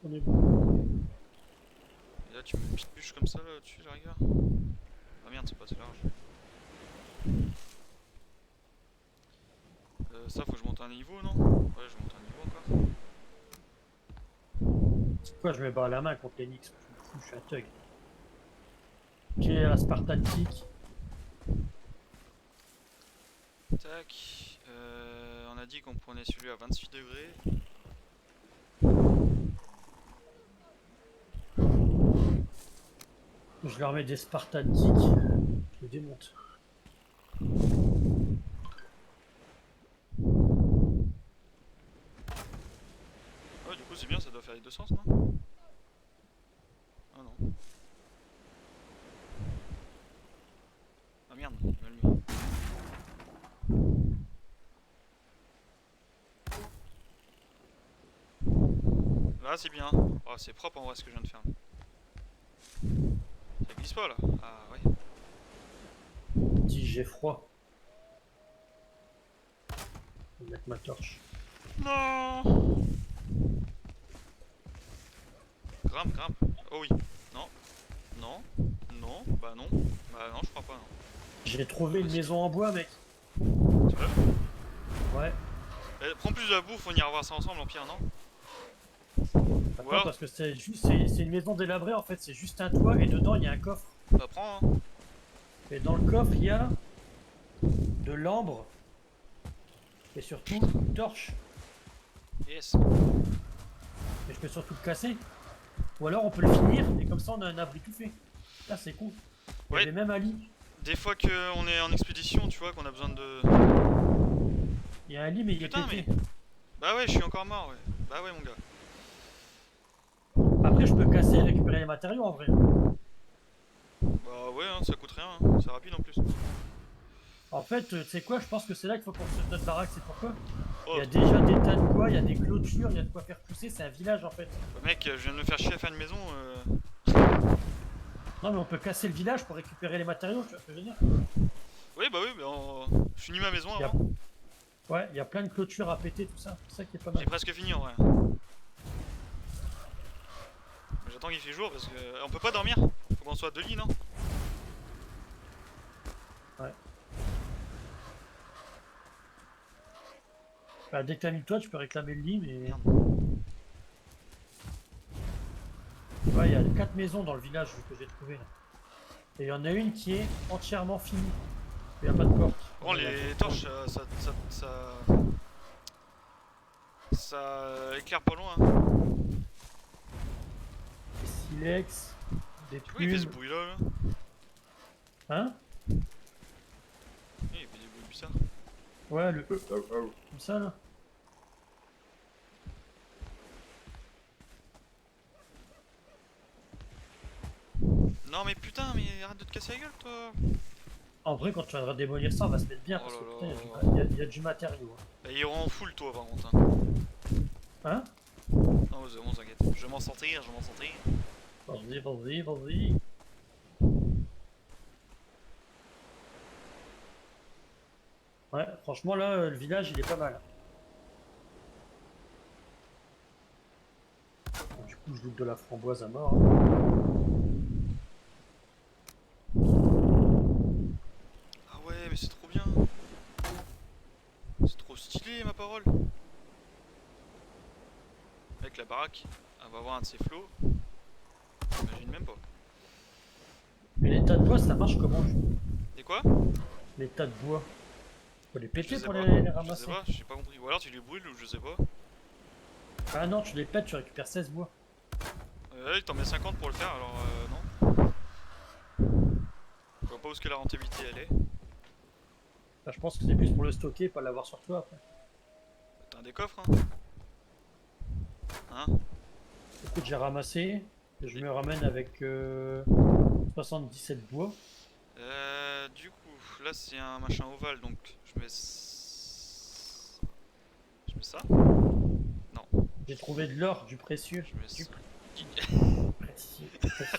S1: On est bon.
S2: Et là tu me piches comme ça là dessus la rigueur. Ah merde, c'est pas assez large. Ça faut que je monte un niveau, non? Ouais, je monte un niveau encore.
S1: C'est quoi, je me bats à la main contre l'Enix? Je suis un thug. J'ai la Spartantique.
S2: Tac. On a dit qu'on prenait celui à 26 degrés.
S1: Je leur mets des Spartantiques. Je les démonte.
S2: Ah ouais, du coup c'est bien, ça doit faire les deux sens, non? Ah non. Ah merde, il m'a le mis. Là c'est bien. Oh, c'est propre en vrai ce que je viens de faire. Ça glisse pas là. Ah ouais.
S1: Dis j'ai froid. Je vais mettre ma torche.
S2: Non. Grimpe, grimpe. Oh oui. Non. Non. Non. Bah non. Bah non, je crois pas. Non.
S1: J'ai trouvé une maison en bois, mec.
S2: Tu veux?
S1: Ouais.
S2: Prends plus de la bouffe, on ira voir ça ensemble, en pire, non?
S1: Attends,
S2: alors
S1: parce que c'est juste, c'est une maison délabrée en fait. C'est juste un toit et dedans il y a un coffre.
S2: Bah prends, hein.
S1: Et dans le coffre il y a de l'ambre et surtout une torche.
S2: Yes.
S1: Mais je peux surtout le casser. Ou alors on peut le finir et comme ça on a un abri tout fait. Là c'est cool. Il y
S2: Ouais.
S1: avait même un lit.
S2: Des fois qu'on est en expédition, tu vois, qu'on a besoin de...
S1: Il y a un lit mais il est
S2: Putain,
S1: pété.
S2: Bah ouais, je suis encore mort, ouais. Bah ouais, mon gars.
S1: Après je peux casser et récupérer les matériaux en vrai.
S2: Bah ouais, hein, ça coûte rien, hein. C'est rapide en plus.
S1: En fait, tu sais quoi, je pense que c'est là qu'il faut construire notre baraque, c'est pourquoi.
S2: Oh,
S1: Il y a déjà des tas de bois, il y a des clôtures, il y a de quoi faire pousser, c'est un village en fait.
S2: bah, mec, je viens de me faire chier à faire une maison.
S1: Non mais on peut casser le village pour récupérer les matériaux, tu vois ce que je veux dire.
S2: Oui, bah oui, bah je finis ma maison
S1: Il y a-
S2: avant.
S1: Ouais, il y a plein de clôtures à péter, tout ça, c'est ça qui est pas mal.
S2: J'ai presque fini en vrai. J'attends qu'il fait jour parce que... On peut pas dormir? Faut qu'on soit à 2 lits, non?
S1: Bah, dès que t'as mis le toit, tu peux réclamer le lit, mais...
S2: Merde.
S1: Ouais, il y a 4 maisons dans le village que j'ai trouvé là. Et il y en a une qui est entièrement finie. Il n'y a pas de porte.
S2: Bon, les torches, ça éclaire pas loin.
S1: Des silex, des
S2: Pourquoi il fait ce
S1: plumes.
S2: bruit là?
S1: Hein?
S2: Il fait des bruits bizarres.
S1: Ouais, le comme ça là.
S2: Non mais putain, mais arrête de te casser la gueule toi.
S1: En vrai, quand tu viendras démolir ça, on va se mettre bien
S2: Oh
S1: parce que
S2: là
S1: putain,
S2: là.
S1: il y a du matériau.
S2: Bah, il rend full toi par contre. Hein.
S1: Hein?
S2: Non, c'est bon, t'inquiète. Je vais m'en sortir, je vais m'en sortir.
S1: Vas-y, vas-y, vas-y. Ouais, franchement là, le village il est pas mal. Bon, du coup, je loot de la framboise à mort, hein.
S2: Ah ouais, mais c'est trop bien. C'est trop stylé, ma parole. Avec la baraque, elle va avoir un de ses flots. J'imagine même pas.
S1: Mais les tas de bois, ça marche comment?
S2: Et quoi?
S1: Les tas de bois. Faut les
S2: Mais je
S1: péter
S2: sais
S1: pour
S2: pas.
S1: les
S2: Je sais
S1: ramasser.
S2: pas, j'ai pas compris. Ou alors tu les brûles ou je sais pas.
S1: Ah non, tu les pètes, tu récupères 16 bois.
S2: Là, il t'en met 50 pour le faire, alors non. Je vois pas où est-ce que la rentabilité elle est.
S1: Enfin, je pense que c'est plus pour le stocker, pas l'avoir sur toi après.
S2: T'as un des coffres, hein? Hein?
S1: Écoute, j'ai ramassé. Je
S2: Et-
S1: me ramène avec 77 bois.
S2: Du coup, là c'est un machin ovale, donc je mets. Je mets ça? Non,
S1: J'ai trouvé de l'or, du précieux.
S2: je mets
S1: Du
S2: ça.
S1: précieux.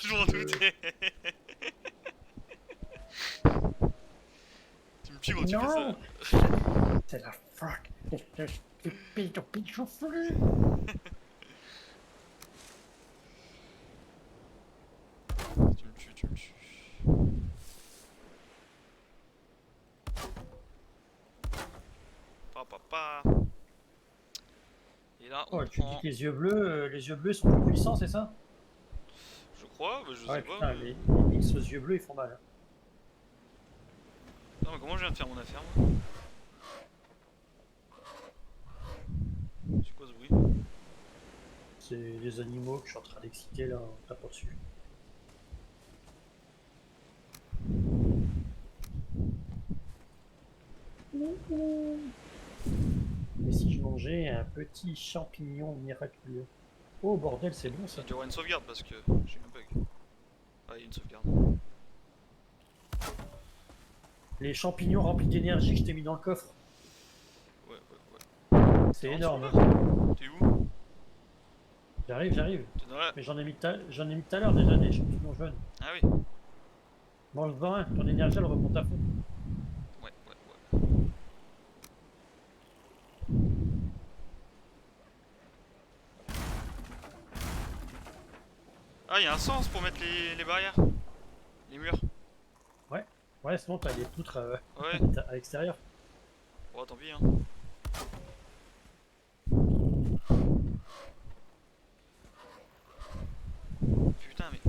S2: Je m'en
S1: Précieux.
S2: doutais! Tu me tues quand tu fais ça.
S1: Non! C'est la fuck. Je pille ton pitch au flux.
S2: Tu me tues, tu me tues. Papa. Et là, on
S1: Oh, tu dis
S2: prend.
S1: que les yeux bleus sont plus puissants, c'est ça?
S2: Je crois, mais je
S1: Ouais,
S2: sais pas.
S1: putain, les X aux yeux bleus, ils font mal, hein.
S2: Non, mais comment je viens de faire mon affaire, moi? C'est quoi ce bruit?
S1: C'est les animaux que je suis en train d'exciter là en tapant dessus. Et si je mangeais un petit champignon miraculeux? Oh bordel, c'est bon ça.
S2: Il doit y avoir une sauvegarde parce que j'ai un bug. Ah, il y a une sauvegarde.
S1: Les champignons remplis d'énergie que je t'ai mis dans le coffre.
S2: Ouais.
S1: C'est
S2: T'es en dessous
S1: énorme,
S2: là?
S1: hein.
S2: T'es où?
S1: J'arrive.
S2: T'es dans la.
S1: Mais j'en ai mis tout à l'heure déjà des champignons jaunes.
S2: Ah oui.
S1: Mange-en un, ton énergie elle remonte à fond.
S2: Ouais. Ah, il y a un sens pour mettre les barrières. Les murs.
S1: Ouais, sinon t'as des poutres
S2: Ouais.
S1: à l'extérieur.
S2: Bon, tant pis, hein. Putain, mais.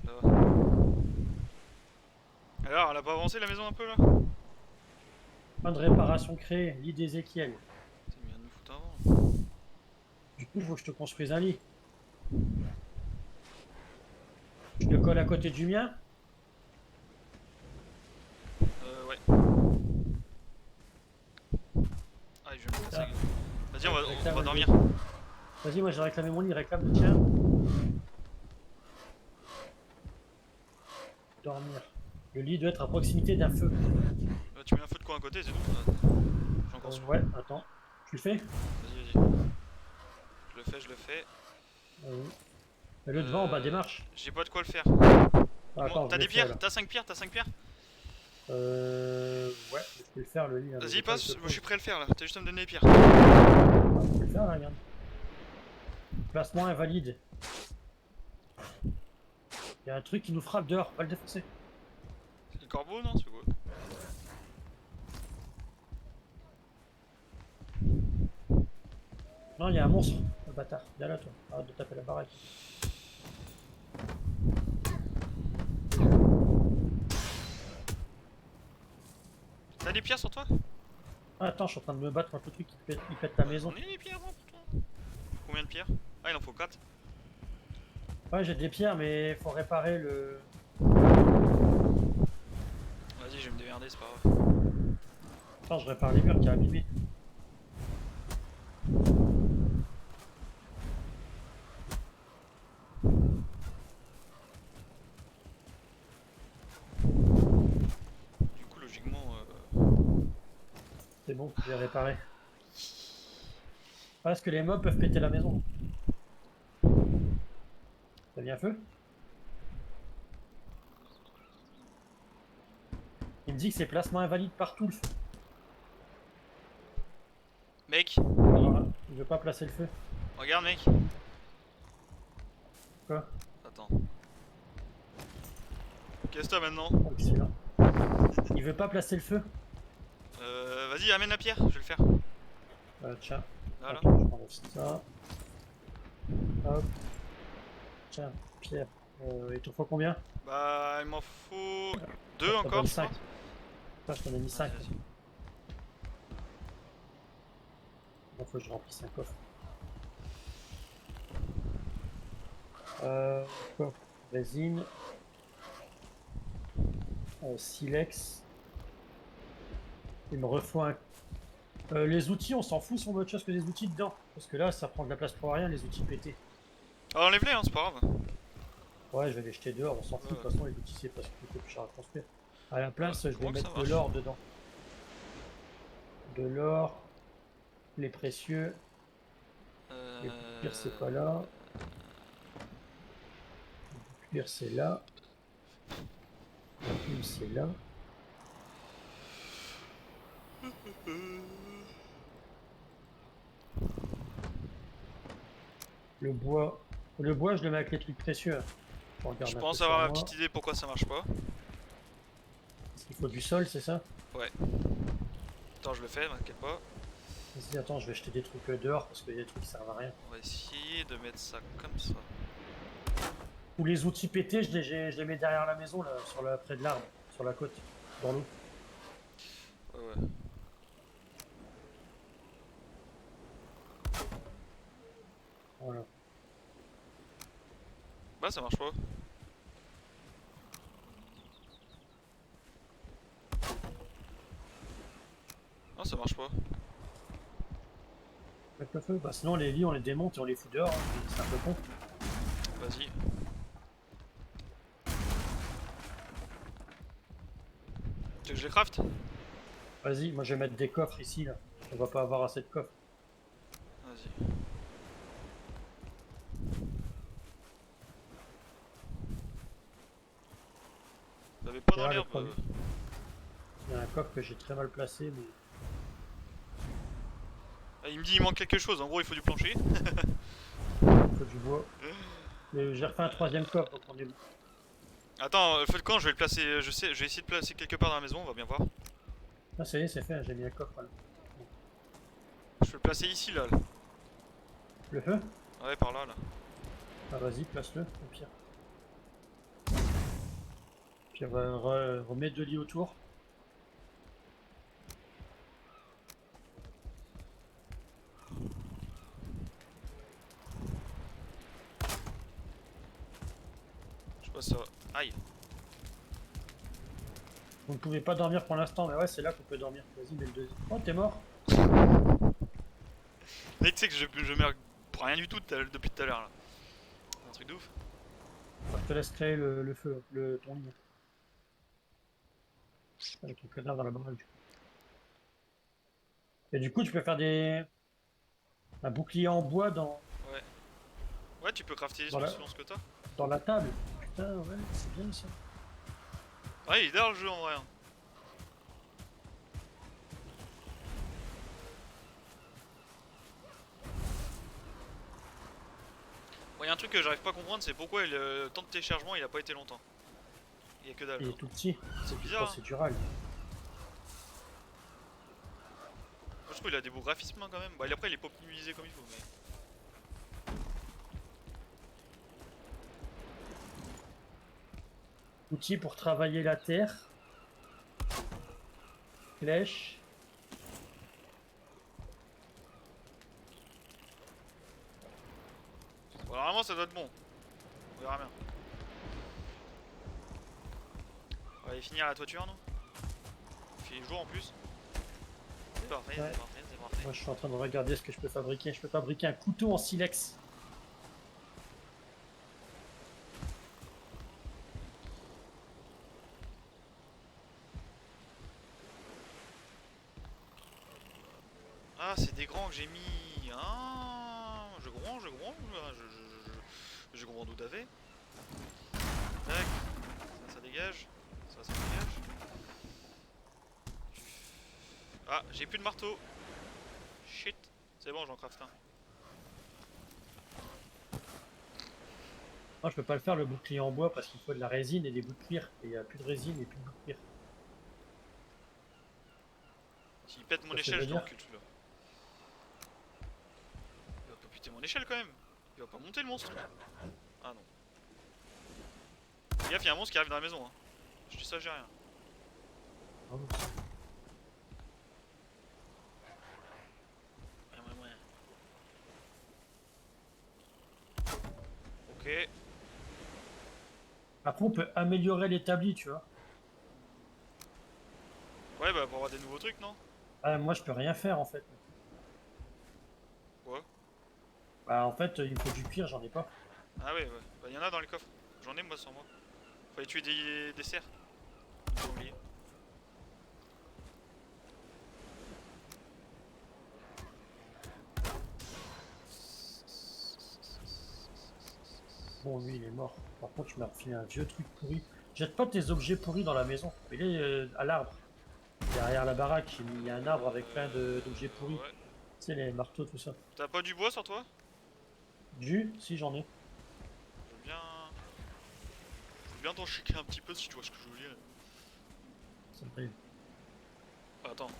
S2: Là. Alors, elle a pas avancé la maison un peu là?
S1: Fin de réparation créée, lit d'Ézéchiel.
S2: C'est bien de nous foutre avant.
S1: Du coup, faut que je te construise un lit. Je le colle à côté du mien.
S2: Ouais. Ah, je vais me casser la
S1: Ah,
S2: gueule. Vas-y, on
S1: réclame
S2: va
S1: le
S2: dormir.
S1: lit. Vas-y, moi j'ai réclamé mon lit, réclame le tien. Dormir. Le lit doit être à proximité d'un feu.
S2: Tu mets un feu de coin à côté, c'est tout. Ah, j'ai encore soif.
S1: Ouais, attends. Tu le fais?
S2: Vas-y. Je le fais.
S1: Oui. Mets-le devant en bas des marches.
S2: J'ai pas de quoi le faire.
S1: Ah, attends, je
S2: T'as
S1: le
S2: des
S1: fais
S2: pierres?
S1: là.
S2: T'as 5 pierres?
S1: Ouais, je peux le faire le lit. Là, mais
S2: Vas-y,
S1: faut pas que
S2: passe, moi je suis prêt à le faire là. T'as juste à me donner les pierres.
S1: Ah, je peux le faire là, regarde. Placement invalide. Il y a un truc qui nous frappe dehors, va le défoncer.
S2: C'est le corbeau, non? C'est quoi?
S1: Non, il y a un monstre, le bâtard. Viens là, toi. Arrête de taper la baraque.
S2: T'as des pierres sur toi?
S1: Ah, attends, je suis en train de me battre contre le truc qui pète ta maison.
S2: J'en ai des pierres moi pour toi. Combien de pierres? Ah, il en faut 4.
S1: Ouais, j'ai des pierres, mais faut réparer le.
S2: Vas-y, je vais me démerder, c'est pas grave.
S1: Attends, je répare les murs qui a abîmé.
S2: Du coup, logiquement.
S1: C'est bon, j'ai réparé. Parce que les mobs peuvent péter la maison. T'as mis un feu? Il me dit que c'est placement invalide partout le feu.
S2: Mec,
S1: Alors, il veut pas placer le feu.
S2: regarde mec.
S1: Quoi?
S2: Attends. Casse-toi maintenant.
S1: Oh, excellent. Il veut pas placer le feu.
S2: Vas-y, amène la pierre, je vais le faire.
S1: Tiens.
S2: Voilà.
S1: Attends, je m'enlève ça. Hop. Tiens, pierre. Il te faut combien?
S2: Bah, il m'en faut 2
S1: Je t'en
S2: encore,
S1: donne
S2: je crois.
S1: 5. Je t'en ai mis 5.
S2: Vas-y.
S1: Il faut que je remplisse un coffre. Coffre, résine. Silex. Il me refaut un... les outils, on s'en fout si on veut autre chose que des outils dedans. Parce que là, ça prend de la place pour rien, les outils pétés.
S2: Ah, enlève-les, hein, c'est pas grave.
S1: Ouais, je vais les jeter dehors, on s'en fout. De toute façon, les outils, c'est parce que c'est plus cher à construire. À la place, je vais
S2: comment que ça
S1: mettre de
S2: marche
S1: l'or dedans. De l'or, les précieux. Le cuir, c'est pas là. Le cuir, c'est là. La plume, c'est là. Le bois, je le mets avec les trucs précieux.
S2: Je pense avoir la petite idée pourquoi ça marche pas.
S1: Parce qu'il faut du sol, c'est ça?
S2: Ouais. Attends, je le fais, m'inquiète pas.
S1: Vas-y, attends, je vais jeter des trucs dehors parce qu'il y a des trucs qui servent à rien.
S2: On va essayer de mettre ça comme ça.
S1: Ou les outils pétés, je les mets derrière la maison, là, près de l'arbre, sur la côte, dans l'eau.
S2: Ouais.
S1: Voilà.
S2: Bah, ça marche pas. Non, ça marche pas.
S1: Avec le feu. Bah, sinon, les lits, on les démonte et on les fout dehors. Hein. C'est un peu con.
S2: Vas-y. Tu veux que je les craft?
S1: Vas-y, moi je vais mettre des coffres ici, là. On va pas avoir assez de coffres.
S2: Vas-y. Vous avez pas dans
S1: Là,
S2: l'herbe?
S1: il y a un coffre que j'ai très mal placé, mais...
S2: Ah, il me dit il manque quelque chose, en gros il faut du plancher.
S1: il faut du bois. Mais j'ai refait un troisième coffre, donc on est bon.
S2: Attends, le feu de camp, je vais le placer, je vais essayer de le placer quelque part dans la maison, on va bien voir.
S1: Ah, ça y est, c'est fait, j'ai mis un coffre, là.
S2: Je vais le placer ici, là.
S1: Le feu?
S2: Ouais, par là, là.
S1: Ah, vas-y, place-le, au pire. Puis on va remettre deux lits autour.
S2: Je sais pas si ça va. Aïe.
S1: Vous ne pouvez pas dormir pour l'instant, mais ouais, c'est là qu'on peut dormir. Vas-y, mets le deuxième. Oh, t'es mort?
S2: Mec, tu sais que je meurs pour rien du tout depuis tout à l'heure, là. C'est un truc de ouf.
S1: Bah, je te laisse créer le feu, ton lit. Avec le cadavre dans la baraque. Et du coup, tu peux faire un bouclier en bois dans
S2: Ouais. Ouais, tu peux crafter
S1: Voilà.
S2: selon ce que t'as.
S1: dans la table. Putain, ouais, c'est bien ça.
S2: Ouais, il est derrière le jeu en vrai. Hein. Bon, y a un truc que j'arrive pas à comprendre, c'est pourquoi le temps de téléchargement il a pas été longtemps. Il y a que dalle.
S1: Il est tout petit.
S2: C'est bizarre. Hein.
S1: Procédural.
S2: Moi je trouve qu'il a des beaux graphismes hein, quand même. Bah, après il est pas optimisé comme il faut. Mais...
S1: Outils pour travailler la terre. Flèche.
S2: Bon, normalement ça doit être bon. On verra bien. On va aller finir la toiture non? Il fait jour en plus. C'est parfait,
S1: Ouais.
S2: c'est parfait, c'est parfait.
S1: Moi, je suis en train de regarder ce que je peux fabriquer. Je peux fabriquer un couteau en silex.
S2: Ah, c'est des grands que j'ai mis. Ah, je comprends, je comprends tout à fait. Tac, ça dégage, ça dégage. Ah, j'ai plus de marteau. Shit. C'est bon, j'en craft un.
S1: Moi, je peux pas le faire le bouclier en bois parce qu'il faut de la résine et des bouts de cuir. Et il n'y a plus de résine et plus de bouts de cuir.
S2: S'il pète mon
S1: Tu vois ce que je
S2: échelle,
S1: veux
S2: je
S1: dire?
S2: l'encule celui-là. Il va pas péter mon échelle quand même. Il va pas monter le monstre. Ah non. Fais gaffe, y'a un monstre qui arrive dans la maison. Hein. Je dis ça, j'ai rien.
S1: Ah bon.
S2: Ouais. Ok.
S1: Après, on peut améliorer l'établi, tu vois.
S2: Ouais, bah pour avoir des nouveaux trucs, non?
S1: Ah, moi, je peux rien faire en fait.
S2: Ouais.
S1: Bah, en fait, il me faut du cuir, j'en ai pas.
S2: Ah ouais. Bah y'en a dans les coffres. J'en ai moi sur moi. Fallait tuer des cerfs. J'ai oublié.
S1: Bon, lui, il est mort. Par contre, tu m'as refilé un vieux truc pourri. Jette pas tes objets pourris dans la maison. Il est à l'arbre. Derrière la baraque, il y a un arbre avec plein d'objets pourris.
S2: Ouais.
S1: Tu sais, les marteaux, tout ça.
S2: T'as pas du bois sur toi?
S1: Du? Si, j'en ai.
S2: Je veux bien. Je veux bien t'en chiquer un petit peu si tu vois ce que je veux dire.
S1: Ça me plaît.
S2: Ah, attends.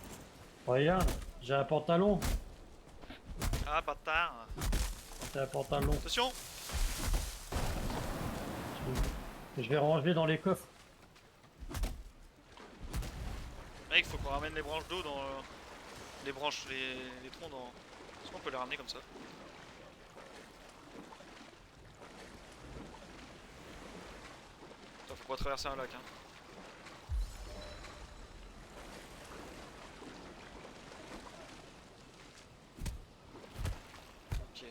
S1: Regarde, j'ai un pantalon.
S2: Ah bâtard.
S1: J'ai un pantalon.
S2: Attention.
S1: Je vais ranger dans les coffres.
S2: Mec, faut qu'on ramène les branches d'eau dans. Les branches, les troncs dans. Est-ce qu'on peut les ramener comme ça? Attends, faut pas traverser un lac hein. Ok.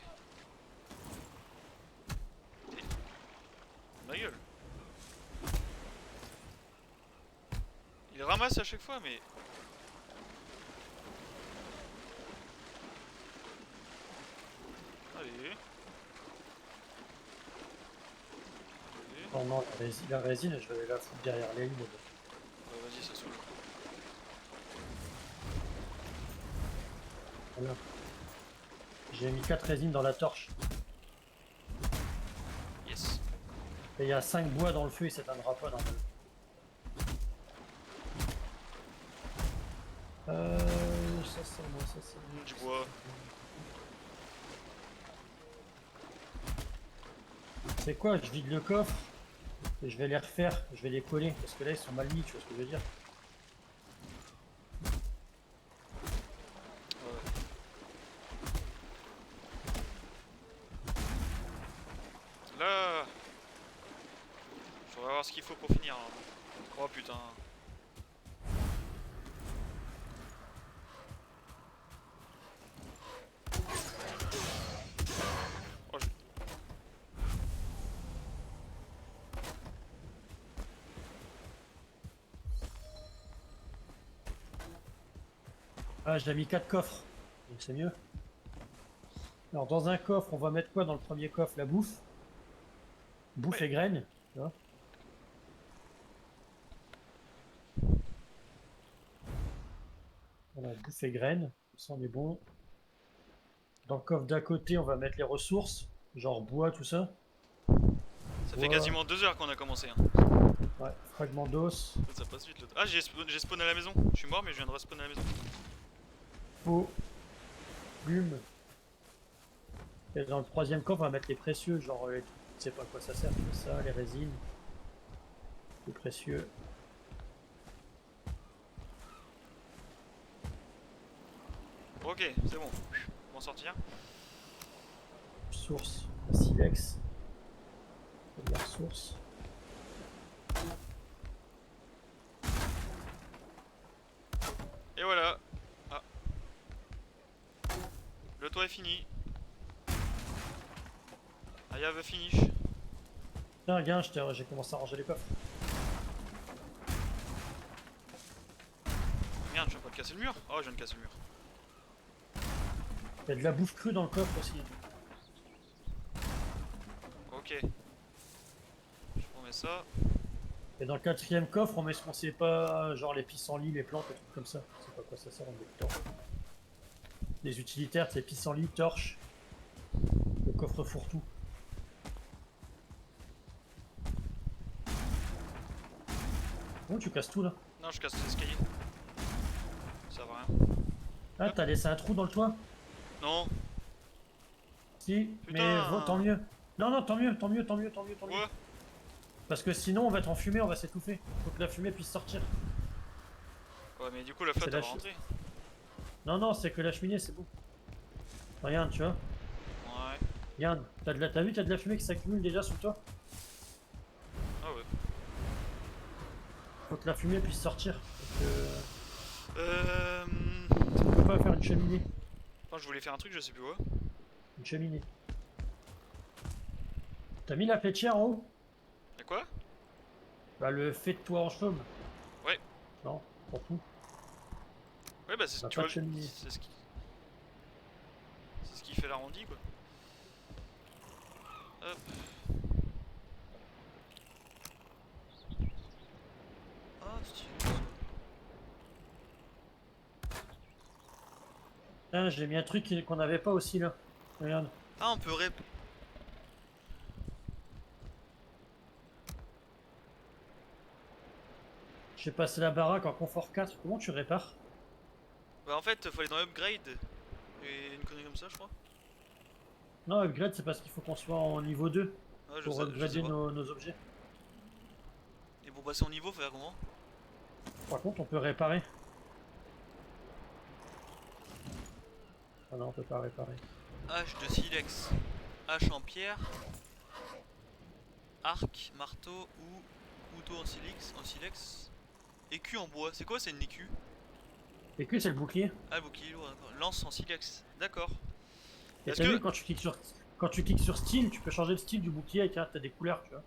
S2: Ma gueule. Il ramasse à chaque fois mais. Allez. Allez.
S1: Oh non, la résine, je vais aller la foutre derrière les lignes.
S2: Vas-y, ça saoule.
S1: Voilà. J'ai mis 4 résines dans la torche.
S2: Yes.
S1: Et il y a 5 bois dans le feu, il s'éteindra pas normalement. Ça c'est moi, ça c'est moi.
S2: Du bois.
S1: C'est quoi? Je vide le coffre et je vais les refaire, je vais les coller parce que là ils sont mal mis, tu vois ce que je veux dire?
S2: Ouais. Là. Faudrait voir ce qu'il faut pour finir. Hein. Oh putain. Oh,
S1: Ah, j'ai mis 4 coffres, donc c'est mieux. Alors dans un coffre, on va mettre quoi dans le premier coffre? La bouffe. Bouffe
S2: Ouais.
S1: et graines, tu vois. Voilà, bouffe et graines, ça on est bon. Dans le coffre d'à côté, on va mettre les ressources, genre bois, tout ça.
S2: Ça fait
S1: Bois,
S2: quasiment 2 heures qu'on a commencé. Hein.
S1: ouais, fragment d'os,
S2: Ça passe vite l'autre. Ah, j'ai spawn à la maison. Je suis mort, mais je viens de respawn à la maison.
S1: peau, plume. Et dans le troisième coffre, on va mettre les précieux, genre, tu sais pas à quoi ça sert, ça, les résines, les précieux.
S2: Ok, c'est bon. On va en sortir.
S1: Source, la silex, la ressource.
S2: Et voilà. Ah. Le toit est fini. I have a finish.
S1: Tiens, regarde, j'ai commencé à ranger les coffres.
S2: Merde, je viens pas de casser le mur. Oh, je viens de casser le mur.
S1: Il y a de la bouffe crue dans le coffre aussi.
S2: Ok. Je remets ça.
S1: Et dans le quatrième coffre, on met ce qu'on sait pas, genre les pissenlits, les plantes, des trucs comme ça. Je sais pas à quoi ça sert, on met le torche. Les utilitaires, c'est pissenlits, torches, le coffre fourre-tout. Oh, tu casses tout là.
S2: Non, je casse l'escalier. Ça va rien.
S1: Ah, t'as laissé un trou dans le toit?
S2: Non.
S1: Si, mais
S2: Putain.
S1: tant mieux. Non, non, tant mieux, tant mieux, tant mieux, tant mieux, tant mieux.
S2: Ouais.
S1: Parce que sinon, on va être en fumée, on va s'étouffer. Faut que la fumée puisse sortir.
S2: Ouais, mais du coup, la flotte
S1: C'est
S2: elle
S1: la
S2: va rentrer.
S1: Non, non, c'est que la cheminée, c'est bon. Regarde, tu vois.
S2: Ouais.
S1: Regarde, t'as vu, t'as de la fumée qui s'accumule déjà sous toi.
S2: Ah ouais.
S1: Faut que la fumée puisse sortir.
S2: Euh...
S1: On peut pas faire une cheminée.
S2: Attends, je voulais faire un truc, je sais plus quoi.
S1: Une cheminée. T'as mis la fléchière en haut?
S2: Y'a quoi?
S1: Bah, le fait de toit en chaume.
S2: Ouais.
S1: Non, pour tout.
S2: Ouais, bah c'est
S1: Bah,
S2: tu
S1: pas
S2: vois,
S1: de cheminée.
S2: c'est ce qui fait l'arrondi quoi. Hop. Ah, stylé.
S1: Ah, j'ai mis un truc qu'on avait pas aussi là. Regarde.
S2: Ah, on peut rep.
S1: J'ai passé la baraque en confort 4. Comment tu répares?
S2: Bah en fait, faut aller dans upgrade. Et une connerie comme ça, je crois.
S1: Non, upgrade, c'est parce qu'il faut qu'on soit en niveau 2
S2: Ouais, je
S1: pour
S2: sais
S1: upgrader
S2: pas.
S1: nos objets.
S2: Et pour passer au niveau, faut faire comment?
S1: Par contre, on peut réparer. Ah non, on peut pas réparer.
S2: Hache de silex. Hache en pierre. Arc, marteau ou couteau en silex. Écu en bois. C'est quoi, c'est une écu?
S1: Et que c'est le bouclier.
S2: Ah, bouclier lourd, d'accord. Lance en silex. D'accord.
S1: Et
S2: Est-ce
S1: t'as
S2: que...
S1: vu, quand tu cliques sur style, tu peux changer le style du bouclier et t'as des couleurs, tu vois.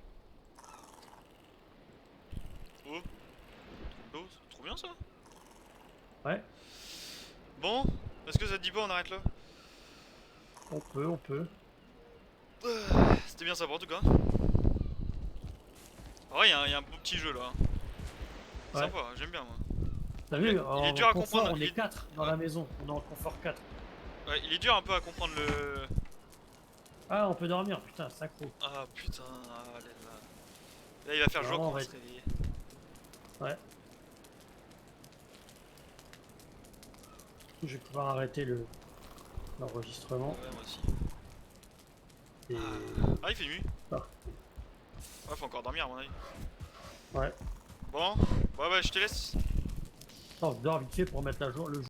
S2: Oh. Oh, c'est trop bien ça.
S1: Ouais,
S2: Bon, est-ce que ça te dit pas on arrête là?
S1: on peut.
S2: C'était bien ça en tout cas. Ouais, y a un beau petit jeu là.
S1: Ouais.
S2: Sympa, j'aime bien moi.
S1: T'as vu,
S2: il est
S1: en
S2: dur à
S1: confort,
S2: comprendre,
S1: on
S2: il
S1: est
S2: est-
S1: 4 dans la maison. On est en confort 4.
S2: Ouais, il est dur un peu à comprendre le...
S1: Ah, on peut dormir, putain, synchro.
S2: Ah putain, ah, là il va faire genre
S1: Vraiment,
S2: qu'on va
S1: ouais.
S2: se réveiller.
S1: Ouais. Du coup, je vais pouvoir arrêter l'enregistrement.
S2: Ouais, moi aussi.
S1: Et...
S2: Ah, il fait nuit.
S1: Ah.
S2: Ouais, faut encore dormir à mon avis.
S1: Ouais.
S2: Bon, bah je te laisse.
S1: Attends, je dors vite fait pour mettre le jour.